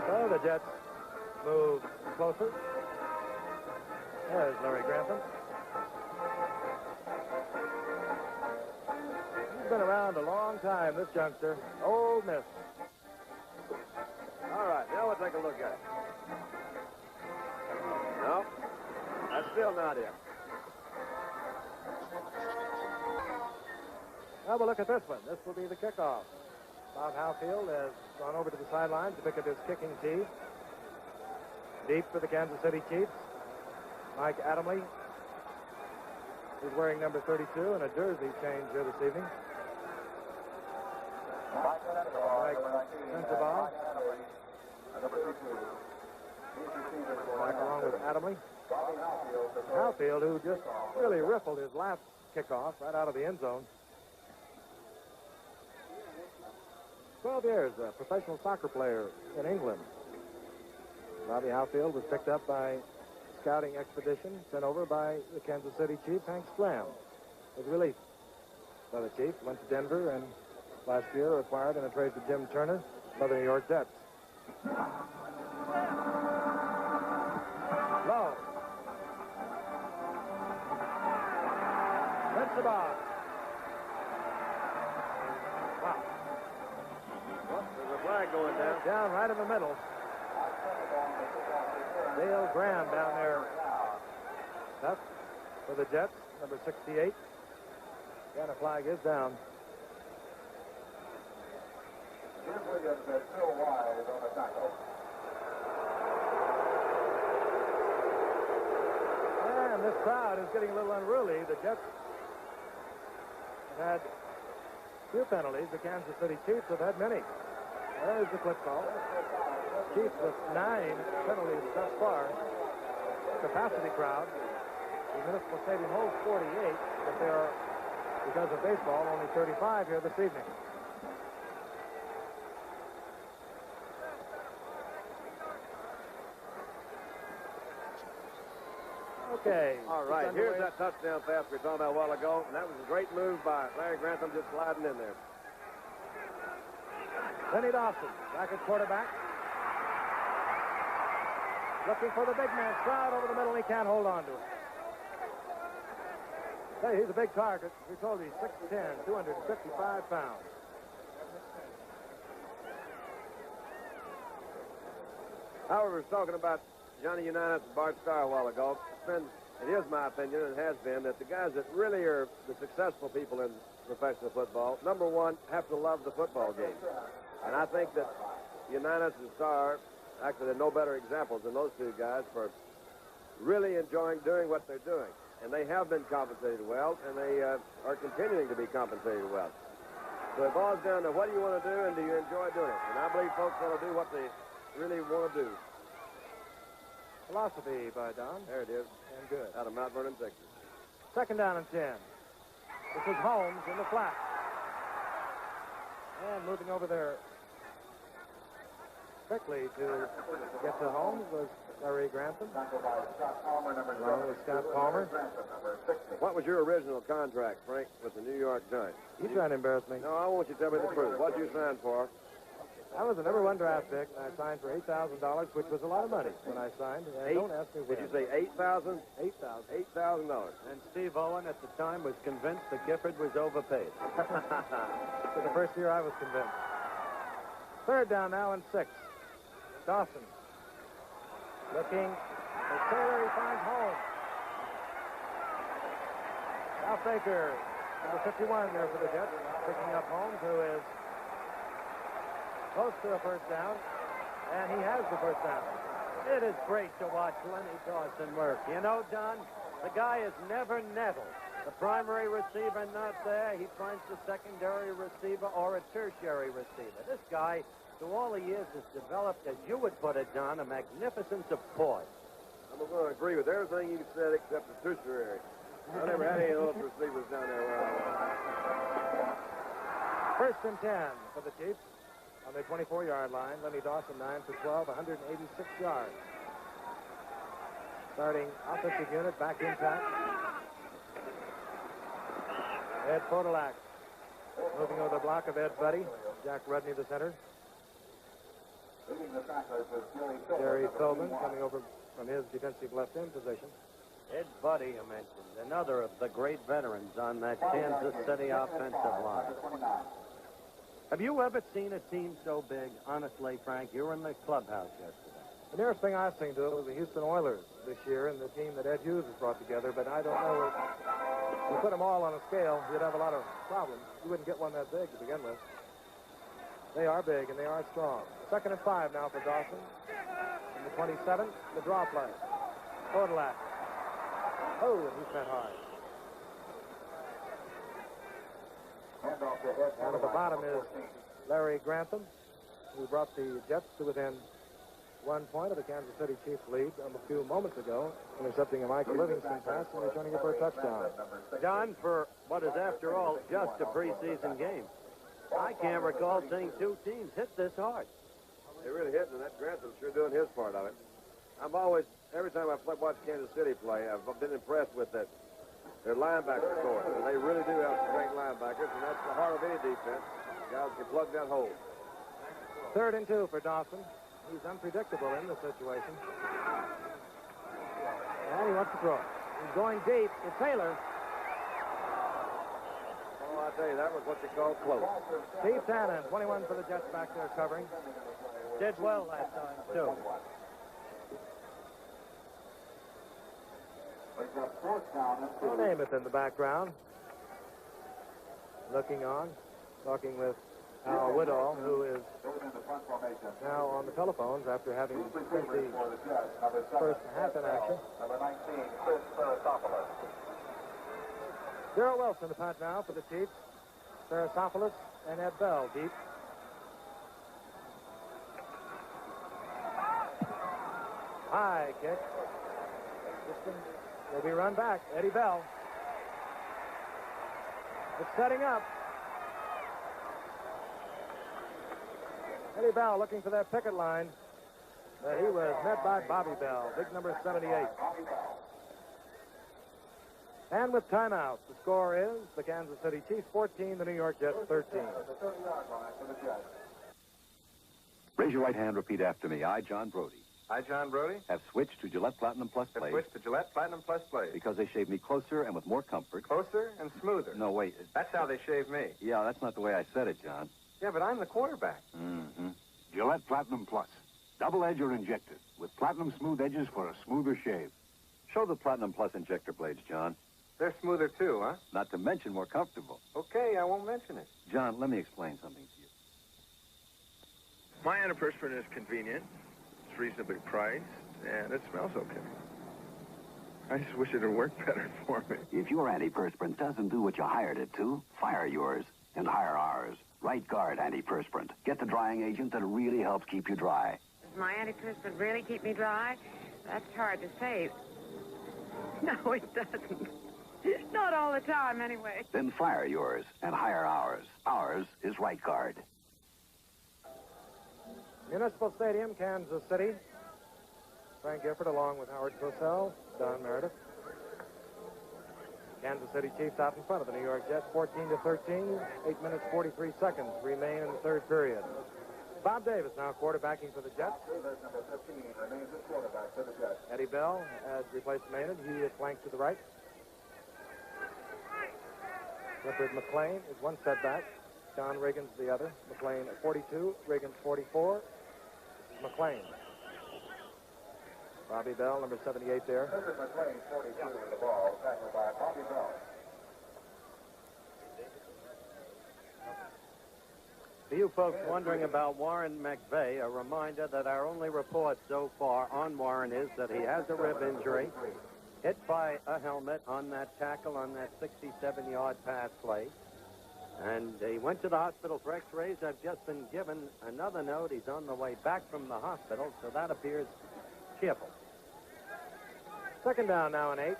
So the Jets move closer. There's Larry Grantham. He's been around a long time, this youngster. Ole Miss. All right, now we'll take a look at it. No, that's still not it. Now we'll look at this one. This will be the kickoff. Bob Howfield has gone over to the sidelines to pick up his kicking tee. Deep for the Kansas City Chiefs. Mike Adamle. He's wearing number 32 and a jersey change here this evening. sends the ball. Back along with Adamley. Halfield, who just really riffled his last kickoff right out of the end zone. 12 years, a professional soccer player in England. Bobby Halfield was picked up by scouting expedition sent over by the Kansas City Chief, Hank Stram. Was released by the Chief, went to Denver, and last year acquired in a trade for Jim Turner by the New York Jets. Low. That's the ball. Wow. Well, there's a flag going down. Down right in the middle. Dale Graham down there. That's for the Jets, number 68. And a flag is down. Jim Williams is still wide on the tackle. And this crowd is getting a little unruly. The Jets have had few penalties. The Kansas City Chiefs have had many. There's the clip call. Chiefs with 9 penalties thus far. Capacity crowd. The Municipal Stadium holds 48, but there are, because of baseball, only 35 here this evening. Okay. All right, here's that touchdown pass we were talking about a while ago, and that was a great move by Larry Grantham, just sliding in there. Lenny Dawson, back at quarterback. Looking for the big man. Stroud over the middle, and he can't hold on to it. Hey, he's a big target. We told you, he's 6'10", 255 pounds. Howard was talking about Johnny Unitas and Bart Starr a while ago. It is my opinion, and has been, that the guys that really are the successful people in professional football, number one, have to love the football game. And I think that Unitas and Starr, actually, there are no better examples than those two guys for really enjoying doing what they're doing. And they have been compensated well, and they are continuing to be compensated well. So it boils down to what do you want to do, and do you enjoy doing it? And I believe folks want to do what they really want to do. Philosophy by Don. There it is. And good. Out of Mount Vernon, Texas. Second down and 10. This is Holmes in the flat. And moving over there quickly to get to Holmes was Larry Grantham. Along with Scott Palmer. What was your original contract, Frank, with the New York Giants? You trying to embarrass me? No, I want you to tell me the truth. What did you sign for? I was the number 1 draft pick, and I signed for $8,000, which was a lot of money when I signed. And don't ask me when. Did you say 8,000? $8,000. $8,000. And Steve Owen at the time was convinced that Gifford was overpaid. For the first year I was convinced. Third down now and 6. Dawson. Looking for Taylor. He finds Holmes. Now Baker, number 51 there for the Jets, picking up Holmes, who is close to a first down, and he has the first down. It is great to watch Lenny Dawson work. You know, Don, the guy is never nettled. The primary receiver not there, he finds the secondary receiver or a tertiary receiver. This guy, through all the years, has developed, as you would put it, Don, a magnificence of poise. I'm going to agree with everything you said except the tertiary. I never had any of those receivers down there where I was. First and 10 for the Chiefs. On the 24-yard line, Lenny Dawson 9 for 12, 186 yards. Starting offensive unit back intact. Ed Podolak moving over the block of Ed Buddy. Jack Rudney, the center. Jerry Philbin coming over from his defensive left end position. Ed Buddy, you mentioned, another of the great veterans on that Kansas City offensive line. Have you ever seen a team so big? Honestly, Frank, you were in the clubhouse yesterday. The nearest thing I've seen to it was the Houston Oilers this year and the team that Ed Hughes has brought together, but I don't know if you put them all on a scale, you'd have a lot of problems. You wouldn't get one that big to begin with. They are big and they are strong. Second and 5 now for Dawson. From the 27, the draw play. Podolak. Oh, and he sent hard. Down at the bottom is Larry Grantham. who brought the Jets to within 1 point of the Kansas City Chiefs lead a few moments ago, intercepting a Michael Livingston pass and returning it for a touchdown. John, for what is, after all, just a preseason game, I can't recall seeing two teams hit this hard. They really hit, and that Grantham sure doing his part of it. I've always, every time I've watched Kansas City play, I've been impressed with their linebacker scores. And they really do have some great linebackers, and that's the heart of any defense. Guys can plug that hole. 3rd and 2 for Dawson. He's unpredictable in this situation. And he wants to throw it. He's going deep. It's Taylor. Oh, I tell you, that was what they call close. Steve Tannen, 21 for the Jets back there covering. Did well that time, too. Joe Namath in the background. Looking on, talking with Al Woodall, who is now on the telephones after having spent the first half in action. Darrell Wilson, the punt now for the Chiefs. Sarasopoulos and Ed Bell deep. High kick. Will be run back. Eddie Bell. It's setting up. Eddie Bell looking for that picket line. He was met by Bobby Bell, big number 78. And with timeout, the score is the Kansas City Chiefs 14, the New York Jets 13. Raise your right hand, repeat after me. I, John Brody, I, John Brody, have switched to Gillette Platinum Plus have Blade switched to Gillette Platinum Plus Blade. because they shave me closer and with more comfort. Closer and smoother. No, wait. That's how they shave me. Yeah, that's not the way I said it, John. Yeah, but I'm the quarterback. Mm-hmm. Gillette Platinum Plus. Double edge or injected with platinum smooth edges for a smoother shave. Show the Platinum Plus injector blades, John. They're smoother, too, huh? Not to mention more comfortable. Okay, I won't mention it. John, let me explain something to you. My antiperspirant is convenient. It's reasonably priced, and it smells okay. I just wish it had worked better for me. If your antiperspirant doesn't do what you hired it to, fire yours and hire ours. Right Guard Antiperspirant. Get the drying agent that really helps keep you dry. Does my antiperspirant really keep me dry? That's hard to say. No, it doesn't. Not all the time, anyway. Then fire yours and hire ours. Ours is Right Guard. Municipal Stadium, Kansas City. Frank Gifford along with Howard Cosell, Don Meredith. Kansas City Chiefs out in front of the New York Jets, 14-13. 8 minutes, 43 seconds remain in the third period. Bob Davis now quarterbacking for the Jets. Eddie Bell has replaced Maynard. He is flanked to the right. Clifford McLean is one setback. John Reagan's the other. McLean at 42, Reagan's 44. This is McLean. Bobby Bell, number 78 there. McLean, 42 with the ball, tackled by Bobby Bell. For you folks wondering about Warren McVeigh, a reminder that our only report so far on Warren is that he has a rib injury, hit by a helmet on that tackle on that 67-yard pass play. And he went to the hospital for x-rays. I've just been given another note. He's on the way back from the hospital, so that appears cheerful. Second down now and 8.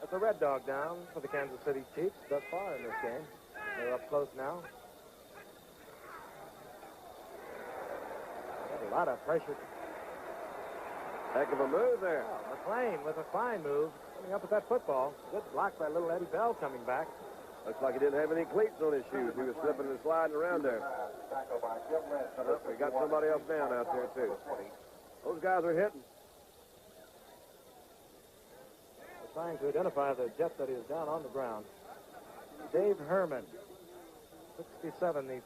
It's a red dog down for the Kansas City Chiefs thus far in this game. They're up close now. Got a lot of pressure. Heck of a move there. Oh, McLean with a fine move coming up with that football. Good block by little Eddie Bell coming back. Looks like he didn't have any cleats on his shoes. He was slipping and sliding around there. We got somebody else down out there, too. Those guys are hitting. We're trying to identify the Jet that is down on the ground. Dave Herman, 67, the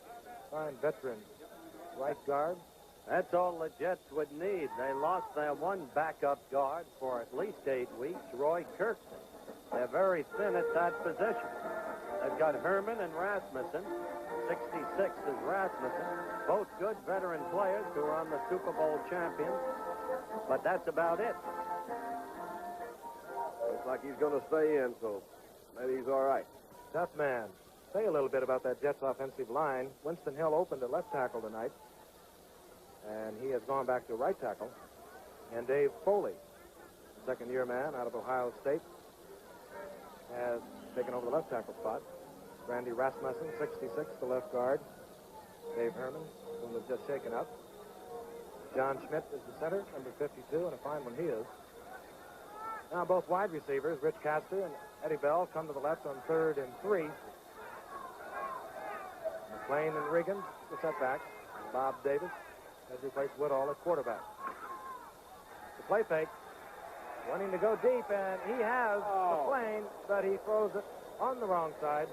fine veteran right guard. That's all the Jets would need. They lost their one backup guard for at least 8 weeks, Roy Kirkman. They're very thin at that position. They've got Herman and Rasmussen. 66 is Rasmussen. Both good veteran players who are on the Super Bowl champions. But that's about it. Looks like he's going to stay in, so maybe he's all right. Tough man. Say a little bit about that Jets offensive line. Winston Hill opened at left tackle tonight. and he has gone back to right tackle. And Dave Foley, second-year man out of Ohio State, has taken over the left tackle spot. Randy Rasmussen, 66, the left guard. Dave Herman, whom was just shaken up. John Schmidt is the center, number 52, and a fine one he is. Now both wide receivers, Rich Castor and Eddie Bell, come to the left on 3rd and 3. McLean and Regan, the setback. Bob Davis has replaced Woodall at quarterback. The play fake, wanting to go deep, and he has McLean, but he throws it on the wrong side.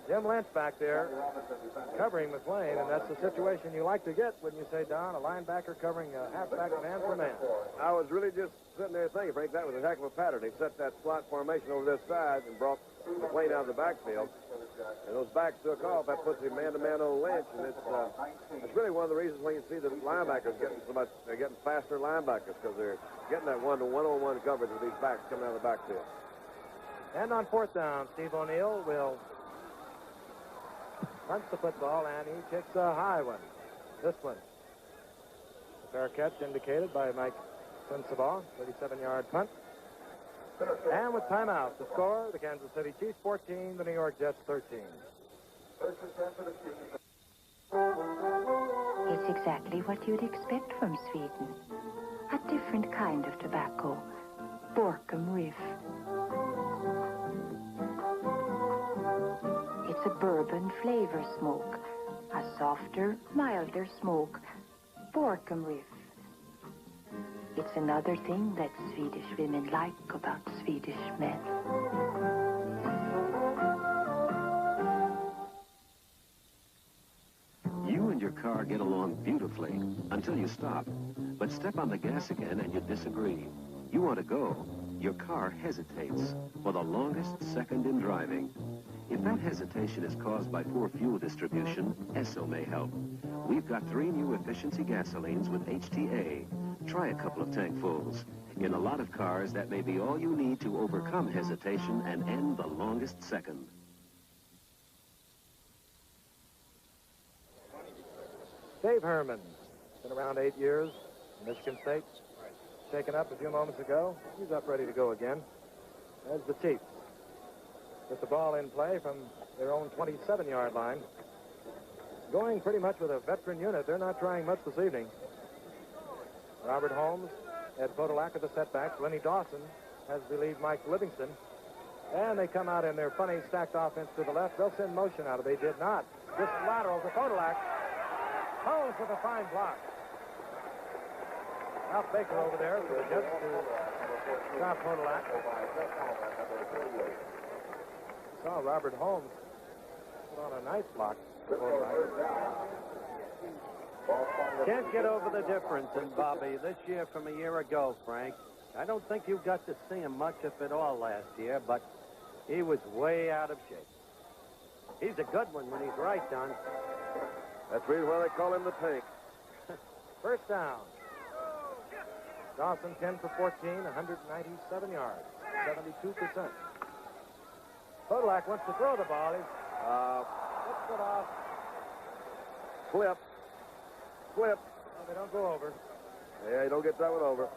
Jim Lynch back there covering McLean, and that's the situation you like to get, wouldn't you say, Don? A linebacker covering a halfback man for man. I was really just sitting there thinking, Frank, that was a heck of a pattern. He set that slot formation over this side and brought McLean out of the backfield. And those backs took off. That puts him man-to-man on Lynch, and it's really one of the reasons why you see the linebackers getting so much. They're getting faster linebackers because they're getting that one-on-one coverage with these backs coming out of the backfield. And on 4th down, Steve O'Neill will punch the football, and he kicks a high one. This one. A fair catch indicated by Mike Sensabaugh, 37-yard punt. And with timeout, the score, the Kansas City Chiefs 14, the New York Jets 13. It's exactly what you'd expect from Sweden. A different kind of tobacco. Borkum Riff. It's a bourbon flavor smoke. A softer, milder smoke. Borkum Riff. It's another thing that Swedish women like about Swedish men. You and your car get along beautifully until you stop. But step on the gas again and you disagree. You want to go. Your car hesitates for the longest second in driving. If that hesitation is caused by poor fuel distribution, Esso may help. We've got 3 new efficiency gasolines with HTA. Try a couple of tankfuls. In a lot of cars, that may be all you need to overcome hesitation and end the longest second. Dave Herman, been around 8 years, Michigan State. Shaken up a few moments ago. He's up ready to go again. There's the Chiefs. With the ball in play from their own 27-yard line. Going pretty much with a veteran unit. They're not trying much this evening. Robert Holmes, Ed Podolak at the setbacks. Lenny Dawson has relieved Mike Livingston. And they come out in their funny stacked offense to the left. They'll send motion out of it. They did not. Just lateral to Podolak. Holmes with a fine block. Ralph Baker over there for the Jets to stop Podolak. Saw Robert Holmes put on a nice block. Can't get over the difference in Bobby this year from a year ago, Frank. I don't think you got to see him much, if at all, last year, but he was way out of shape. He's a good one when he's right, Don. That's the reason why they call him the Tank. First down. Dawson 10 for 14, 197 yards, 72%. Podolak wants to throw the ball. He flips it off. Flip. No, they don't go over. Yeah, you don't get that one over.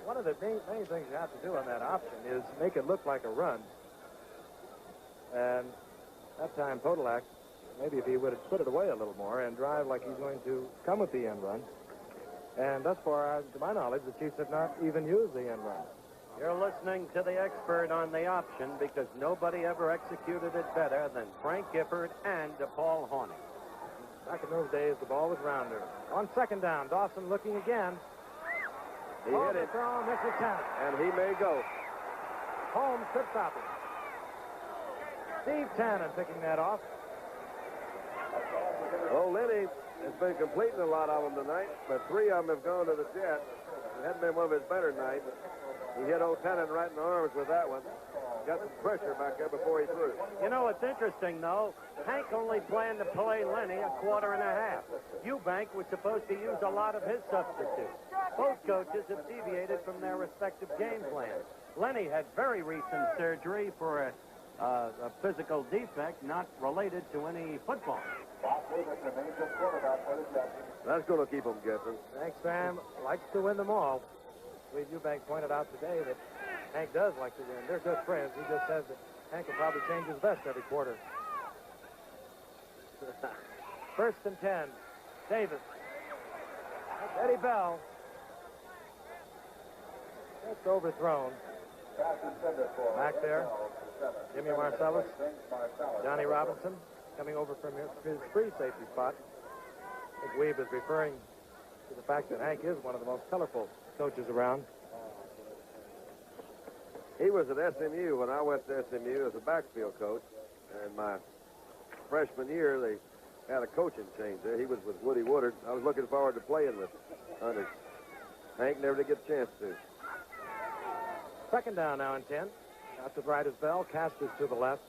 One of the main things you have to do on that option is make it look like a run. And that time, Podolak, maybe if he would have put it away a little more and drive like he's going to come with the end run. And thus far, to my knowledge, the Chiefs have not even used the end run. You're listening to the expert on the option because nobody ever executed it better than Frank Gifford and Paul Hornung. Back in those days, the ball was rounder. On second down, Dawson looking again. He hit it. Throw, misses Tannen. And he may go. Holmes could stop him. Steve Tannen picking that off. Oh, Lenny has been completing a lot of them tonight, but 3 of them have gone to the Jets. It hadn't been one of his better nights. He hit old Tannen right in the arms with that one. Got some pressure back there before he threw. You know, it's interesting, though. Hank only planned to play Lenny a quarter and a half. Eubank was supposed to use a lot of his substitutes. Both coaches have deviated from their respective game plans. Lenny had very recent surgery for a physical defect not related to any football. That's going to keep them guessing. Hank Stram likes to win them all. Lee Eubank pointed out today that Hank does like to win. They're good friends. He just says that Hank will probably change his vest every quarter. 1st and 10. Davis. Eddie Bell. That's overthrown. Back there. Jimmy Marcellus. Johnny Robinson coming over from his free safety spot. I think Weeb is referring to the fact that Hank is one of the most colorful coaches around. He was at SMU when I went to SMU as a backfield coach. And my freshman year, they had a coaching change there. He was with Woody Woodard. I was looking forward to playing with Hunter. Hank never did get a chance to. 2nd down now and 10. Out to the right is Bell. Castor's to the left.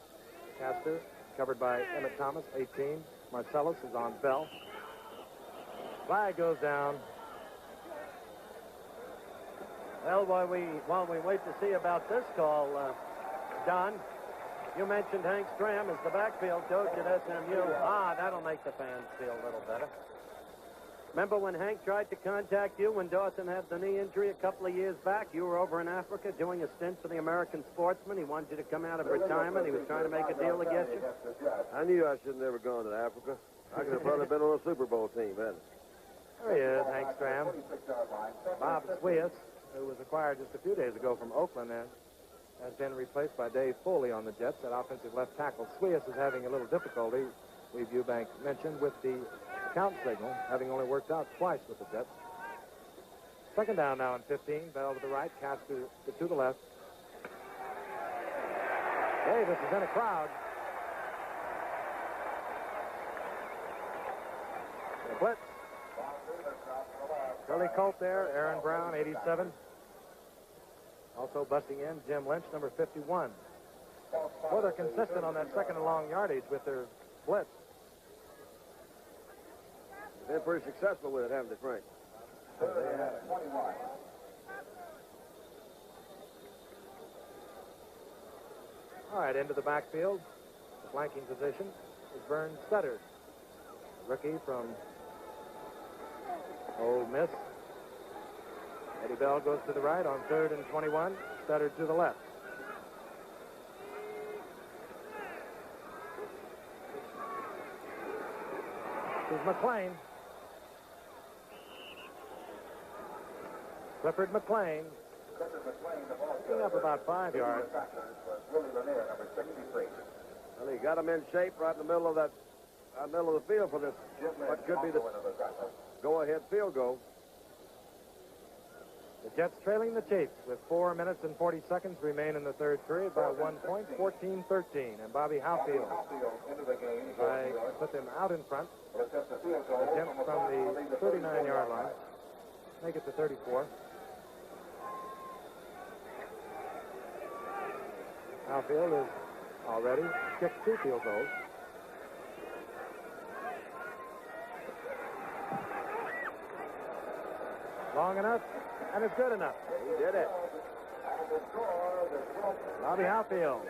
Castor covered by Emmett Thomas, 18. Marcellus is on Bell. Flag goes down. Well, while we wait to see about this call, Don, you mentioned Hank Stram as the backfield coach at SMU. That'll make the fans feel a little better. Remember when Hank tried to contact you when Dawson had the knee injury a couple of years back? You were over in Africa doing a stint for the American Sportsman. He wanted you to come out of retirement. He was trying to make a deal to get you. I knew I should have never gone to Africa. I could have probably been on a Super Bowl team, hadn't I? There he is, Hank Stram. Bob Swias, who was acquired just a few days ago from Oakland, has been replaced by Dave Foley on the Jets, that offensive left tackle. Swias is having a little difficulty, Lee Eubank mentioned, with the count signal, having only worked out twice with the Jets. 2nd down now and 15. Bell to the right, Castor to the left. Davis is in a crowd. The blitz. Curly Colt there, Aaron Brown, 87. Also busting in, Jim Lynch, number 51. Well, they're consistent on that 2nd and long yardage with their blitz. Been pretty successful with it, haven't they, Frank? All right, into the backfield. The flanking position is Vern Studdard, rookie from Ole Miss. Eddie Bell goes to the right on 3rd and 21. Studdard to the left. This is McClain. Clifford McClain. Picking up about 5 yards. Well, he got him in shape right in the middle of that middle of the field for this, what could be the go-ahead field goal. The Jets trailing the Chiefs with 4 minutes and 40 seconds remain in the 3rd period by 1 point, 14-13. And Bobby Howfield put them out in front. Attempt from the 39-yard line. Make it to 34. Howfield has already kicked 2 field goals. Long enough, and it's good enough. He did it. Bobby Howfield.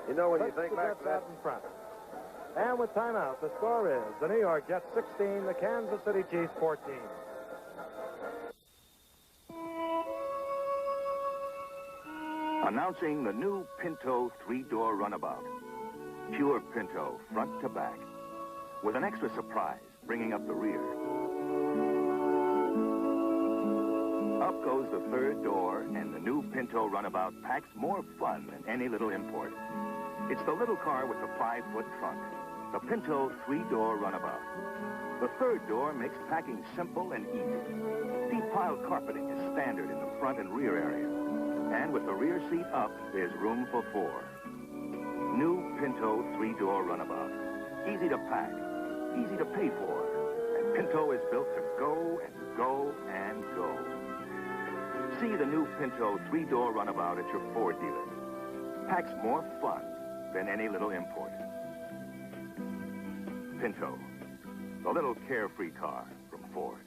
You know, when you think back to that in front. And with timeout, the score is the New York Jets 16, the Kansas City Chiefs 14. Announcing the new Pinto 3-door runabout. Pure Pinto, front to back. With an extra surprise, bringing up the rear. Up goes the 3rd door, and the new Pinto runabout packs more fun than any little import. It's the little car with the 5-foot trunk. The Pinto 3-door runabout. The 3rd door makes packing simple and easy. Deep pile carpeting is standard in the front and rear area. And with the rear seat up, there's room for 4. New Pinto 3-door runabout. Easy to pack, easy to pay for. And Pinto is built to go and go and go. See the new Pinto 3-door runabout at your Ford dealer. Packs more fun than any little import. Pinto, the little carefree car from Ford.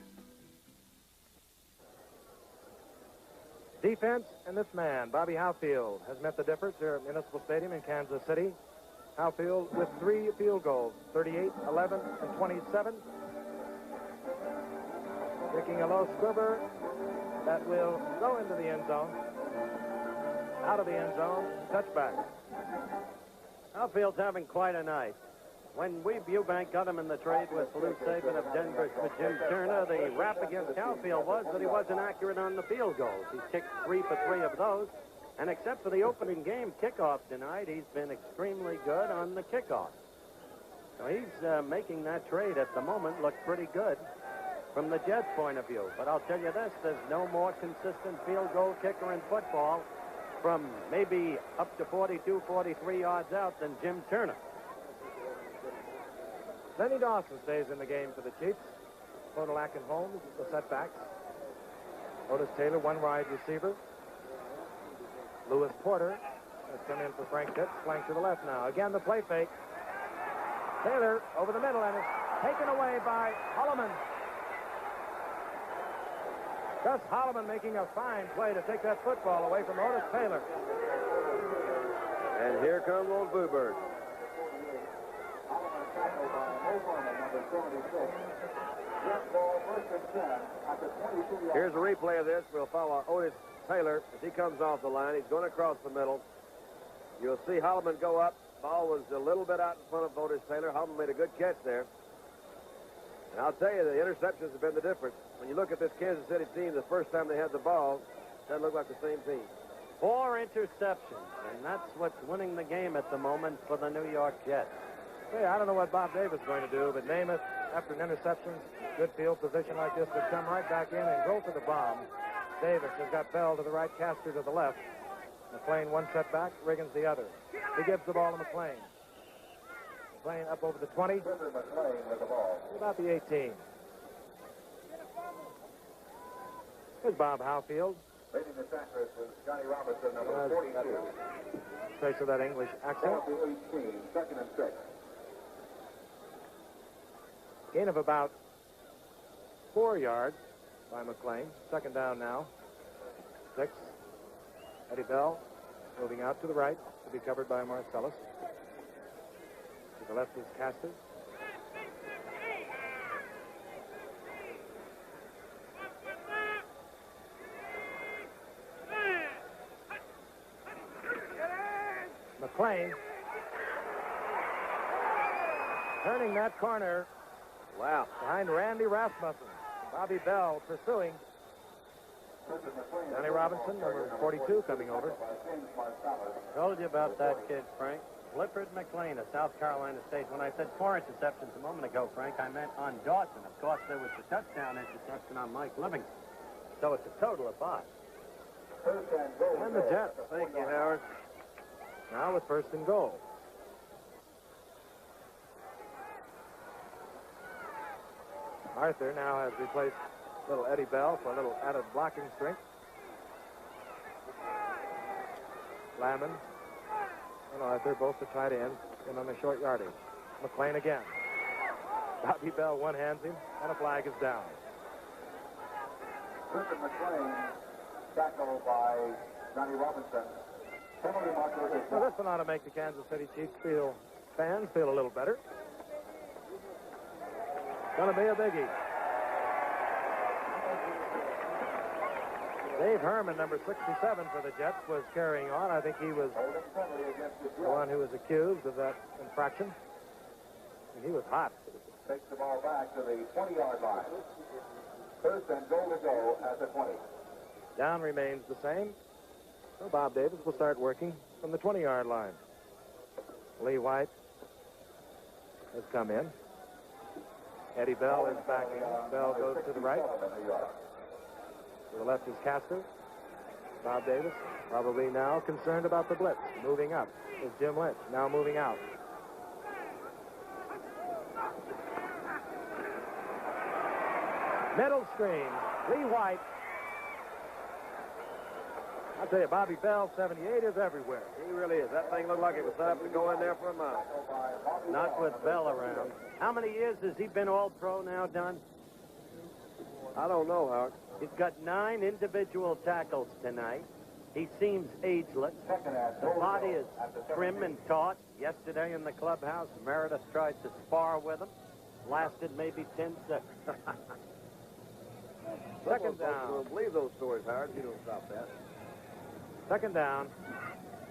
Defense and this man, Bobby Howfield, has met the difference here at Municipal Stadium in Kansas City. Howfield with 3 field goals, 38, 11, and 27. Kicking a low squibber that will go into the end zone. Out of the end zone, touchback. Howfield's having quite a night. When Weeb Eubank got him in the trade with Lou Saban of Denver for Jim Turner, the rap against Howfield was that he wasn't accurate on the field goals. He's kicked 3 for 3 of those. And except for the opening game kickoff tonight, he's been extremely good on the kickoff. So he's making that trade at the moment look pretty good from the Jets' point of view. But I'll tell you this, there's no more consistent field goal kicker in football from maybe up to 42, 43 yards out than Jim Turner. Lenny Dawson stays in the game for the Chiefs. Podolak and Holmes, the setbacks. Otis Taylor, 1 wide receiver. Lewis Porter has come in for Frank Pitts, flank to the left now. Again, the play fake. Taylor over the middle, and it's taken away by Holloman. Gus Holloman making a fine play to take that football away from Otis Taylor. And here come those Bluebirds. Here's a replay of this. We'll follow Otis Taylor as he comes off the line. He's going across the middle. You'll see Holloman go up. Ball was a little bit out in front of Otis Taylor. Holloman made a good catch there. And I'll tell you, the interceptions have been the difference. When you look at this Kansas City team, the first time they had the ball, it doesn't look like the same team. 4 interceptions, and that's what's winning the game at the moment for the New York Jets. Hey, I don't know what Bob Davis is going to do, but Namath, after an interception, good field position like this, would come right back in and go for the bomb. Davis has got Bell to the right, Castor to the left. McLean 1 setback, Riggins the other. He gives the ball to McLean. McLean up over the 20. About the 18. Here's Bob Howfield. Leading the tackler is Johnny Robinson, number 42. Trace of that English accent. 18, 2nd and 6. Gain of about 4 yards by McLean. 2nd down now. 6. Eddie Bell moving out to the right to be covered by Marcellus. To the left is Castor. McLean turning that corner. Wow. Behind Randy Rasmussen. Bobby Bell pursuing. Johnny Robinson, number 42, coming over. Told you about that kid, Frank. Clifford McLean of South Carolina State. When I said 4 interceptions a moment ago, Frank, I meant on Dawson. Of course, there was the touchdown interception on Mike Livingston. So it's a total of 5. And the Jets. Thank you, Howard. Now with 1st and goal. Arthur now has replaced little Eddie Bell for a little added blocking strength. Lamon and Arthur both the tight ends and on the short yardage. McLean again. Bobby Bell one-hands him, and a flag is down. Clifford McLean tackled by Johnny Robinson. Penalty marker. So this one ought to make the Kansas City Chiefs fans feel a little better. Gonna be a biggie. Dave Herman, number 67 for the Jets, was carrying on. I think he was the one who was accused of that infraction. And he was hot. Takes the ball back to the 20-yard line. 1st and goal to go at the 20. Down remains the same. So Bob Davis will start working from the 20-yard line. Lee White has come in. Eddie Bell is back in. Bell goes to the right. To the left is Castor. Bob Davis, probably now concerned about the blitz. Moving up is Jim Lynch, now moving out. Middle screen, Lee White. I'll tell you, Bobby Bell, 78, is everywhere. He really is. That thing looked like it was set up to go in there for a mile. Not with Bell around. How many years has he been All-Pro now, Don? I don't know, Howard. He's got 9 individual tackles tonight. He seems ageless. The body is trim and taut. Yesterday in the clubhouse, Meredith tried to spar with him. Lasted maybe 10 seconds. Second down. Don't believe those stories, Howard. You don't stop that. Second down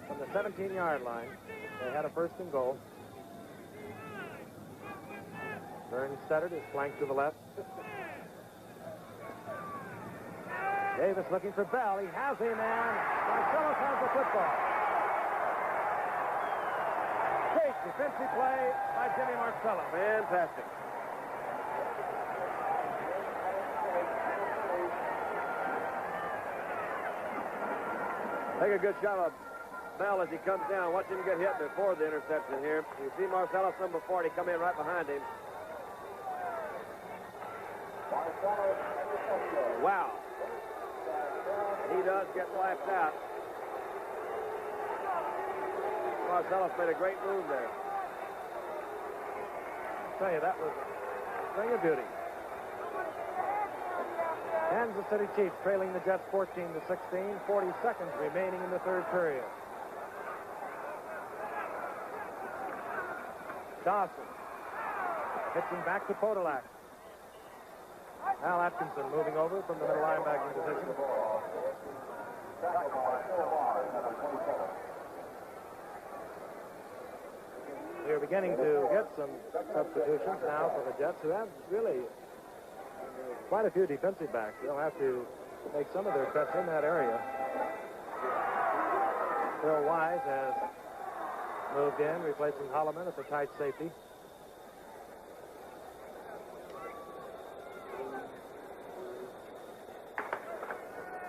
from the 17-yard line. They had a first and goal. Burns centered, his flank to the left. Davis looking for Bell. He has him, and Marcellus has the football. Great defensive play by Jimmy Marcellus. Fantastic. Take a good shot of Bell as he comes down. Watch him get hit before the interception here. You see Marcellus, number 40, come in right behind him. Wow. He does get wiped out. Marcellus made a great move there. I'll tell you, that was a thing of beauty. Kansas City Chiefs trailing the Jets 14-16, 40 seconds remaining in the third period. Dawson pitching back to Podolak. Al Atkinson moving over from the middle linebacking position. They're beginning to get some substitutions now for the Jets, who have really quite a few defensive backs. They'll have to make some of their cuts in that area. Phil Wise has moved in, replacing Holloman at the tight safety.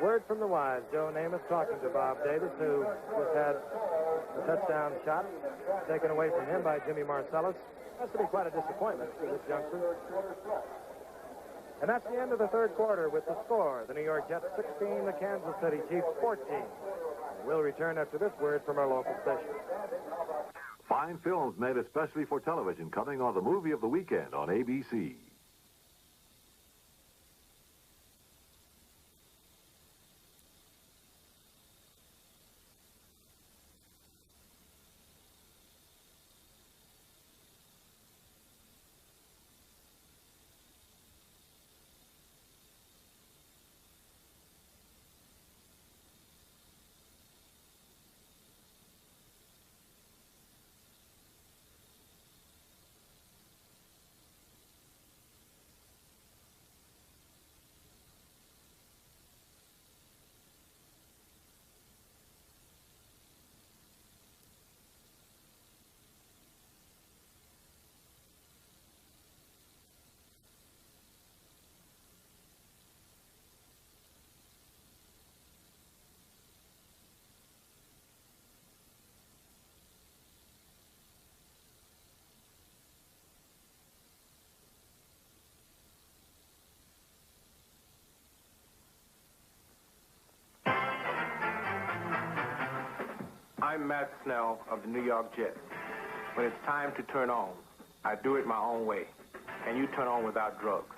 Word from the Wise. Joe Namath talking to Bob Davis, who just had a touchdown shot taken away from him by Jimmy Marcellus. That's to be quite a disappointment for this youngster. And that's the end of the third quarter with the score. The New York Jets 16, the Kansas City Chiefs 14. We'll return after this word from our local station. Fine films made especially for television coming on the movie of the weekend on ABC. I'm Matt Snell of the New York Jets. When it's time to turn on, I do it my own way. And you turn on without drugs.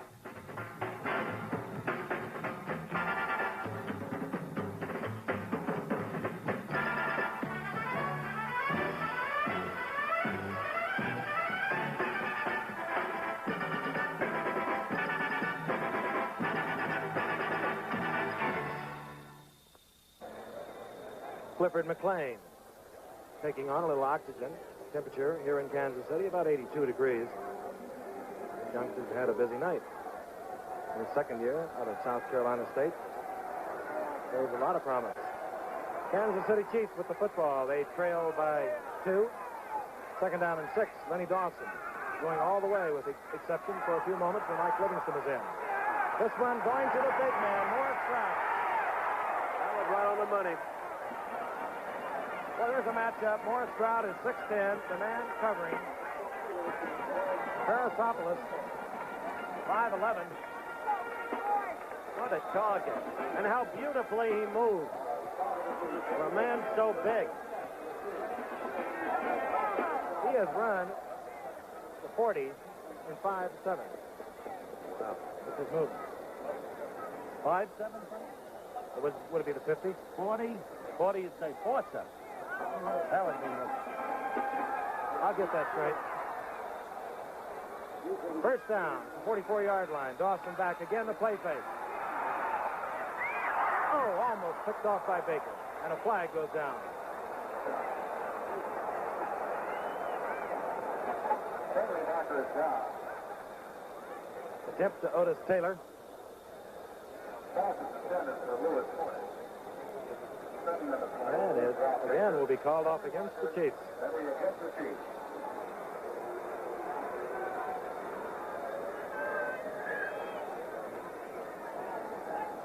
Clifford McLean taking on a little oxygen. Temperature here in Kansas City about 82 degrees. The youngsters had a busy night. In his second year out of South Carolina State. There's a lot of promise. Kansas City Chiefs with the football. They trail by 2. Second down and 6. Lenny Dawson going all the way with the exception for a few moments when Mike Livingston is in. This one going to the big man, Morris Stroud. That was right on the money. Well, here's a matchup. Morris Stroud is 6'10", the man covering. Parasopoulos, 5'11". What a target. And how beautifully he moves. For a man so big. He has run the 40 in 5.7. Wow. With his movement. 5-7, would it be the 50? 40? 40, you'd say 4-7. That would be it. I'll get that straight. First down, 44-yard line. Dawson back again, the play fake. Oh, almost picked off by Baker. And a flag goes down. Attempt to Otis Taylor. And it again will be called off against the Chiefs.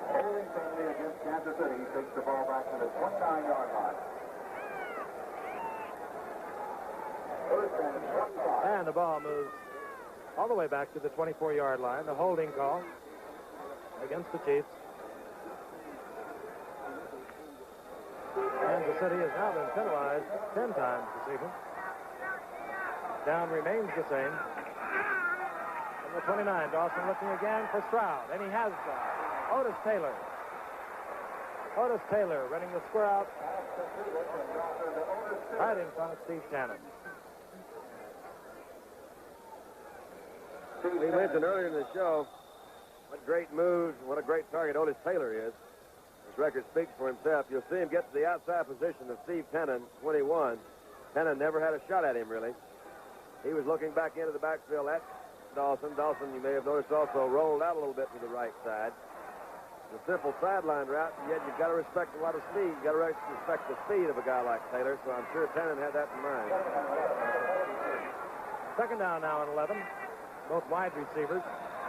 Holding penalty against Kansas City takes the ball back to the 29-yard line. And the ball moves all the way back to the 24-yard line. The holding call against the Chiefs. Kansas City has now been penalized 10 times this evening. Down remains the same. From the 29, Dawson looking again for Stroud. And he has Otis Taylor. Otis Taylor running the square out right in front of Steve Tannen. We mentioned earlier in the show what great moves, what a great target Otis Taylor is. His record speaks for himself. You'll see him get to the outside position of Steve Tannen, 21. Tannen never had a shot at him, really. He was looking back into the backfield at Dawson. Dawson, you may have noticed, also rolled out a little bit to the right side. It's a simple sideline route, and yet you've got to respect a lot of speed. You've got to respect the speed of a guy like Taylor, so I'm sure Tannen had that in mind. Second down now and 11. Both wide receivers,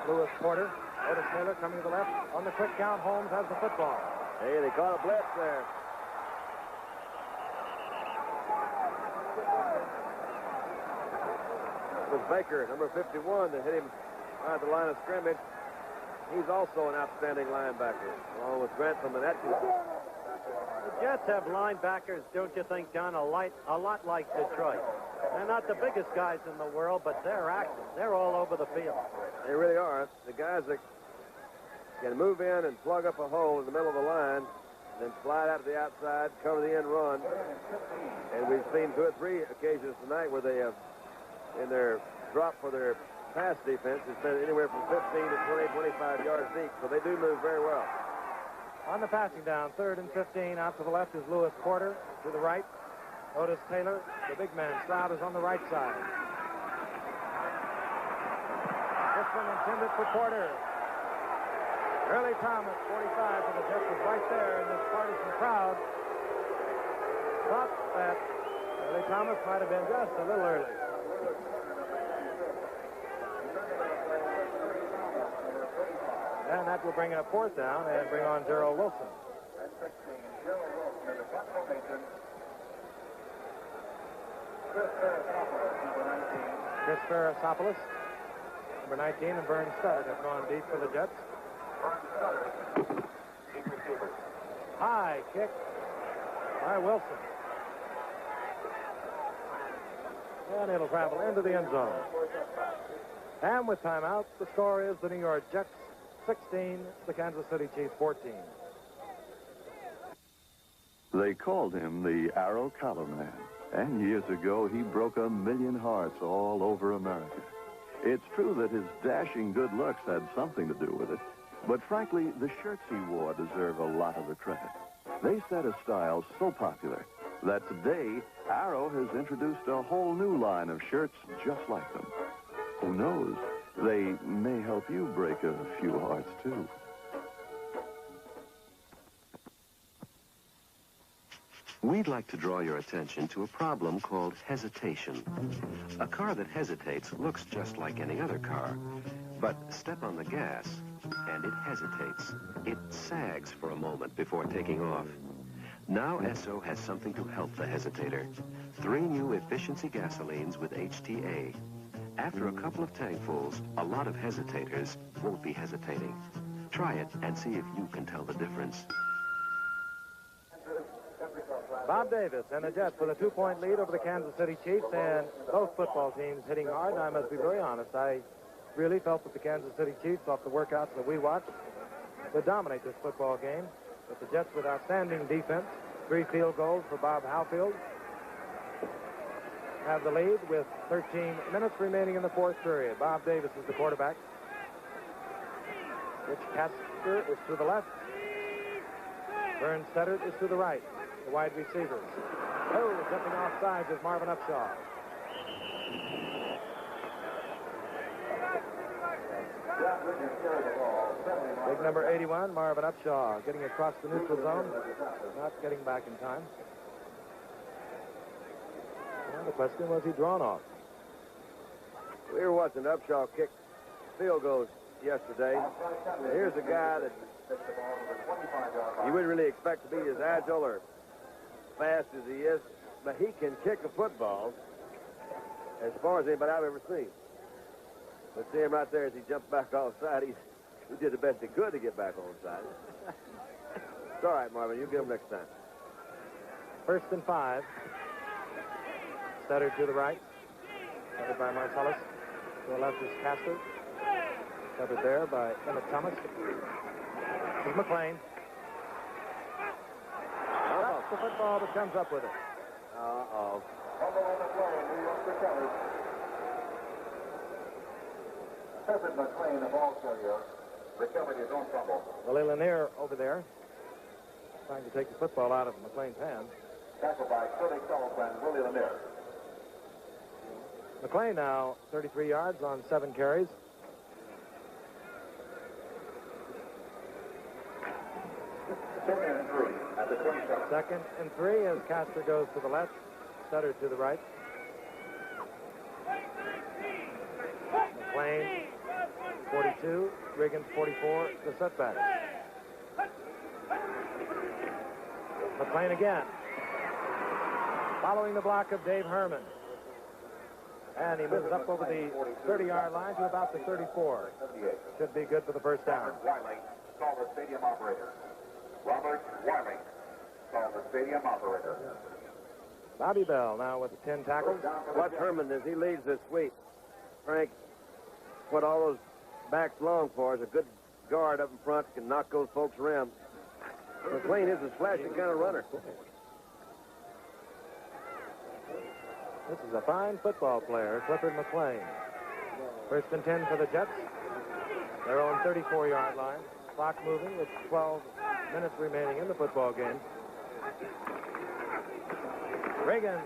Lewis Porter, Otis Taylor coming to the left. On the quick count, Holmes has the football. Hey, they caught a blitz there. It was Baker, number 51, that hit him at the line of scrimmage. He's also an outstanding linebacker, along with Grantham and Atkinson. The Jets have linebackers, don't you think, John, a lot like Detroit. They're not the biggest guys in the world, but they're active. They're all over the field. They really are. The guys that can move in and plug up a hole in the middle of the line, then slide out to the outside, cover the end run. And we've seen 2 or 3 occasions tonight where they have, in their drop for their pass defense, it's been anywhere from 15 to 20, 25 yards deep. So they do move very well. On the passing down, 3rd and 15. Out to the left is Lewis Porter. To the right, Otis Taylor. The big man, Stroud, is on the right side. This one intended for Porter. Early Thomas, 45 for the Jets, was right there in this partisan crowd. Thought that Early Thomas might have been just a little early. And that will bring up 4th down and bring on Gerald Wilson. Chris Ferrisopoulos, number 19, and Vern Studd have gone deep for the Jets. High kick by Wilson. And it'll travel into the end zone. And with timeout, the score is the New York Jets 16, the Kansas City Chiefs 14. They called him the Arrow Collar Man, and years ago he broke 1 million hearts all over America. It's true that his dashing good looks had something to do with it, but frankly, the shirts he wore deserve a lot of the credit. They set a style so popular that today Arrow has introduced a whole new line of shirts just like them. Who knows? They may help you break a few hearts, too. We'd like to draw your attention to a problem called hesitation. A car that hesitates looks just like any other car, but step on the gas and it hesitates. It sags for a moment before taking off. Now Esso has something to help the hesitator. 3 new efficiency gasolines with HTA. After a couple of tankfuls, a lot of hesitators won't be hesitating. Try it and see if you can tell the difference. Bob Davis and the Jets with a 2-point lead over the Kansas City Chiefs, and both football teams hitting hard. And I must be very honest, I really felt that the Kansas City Chiefs, off the workouts that we watched, to dominate this football game. But the Jets with outstanding defense, 3 field goals for Bob Halfield, have the lead with 13 minutes remaining in the fourth period. Bob Davis is the quarterback. Rich Casper is to the left. Vern Studdard is to the right. The wide receivers. Oh, jumping off sides is Marvin Upshaw. Big number 81, Marvin Upshaw, getting across the neutral zone, not getting back in time. And the question, was he drawn off? We were watching Upshaw kick field goals yesterday. Here's a guy that you wouldn't really expect to be as agile or fast as he is, but he can kick a football as far as anybody I've ever seen. Let's see him right there as he jumps back offside. He did the best he could to get back onside. It's all right, Marvin. You'll get him next time. 1st and 5. Studdard to the right. Covered by Marcellus. To the left is Castor. Covered there by Emmett Thomas. This is McLean. That's the football that comes up with it. Uh-oh. Herbert McLean, the ball carrier, recovered his own fumble. Willie Lanier over there, trying to take the football out of McLean's hands. Tackled by Curly Culp and Willie Lanier. McLean now 33 yards on 7 carries. Second and 3 at the 27. 2nd and 3 as Castor goes to the left, Studdard to the right. McLean 42, Riggins 44, the setback. McLean again. Following the block of Dave Herman. And he moves up over the 30-yard line to about the 34. Should be good for the first down. Wiley, called the stadium operator. Robert Wiley, called the stadium operator. Bobby Bell now with the 10 tackles. Watch Herman as he leads this sweep. Frank, what all those backs long for is a good guard up in front can knock those folks around. McLean is a flashy kind of runner. This is a fine football player, Clifford McLean. 1st and 10 for the Jets. Their own 34-yard line. Clock moving with 12 minutes remaining in the football game. Reagan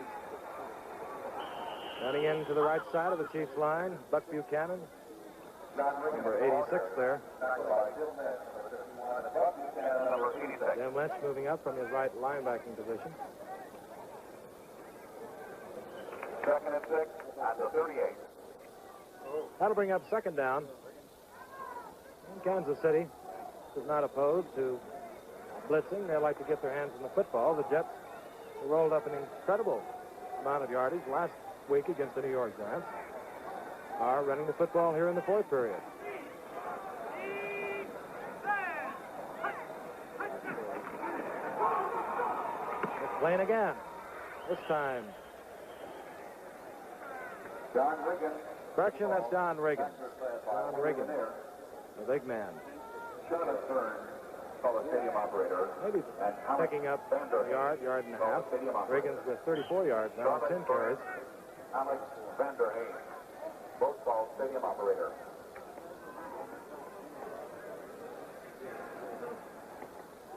running in to the right side of the Chiefs line. Buck Buchanan, number 86 there. Jim Lynch moving up from his right linebacking position. 2nd and 6 at the 38. That'll bring up 2nd down. And Kansas City is not opposed to blitzing. They like to get their hands on the football. The Jets rolled up an incredible amount of yardage last week against the New York Giants. Are running the football here in the 4th period. McLean again. This time. John Riggins. Correction, that's John Riggins. John Riggins, the big man. Jonathan Byrne, called the stadium operator. Maybe picking up a yard and a half. Riggins with 34 yards now, 10 carries. Alex Vanderheen, both called stadium operator.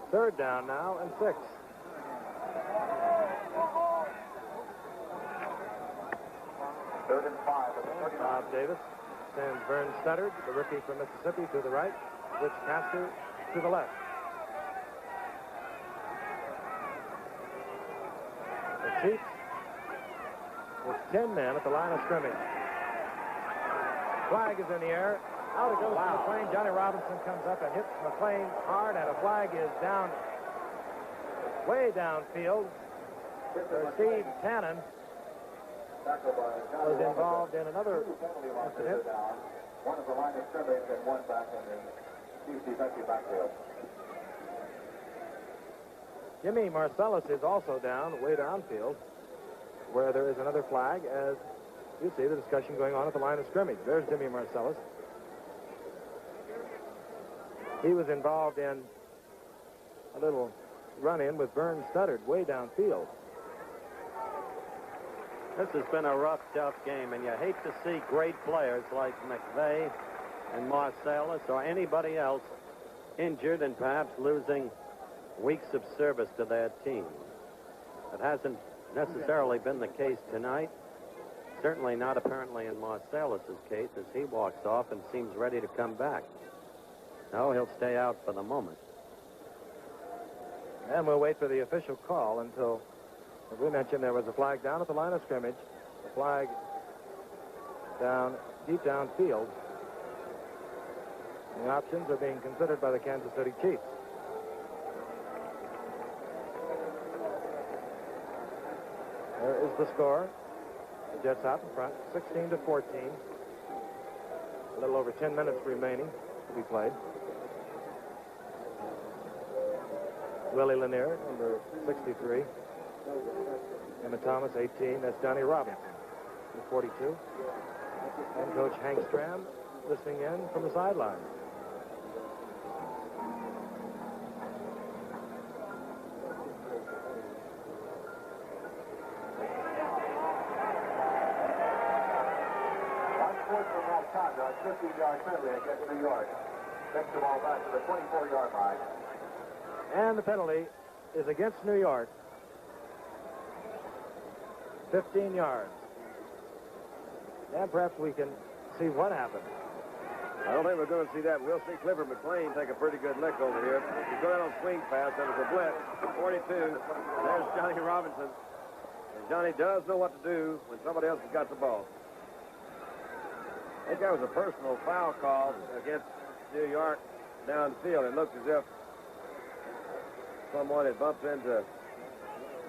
Third down now and 6. Third and 5. Bob Davis sends Vern Studdard, the rookie from Mississippi, to the right. Rich Castor to the left. The Chiefs with 10 men at the line of scrimmage. Flag is in the air. Out it goes to McLean. Johnny Robinson comes up and hits McLean hard, and a flag is down, way downfield. Steve Tannen was involved in another incident. One of the line of scrimmage and one back in the Chiefs defensive backfield. Jimmy Marcellus is also down, way downfield, where there is another flag, as you see the discussion going on at the line of scrimmage. There's Jimmy Marcellus. he was involved in a little run-in with Vern Studdard way downfield. This has been a rough, tough game, and you hate to see great players like McVeigh and Marcellus or anybody else injured and perhaps losing weeks of service to their team. It hasn't necessarily been the case tonight. Certainly not apparently in Marcellus's case, as he walks off and seems ready to come back. No, he'll stay out for the moment. And we'll wait for the official call until, as we mentioned, there was a flag down at the line of scrimmage, a flag down deep downfield. The options are being considered by the Kansas City Chiefs. There is the score. The Jets out in front, 16-14. A little over 10 minutes remaining to be played. Willie Lanier, number 63. Emma Thomas, 18. That's Johnny Robinson, 42. And Coach Hank Stram listening in from the sideline. Unfortunate conduct, 15-yard penalty against New York. Takes the ball back to the 24-yard line. And the penalty is against New York. 15 yards. And perhaps we can see what happened. I don't think we're going to see that. We'll see Clifford McLean take a pretty good lick over here. He's going on swing pass. That was a blitz. 42. There's Johnny Robinson. And Johnny does know what to do when somebody else has got the ball. I think that was a personal foul call against New York down the field. It looked as if someone had bumped into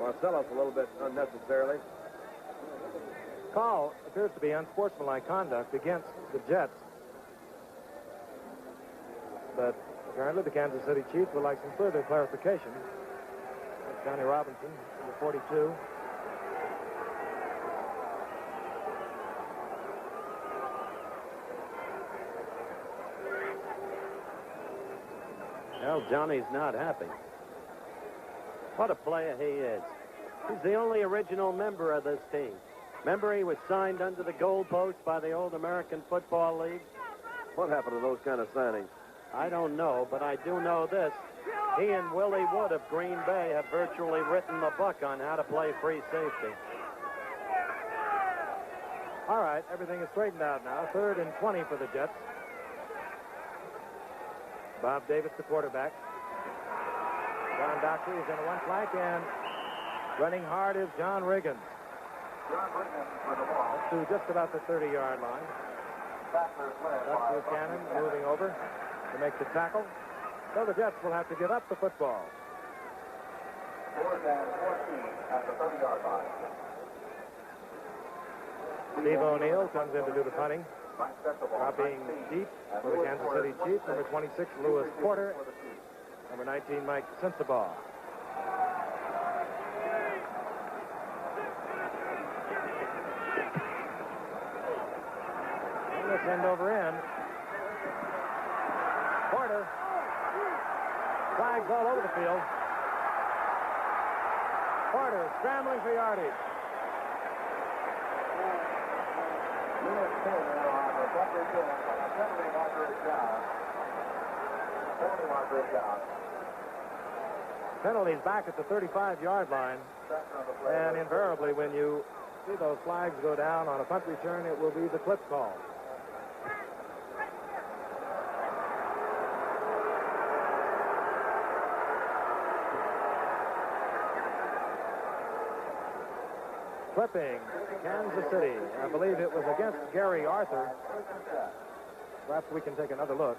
Marcellus a little bit unnecessarily. Call appears to be unsportsmanlike conduct against the Jets. But apparently the Kansas City Chiefs would like some further clarification. That's Johnny Robinson, number 42. Well, Johnny's not happy. What a player he is. He's the only original member of this team. Remember, he was signed under the goalpost by the old American Football League? What happened to those kind of signings? I don't know, but I do know this. He and Willie Wood of Green Bay have virtually written the book on how to play free safety. All right, everything is straightened out now. 3rd and 20 for the Jets. Bob Davis, the quarterback. John Dockery is in one flank, and running hard is John Riggins. Up to just about the 30-yard line. Dr. Cannon moving over to make the tackle. So the Jets will have to give up the football. 4th and 14 at the 30-yard line. Steve O'Neill comes in to do the punting. Dropping deep for the Kansas City Chiefs, number 26, Lewis Porter. Number 19, Mike Sensabaugh. And let's end over end. Porter. Flags all over the field. Porter scrambling for yardage. Penalties back at the 35-yard line. And invariably, when you see those flags go down on a punt return, it will be the clip call. Clipping, Kansas City. I believe it was against Gary Arthur. Perhaps we can take another look.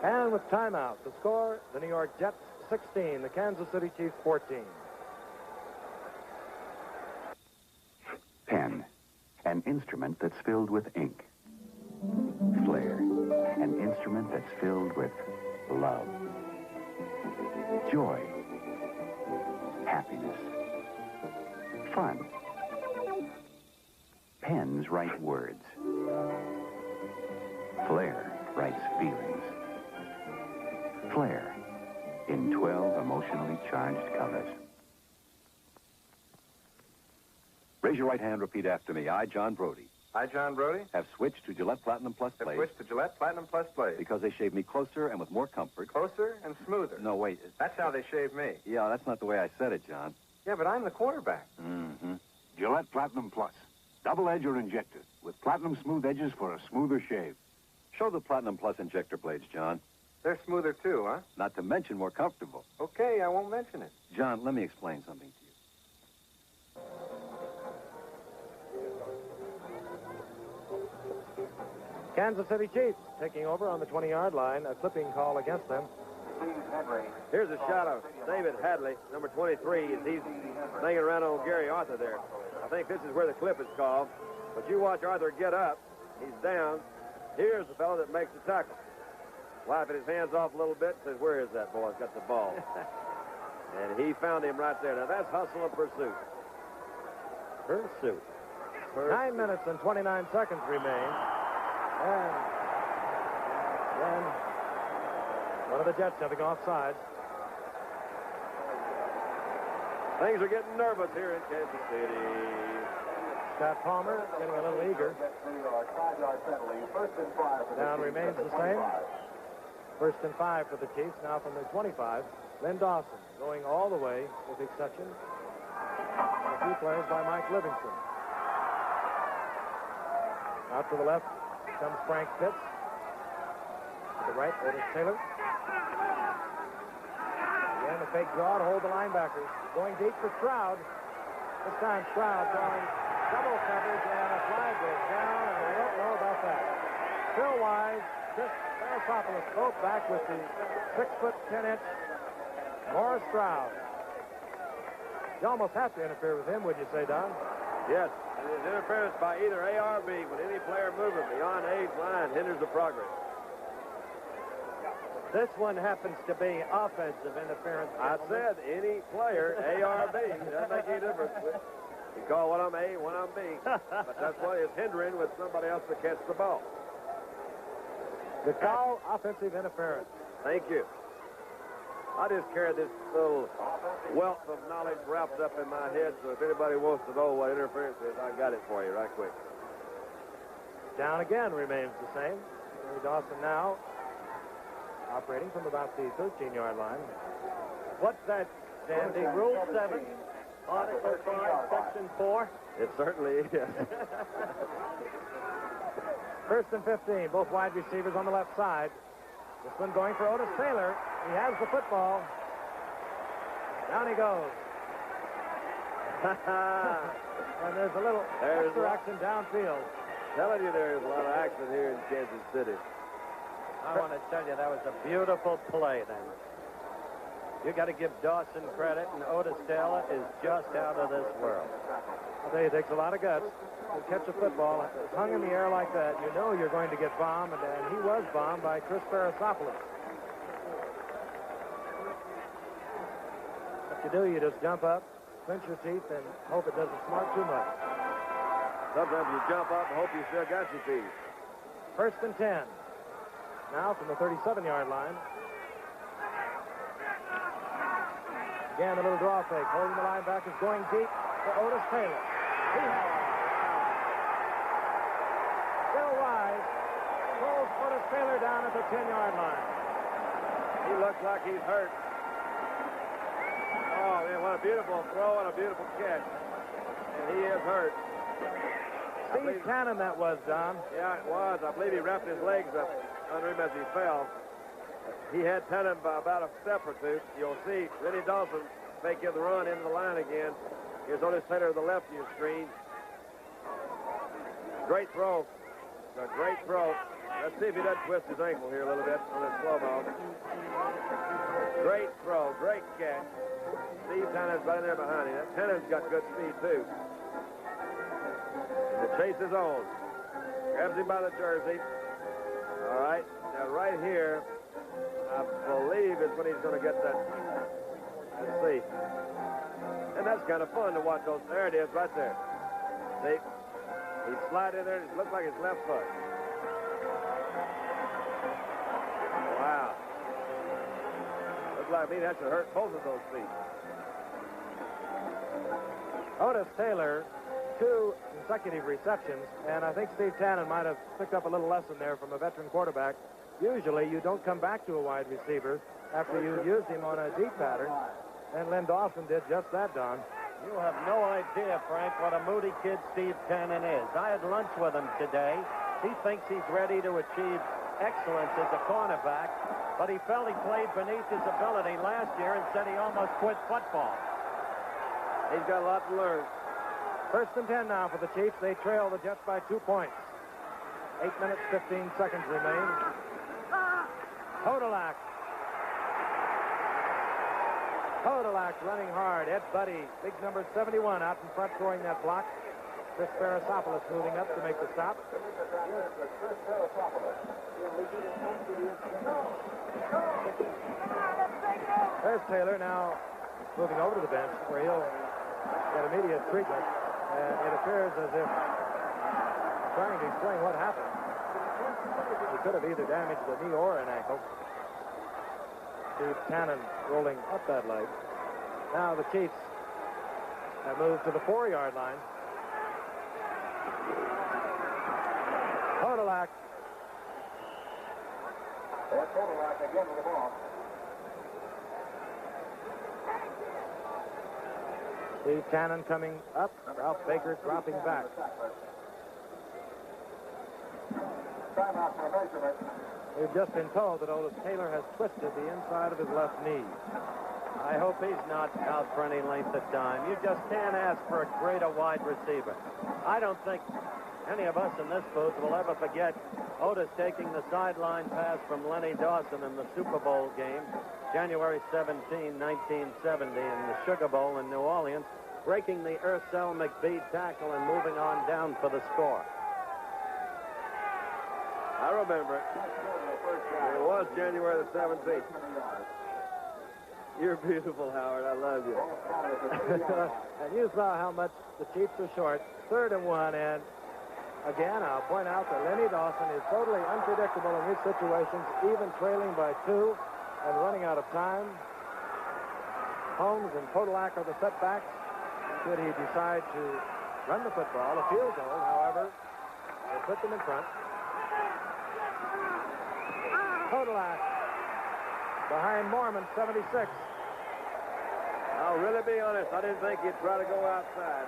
And with timeout, the score, the New York Jets 16, the Kansas City Chiefs 14. Pen, an instrument that's filled with ink. Flair, an instrument that's filled with love, joy, happiness, fun. Pens write words. Flair writes feelings. Flair in 12 emotionally charged colors. Raise your right hand, repeat after me. I, John Brody, I, John Brody, have switched to Gillette Platinum Plus have blades switched to Gillette Platinum Plus blades. because they shave me closer and with more comfort. Closer and smoother. No, wait. That's how they shave me. Yeah, that's not the way I said it, John. Yeah, but I'm the quarterback. Mm-hmm. Gillette Platinum Plus. Double edge or injected with platinum smooth edges for a smoother shave. Show the Platinum Plus injector blades, John. They're smoother too, huh? Not to mention more comfortable. Okay, I won't mention it. John, let me explain something to you. Kansas City Chiefs taking over on the 20-yard line. A clipping call against them. Here's a shot of David Hadley, number 23, as he's hanging around on Gary Arthur there. I think this is where the clip is called. But you watch Arthur get up. He's down. Here's the fellow that makes the tackle. Wiping his hands off a little bit, says, where is that boy? He's got the ball. And he found him right there. Now, that's hustle and pursuit. Pursuit. 9 minutes and 29 seconds remain. And then one of the Jets having offside. Things are getting nervous here in Kansas City. Scott Palmer getting a little eager. Down remains the same. 1st and 5 for the Chiefs, now from the 25. Lynn Dawson going all the way, with exception of a few plays by Mike Livingston. Out to the left comes Frank Pitts. To the right, Otis Taylor. Again, the fake draw to hold the linebackers. Going deep for Stroud. This time Stroud drawing double coverage, and a flag goes down, and I don't know about that. Phil Wise, Chris Barasopoulos both back with the 6-foot 10-inch Morris Stroud. You almost have to interfere with him, would you say, Don? Yes, and his interference by either A or B when any player moving beyond A's line hinders the progress. This one happens to be offensive interference. I said any player, A or B. Doesn't make any difference. You call one of them A, one of them B. But that's what is hindering with somebody else to catch the ball. The call, offensive interference. Thank you. I just carried this little wealth of knowledge wrapped up in my head, so if anybody wants to know what interference is, I got it for you right quick. Down again remains the same. Gary Dawson now operating from about the 13-yard line. What's that, Sandy? Rule 7, Article 5, Section 4? It certainly is. 1st and 15, both wide receivers on the left side. This one going for Otis Taylor. He has the football. Down he goes. And there's a little extra action downfield. Telling you there's a lot of action here in Kansas City. I want to tell you, that was a beautiful play then. You got to give Dawson credit, and Otis Taylor is just out of this world. I'll tell you, it takes a lot of guts to catch a football hung in the air like that. You know you're going to get bombed, and he was bombed by Chris Barasopoulos. What you do, you just jump up, clench your teeth, and hope it doesn't smart too much. Sometimes you jump up and hope you still got your teeth. 1st and 10. Now from the 37-yard line. Again, a little draw fake, holding the linebackers, going deep for Otis Taylor. Bill Wise pulls Otis Taylor down at the 10-yard line. He looks like he's hurt. Oh, man, what a beautiful throw and a beautiful catch. And he is hurt. Steve Cannon that was, Don. Yeah, it was. I believe he wrapped his legs up under him as he fell. He had Cannon by about a step or two. You'll see Rennie Dawson fake the run into the line again. Here's Otis Taylor to the left of your screen. Great throw. A great throw. Let's see if he doesn't twist his ankle here a little bit on this slow ball. Great throw. Great catch. Steve Cannon's right in there behind him. Cannon's got good speed, too. The chase is on. Grabs him by the jersey. All right. Now, right here, I believe is when he's going to get that. Let's see. And that's kind of fun to watch those. There it is, right there. See? He slid in there. It looked like his left foot. Wow. Looked like me. That should hurt both of those feet. Otis Taylor, 2 consecutive receptions, and I think Steve Tannen might have picked up a little lesson there from a veteran quarterback. Usually you don't come back to a wide receiver after you've used him on a deep pattern, and Lynn Dawson did just that, Don. You have no idea, Frank, what a moody kid Steve Tannen is. I had lunch with him today. He thinks he's ready to achieve excellence as a cornerback, but he felt he played beneath his ability last year and said he almost quit football. He's got a lot to learn. 1st and 10 now for the Chiefs. They trail the Jets by 2 points. 8 minutes, 15 seconds remain. Hodolak. Hodolak running hard. Ed Buddy, big number 71 out in front throwing that block. Chris Barasopoulos moving up to make the stop. There's Taylor now moving over to the bench where he'll get immediate treatment. And it appears as if trying to explain what happened. He could have either damaged the knee or an ankle. Steve Tannen rolling up that leg. Now the Chiefs have moved to the 4-yard line. Hodolak. Hodolak again with the ball. Steve Tannen coming up. Ralph Baker dropping back. Timeout for measurement. We've just been told that Otis Taylor has twisted the inside of his left knee. I hope he's not out for any length of time. You just can't ask for a greater wide receiver. I don't think any of us in this booth will ever forget Otis taking the sideline pass from Lenny Dawson in the Super Bowl game, January 17, 1970, in the Sugar Bowl in New Orleans, breaking the Ursel McBee tackle and moving on down for the score. I remember it. It was January the 17th. You're beautiful, Howard. I love you. And you saw how much the Chiefs are short. 3rd and 1, and again, I'll point out that Lenny Dawson is totally unpredictable in these situations, even trailing by 2 and running out of time. Holmes and Podolak are the setbacks. Should he decide to run the football, a field goal, however, will put them in front. Podolak behind Mormon, 76. I'll really be honest. I didn't think he'd try to go outside.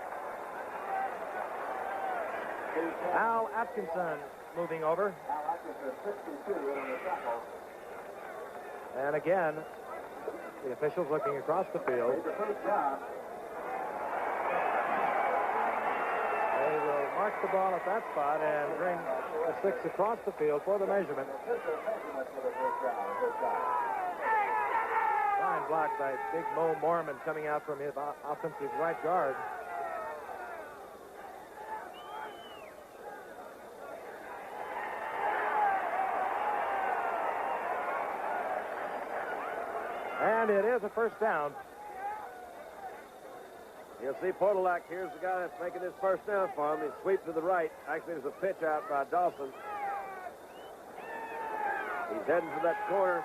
Al Atkinson moving over. And again, the officials looking across the field. They will mark the ball at that spot and bring the 6 across the field for the measurement. Fine block by Big Mo Mormon coming out from his offensive right guard. And it is a first down. You'll see Podolak. Here's the guy that's making this first down for him. He sweeps to the right. Actually, there's a pitch out by Dawson. He's heading for that corner.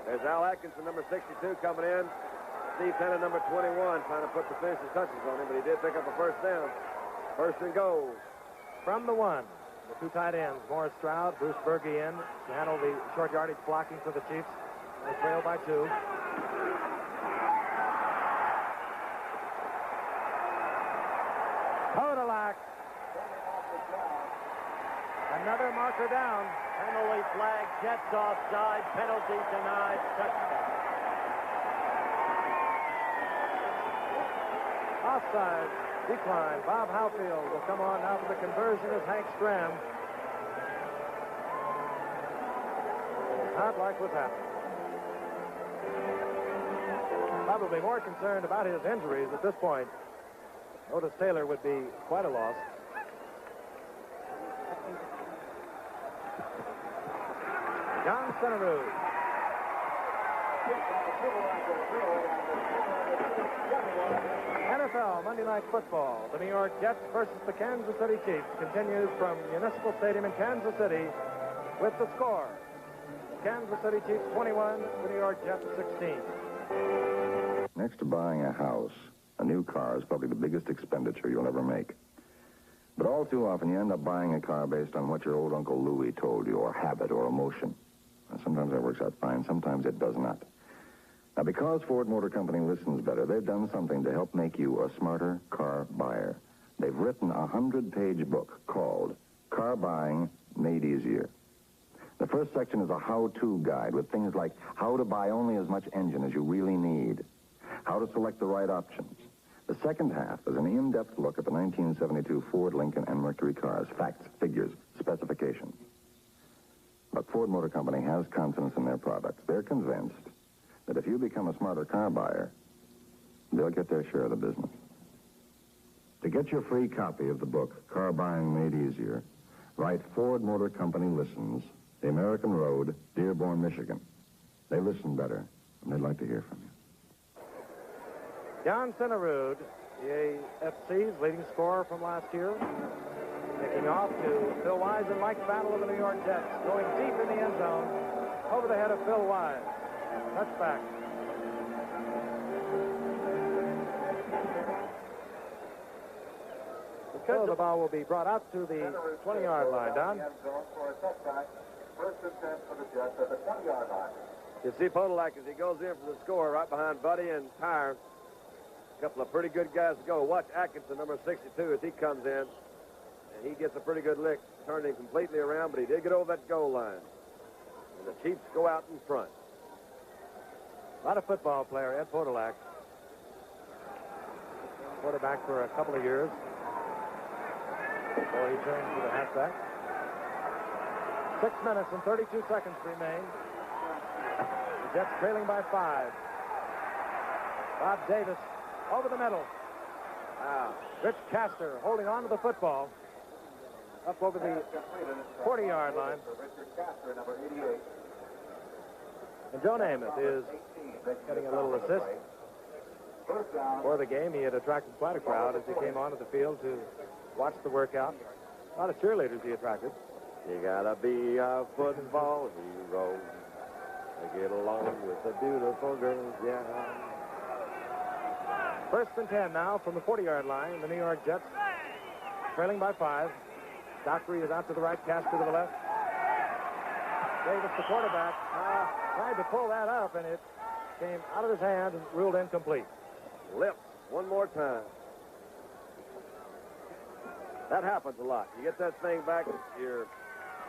There's Al Atkinson, number 62, coming in. Steve Tannen, number 21, trying to put the finishing touches on him, but he did pick up a first down. 1st and goal. From the 1, the 2 tight ends, Morris Stroud, Bruce Berge in to handle the short yardage blocking for the Chiefs. They trail by 2. Hodolak. Another marker down. Penalty flag, Jets offside, penalty denied, touchdown. Offside, decline. Bob Howfield will come on now for the conversion as Hank Stram. Not like what's happening. Probably more concerned about his injuries at this point. Otis Taylor would be quite a loss. John Centeroo. NFL Monday Night Football. The New York Jets versus the Kansas City Chiefs continues from Municipal Stadium in Kansas City with the score. Kansas City Chiefs 21, the New York Jets 16. Next to buying a house, a new car is probably the biggest expenditure you'll ever make. But all too often, you end up buying a car based on what your old Uncle Louie told you, or habit, or emotion. And sometimes that works out fine, sometimes it does not. Now, because Ford Motor Company listens better, they've done something to help make you a smarter car buyer. They've written a 100-page book called Car Buying Made Easier. The first section is a how-to guide with things like how to buy only as much engine as you really need, how to select the right options. The second half is an in-depth look at the 1972 Ford, Lincoln, and Mercury cars, facts, figures, specifications. But Ford Motor Company has confidence in their products. They're convinced that if you become a smarter car buyer, they'll get their share of the business. To get your free copy of the book, Car Buying Made Easier, write Ford Motor Company Listens, the American Road, Dearborn, Michigan. They listen better, and they'd like to hear from you. John Cinerud, the AFC's leading scorer from last year, kicking off to Phil Wise and Mike Battle of the New York Jets, going deep in the end zone, over the head of Phil Wise. Touchback. So the ball will be brought out to the 20-yard line, Don. First and 10 for the Jets at the 20-yard line. You see Podolak as he goes in for the score right behind Buddy and Tyre. A couple of pretty good guys to go. Watch Atkinson, number 62, as he comes in. And he gets a pretty good lick, turning completely around, but he did get over that goal line. And the Chiefs go out in front. A lot of football player, Ed Podolak. Quarterback for a couple of years before he turned to the halfback. 6 minutes and 32 seconds remain. The Jets trailing by 5. Bob Davis over the middle. Rich Castor holding on to the football up over the 40-yard line. And Joe Namath is getting a little assist. For the game, he had attracted quite a crowd as he came onto the field to watch the workout. A lot of cheerleaders he attracted. You gotta be a football hero to get along with the beautiful girls, yeah. First and 10 now from the 40-yard line. The New York Jets trailing by 5. Dockery is out to the right, Castor to the left. Davis, the quarterback, tried to pull that up, and it came out of his hand and ruled incomplete. Lips, one more time. That happens a lot. You get that thing back, you're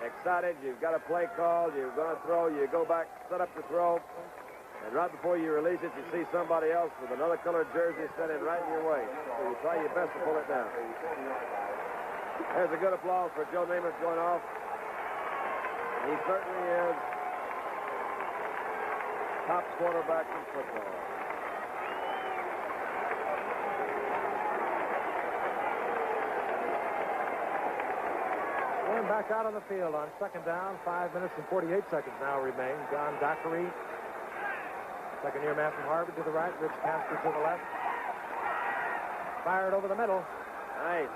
excited, you've got a play call, you're going to throw, you go back, set up to throw, and right before you release it, you see somebody else with another colored jersey standing right in your way. So you try your best to pull it down. There's a good applause for Joe Namath going off. He certainly is top quarterback in football. And back out on the field on second down. 5 minutes and 48 seconds now remain. John Dockery, second-year man from Harvard, to the right. Rich Castor to the left. Fired over the middle. Nice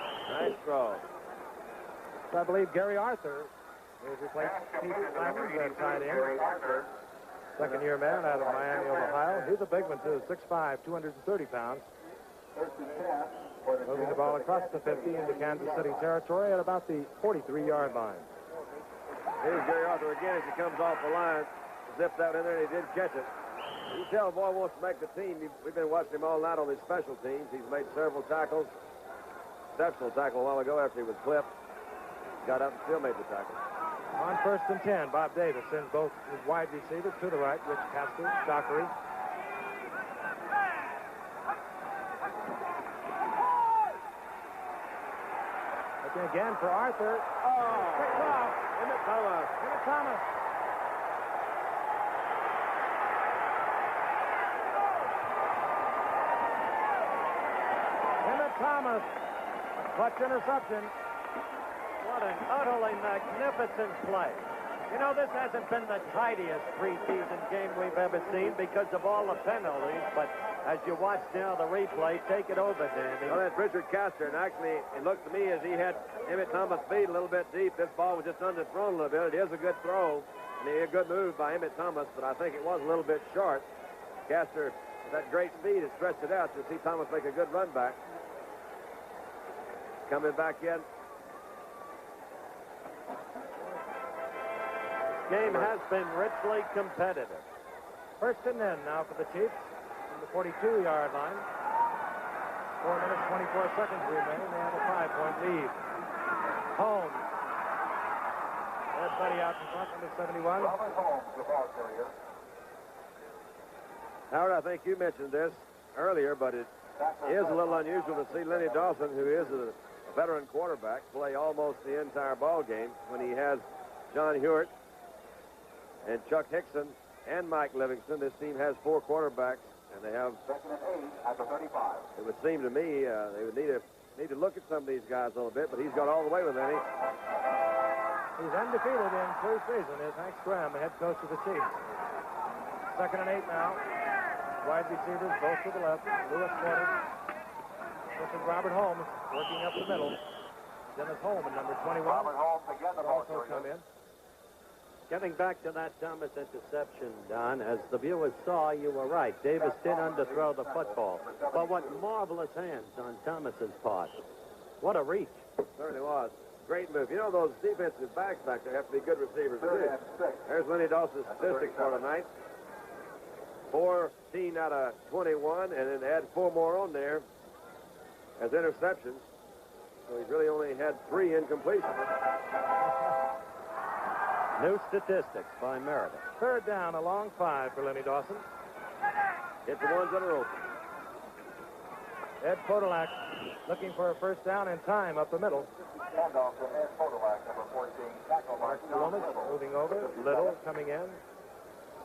throw. So I believe Gary Arthur is replaced Pete Simons at tight end. Second-year man out of Miami, Ohio. He's a big one, too. 6'5", 230 pounds. Moving the ball across the 50 into Kansas City territory at about the 43-yard line. Here's Gary Arthur again as he comes off the line. Zipped out in there, and he did catch it. You can tell the boy wants to make the team. We've been watching him all night on his special teams. He's made several tackles. Exceptional tackle a while ago after he was clipped. Got up and still made the tackle. On first and 10, Bob Davis sends both his wide receivers to the right, Rich Castor, Dockery. Looking again for Arthur. Picked off. Emmett Thomas. Emmett Thomas. Emmett Thomas. A clutch interception. What an utterly magnificent play. You know, this hasn't been the tidiest preseason game we've ever seen because of all the penalties, but as you watch now the replay, take it over, Danny. Well, that's Richard Castor, and actually, it looked to me as he had Emmett Thomas beat a little bit deep. This ball was just underthrown a little bit. It is a good throw, and a good move by Emmett Thomas, but I think it was a little bit short. Castor, with that great speed, has stretched it out. You'll see Thomas make a good run back. Coming back in. Game has been richly competitive. First and 10 now for the Chiefs from the 42-yard line. 4 minutes, 24 seconds remain. They have a 5-point lead. Holmes. There's Buddy out in front, number 71. Howard, I think you mentioned this earlier, but it is a little unusual to see Lenny Dawson, who is a veteran quarterback, play almost the entire ball game when he has John Hewitt and Chuck Hickson and Mike Livingston. This team has 4 quarterbacks, and they have. Second and 8 at the 35. It would seem to me they would need to look at some of these guys a little bit, but he's gone all the way with Lenny. He's undefeated in preseason. Is Hank Graham, the head coach of the Chiefs. Second and 8 now. Wide receivers both to the left. Lewis Porter. This is Robert Holmes working up the middle. Dennis Holman, number 21. Robert Holmes again, the ball also come in. Getting back to that Thomas interception, Don, as the viewers saw, you were right. Davis did underthrow the football. But what marvelous hands on Thomas's part. What a reach. Certainly was. Great move. You know, those defensive backs back there have to be good receivers, too. There's Lenny Dawson's statistics for tonight. 14 out of 21, and then add 4 more on there as interceptions. So he's really only had 3 incompletions. New statistics by Meredith. Third down, a long 5 for Lenny Dawson. Hit the ones that are open. Ed Podolak looking for a first down in time up the middle. Handoff to Ed Podolak, number 14. Tackle mark. Columbus moving over. Little coming in.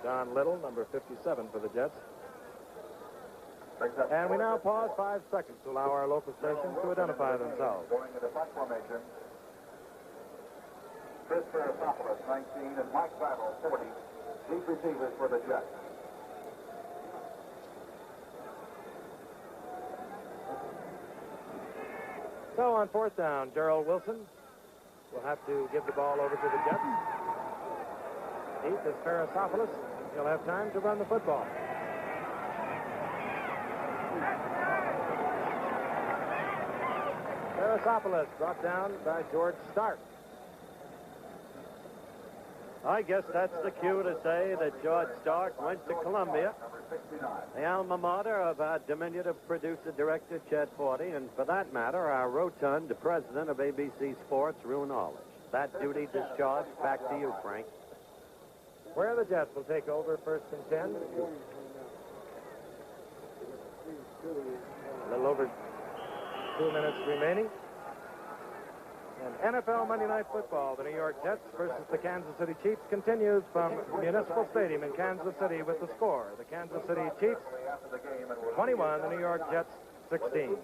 John Little, number 57 for the Jets. And we now pause 5 seconds to allow our local stations to identify themselves. Going into front formation. Chris Preseason, 19, and Mike Battle, 40. Deep receivers for the Jets. So on fourth down, Gerald Wilson will have to give the ball over to the Jets. Heath is Preseason. He'll have time to run the football. Preseason brought down by George Stark. I guess that's the cue to say that George Stark went to Columbia, the alma mater of our diminutive producer-director, Chet Forty, and for that matter, our rotund president of ABC Sports, Rue Knowledge. That duty discharged. Back to you, Frank. Where the Jets will take over first and 10. A little over 2 minutes remaining. And NFL Monday Night Football, the New York Jets versus the Kansas City Chiefs, continues from Municipal Stadium in Kansas City with the score. The Kansas City Chiefs 21, the New York Jets 16.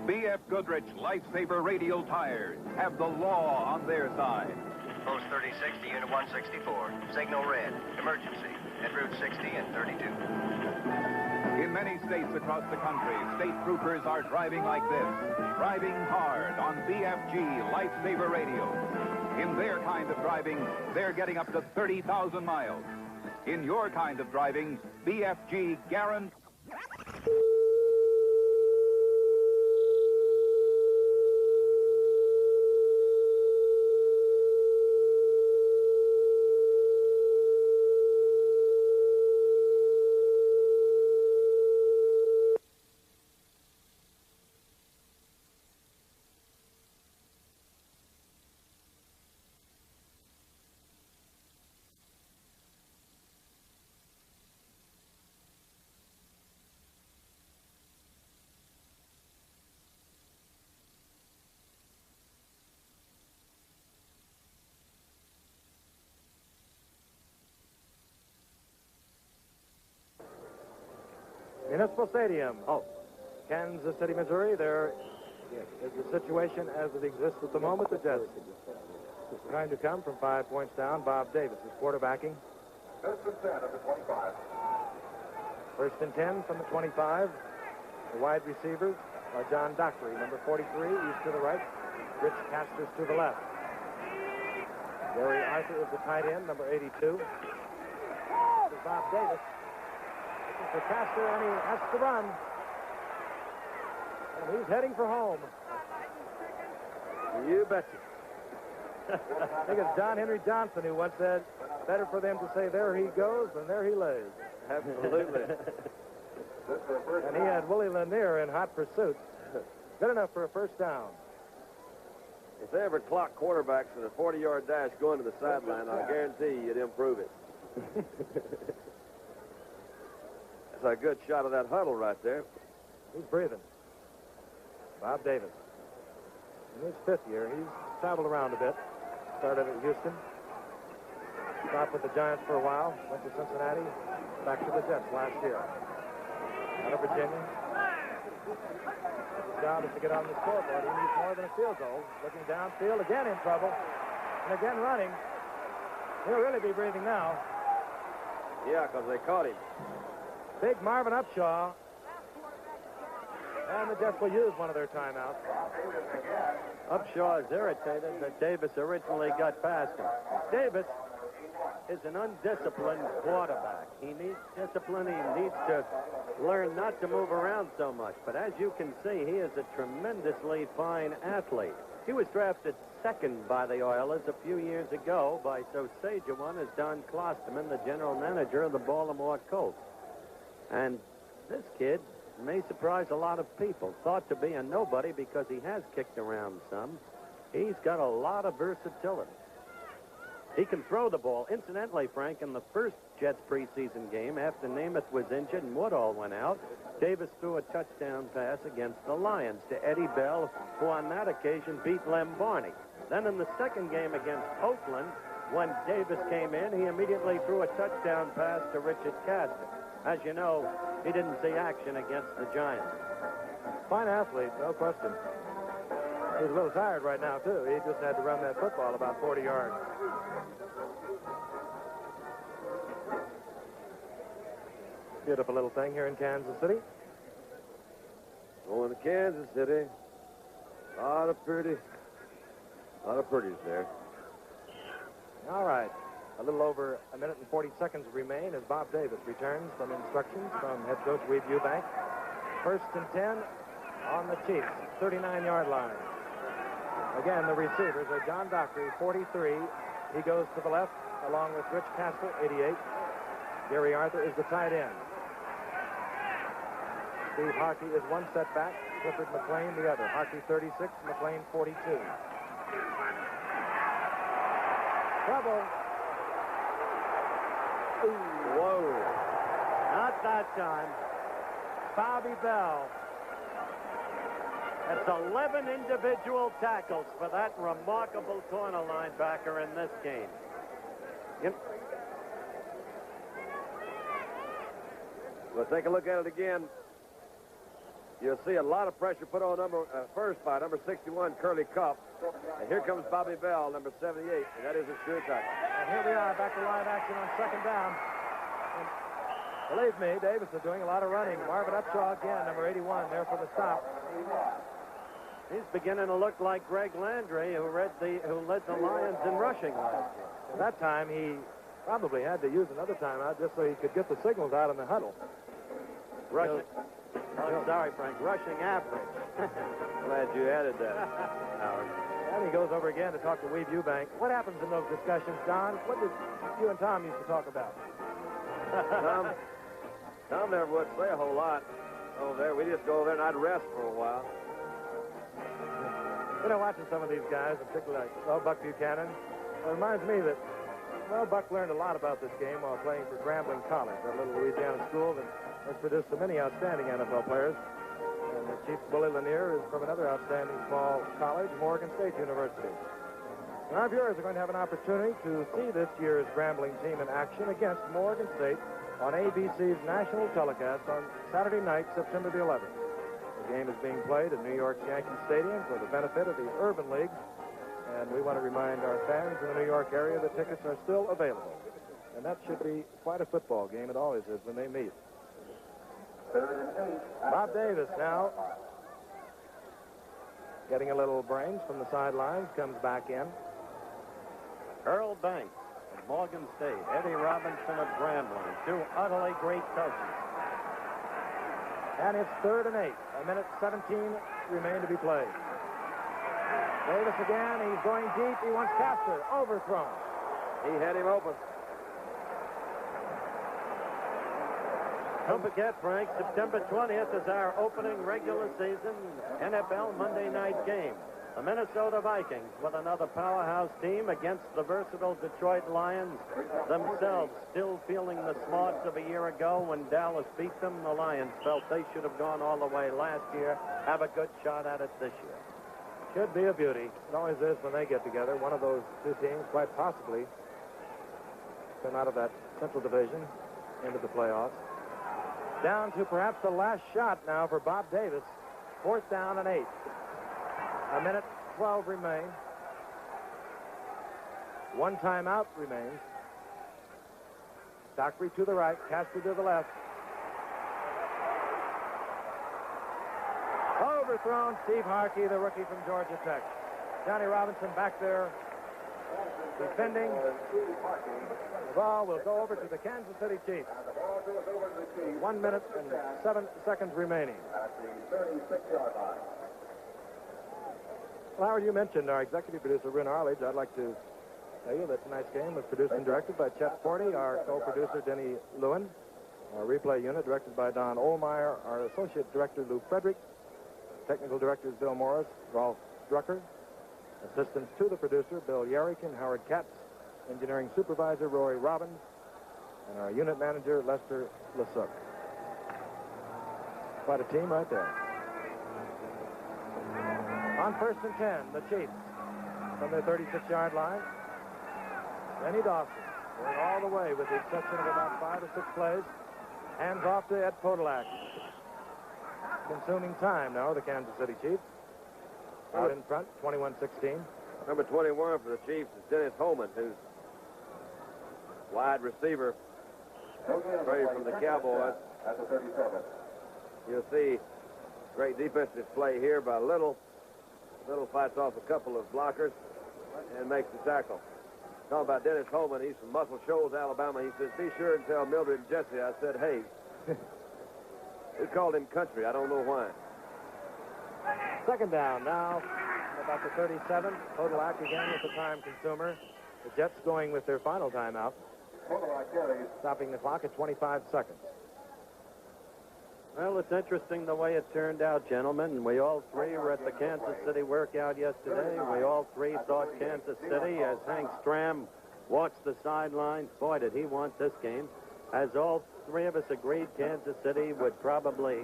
B.F. Goodrich Lifesaver Radial Tires have the law on their side. Post 3060, Unit 164. Signal red. Emergency. At Route 60 and 32. In many states across the country, state troopers are driving like this. Driving hard on BFG Lifesaver radios. In their kind of driving, they're getting up to 30,000 miles. In your kind of driving, BFG guarantees. Municipal Stadium, Kansas City, Missouri. There is the situation as it exists at the moment. The Jets Trying to come from 5 points down. Bob Davis is quarterbacking. First and 10 at the 25. First and 10 from the 25. The wide receivers are John Dockery, number 43, east to the right. Rich Casters to the left. Gary Arthur is the tight end, number 82. There's Bob Davis. This is for Castor, and he has to run. And he's heading for home. You betcha. I think it's John Henry Johnson who once said, better for them to say, there he goes, than there he lays. Absolutely. And he had Willie Lanier in hot pursuit. Good enough for a first down. If they ever clock quarterbacks in a 40-yard dash going to the sideline, I guarantee you'd improve it. That's a good shot of that huddle right there. He's breathing. Bob Davis. In his 5th year, he's traveled around a bit. Started at Houston. Stopped with the Giants for a while. Went to Cincinnati. Back to the Jets last year. Out of Virginia. His job is to get on the scoreboard. He needs more than a field goal. Looking downfield, again in trouble. And again running. He'll really be breathing now. Yeah, because they caught him. Big Marvin Upshaw. And the Jets will use one of their timeouts. Upshaw is irritated that Davis originally got past him. Davis is an undisciplined quarterback. He needs discipline. He needs to learn not to move around so much. But as you can see, he is a tremendously fine athlete. He was drafted 2nd by the Oilers a few years ago by so sage a one as Don Klosterman, the general manager of the Baltimore Colts. And this kid may surprise a lot of people. Thought to be a nobody because he has kicked around some. He's got a lot of versatility. He can throw the ball. Incidentally, Frank, in the first Jets preseason game, after Namath was injured and Woodall went out, Davis threw a touchdown pass against the Lions to Eddie Bell, who on that occasion beat Lem Barney. Then in the second game against Oakland, when Davis came in, he immediately threw a touchdown pass to Richard Castor. As you know, he didn't see action against the Giants. Fine athlete, no question. He's a little tired right now, too. He just had to run that football about 40 yards. Beautiful little thing here in Kansas City. Going to Kansas City. A lot of pretties there. All right. A little over a minute and 40 seconds remain as Bob Davis returns from instructions from head coach Weeb Eubank. First and 10 on the Chiefs, 39-yard line. Again, the receivers are John Dockery, 43. He goes to the left, along with Rich Castle, 88. Gary Arthur is the tight end. Steve Harkey is one setback. Clifford McLean the other. Harkey 36, McLean 42. Trouble. Whoa. Not that time. Bobby Bell. That's 11 individual tackles for that remarkable corner linebacker in this game. Yep. We'll take a look at it again. You'll see a lot of pressure put on first by number 61, Curly Cup. And here comes Bobby Bell, number 78, and that is a sure tackle. And here we are, back to live action on second down. And believe me, Davis is doing a lot of running. Marvin Upshaw again, number 81, there for the stop. He's beginning to look like Greg Landry, who led the Lions in rushing last year. At that time, he probably had to use another timeout just so he could get the signals out in the huddle. Rushing. Oh, sorry, Frank. Rushing average. Glad you added that, Howard. And he goes over again to talk to Weeb Eubank. What happens in those discussions, Don? What did you and Tom used to talk about? Tom never would say a whole lot over there. We just go over there and I'd rest for a while. You know, watching some of these guys, particularly like Buck Buchanan, it reminds me that, Buck learned a lot about this game while playing for Grambling College, that little Louisiana school that has produced so many outstanding NFL players. And the Chief Willie Lanier is from another outstanding small college, Morgan State University. And our viewers are going to have an opportunity to see this year's Grambling team in action against Morgan State on ABC's national telecast on Saturday night, September the 11th. The game is being played at New York's Yankee Stadium for the benefit of the Urban Leagues. And we want to remind our fans in the New York area that tickets are still available. And that should be quite a football game. It always is when they meet. Bob Davis now getting a little brains from the sidelines, comes back in. Earl Banks of Morgan State, Eddie Robinson of Grambling, two utterly great coaches. And it's 3rd and 8. A minute 17 remain to be played. Davis again. He's going deep. He wants Castor. Overthrown. He had him open. Don't forget, Frank, September 20th is our opening regular season NFL Monday night game. The Minnesota Vikings with another powerhouse team against the versatile Detroit Lions, themselves still feeling the smarts of a year ago when Dallas beat them. The Lions felt they should have gone all the way last year, have a good shot at it this year. Should be a beauty. It always is when they get together. One of those two teams quite possibly come out of that Central Division into the playoffs. Down to perhaps the last shot now for Bob Davis. 4th down and 8. A minute 12 remain. One timeout remains. Dockery to the right, Casper to the left. Overthrown, Steve Harkey, the rookie from Georgia Tech. Johnny Robinson back there defending. The ball will go over to the Kansas City Chiefs. 1 minute and 7 seconds remaining. Well, Howard, you mentioned our executive producer, Rin Arledge. I'd like to tell you that tonight's game was produced and directed by Chet Forty, our co-producer, Denny Lewin, our replay unit directed by Don Ohlmeyer, our associate director, Lou Frederick, technical directors, Bill Morris, Rolf Drucker, assistants to the producer, Bill Yerrick and Howard Katz, engineering supervisor, Rory Robbins, and our unit manager, Lester Lasuk. Quite a team right there. On 1st and 10, the Chiefs from their 36-yard line. Benny Dawson going all the way with the exception of about 5 or 6 plays. Hands off to Ed Podolak. Consuming time now, the Kansas City Chiefs. Out in front, 21-16. Number 21 for the Chiefs is Dennis Holman, who's wide receiver, straight from the Cowboys. At the 37. You'll see great defensive play here by Little. Little fights off a couple of blockers and makes the tackle. Talking about Dennis Holman, he's from Muscle Shoals, Alabama. He says, be sure and tell Mildred and Jesse I said, hey. We called him country. I don't know why. 2nd down now, about the 37. Podolak again with the time consumer. The Jets going with their final timeout, stopping the clock at 25 seconds. Well, it's interesting the way it turned out, gentlemen. We all three were at the Kansas City workout yesterday. We all three thought Kansas City, as Hank Stram walks the sidelines, boy, did he want this game. As all three of us agreed, Kansas City would probably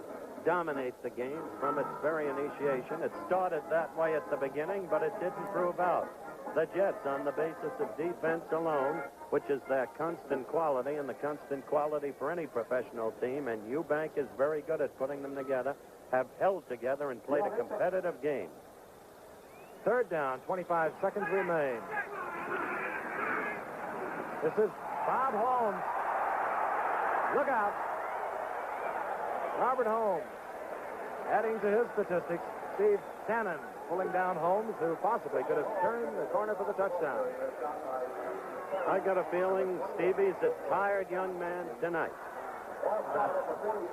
dominate the game from its very initiation. It started that way at the beginning, but it didn't prove out. The Jets, on the basis of defense alone, which is their constant quality and the constant quality for any professional team, and Eubank is very good at putting them together, have held together and played a competitive game. 3rd down, 25 seconds remain. This is Bob Holmes. Look out. Robert Holmes adding to his statistics. Steve Tannen pulling down Holmes, who possibly could have turned the corner for the touchdown. I got a feeling Stevie's a tired young man tonight.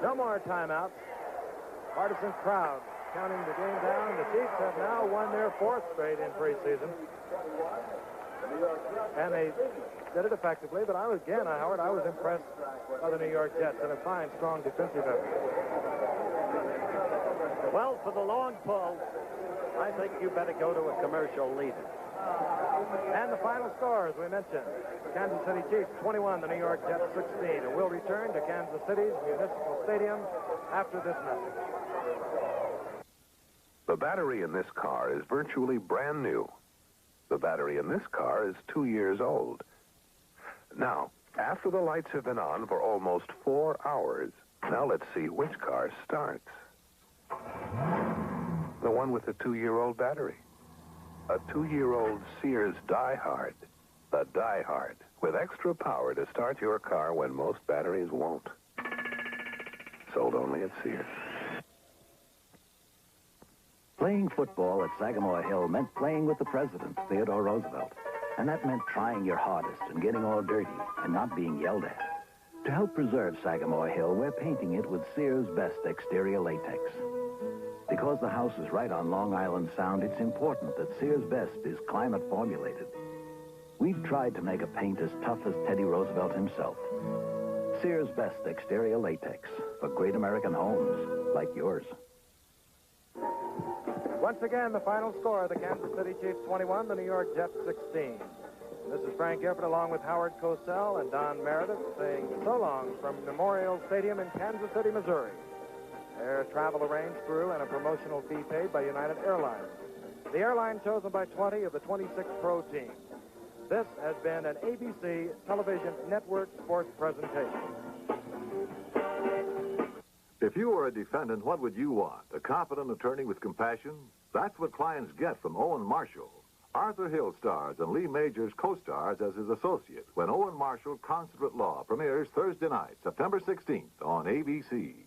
No more timeouts. Partisan crowd counting the game down. The Chiefs have now won their 4th straight in preseason. And they did it effectively, but Howard, I was impressed by the New York Jets and a fine, strong defensive effort. Well, for the long pull, I think you better go to a commercial leader. And the final score, as we mentioned, Kansas City Chiefs 21, the New York Jets 16. And we'll return to Kansas City's Municipal Stadium after this message. The battery in this car is virtually brand new. The battery in this car is 2 years old. Now, after the lights have been on for almost 4 hours, now let's see which car starts. The one with the 2-year-old battery. A 2-year-old Sears Die-Hard. The Die-Hard, with extra power to start your car when most batteries won't. Sold only at Sears. Playing football at Sagamore Hill meant playing with the president, Theodore Roosevelt. And that meant trying your hardest and getting all dirty and not being yelled at. To help preserve Sagamore Hill, we're painting it with Sears Best exterior latex. Because the house is right on Long Island Sound, it's important that Sears Best is climate formulated. We've tried to make a paint as tough as Teddy Roosevelt himself. Sears Best exterior latex for great American homes like yours. Once again, the final score, the Kansas City Chiefs 21, the New York Jets 16. This is Frank Gifford along with Howard Cosell and Don Meredith saying so long from Memorial Stadium in Kansas City, Missouri. Air travel arranged through and a promotional fee paid by United Airlines. The airline chosen by 20 of the 26 pro teams. This has been an ABC Television Network sports presentation. If you were a defendant, what would you want? A competent attorney with compassion? That's what clients get from Owen Marshall. Arthur Hill stars and Lee Majors co-stars as his associate when Owen Marshall Consular Law premieres Thursday night, September 16th on ABC.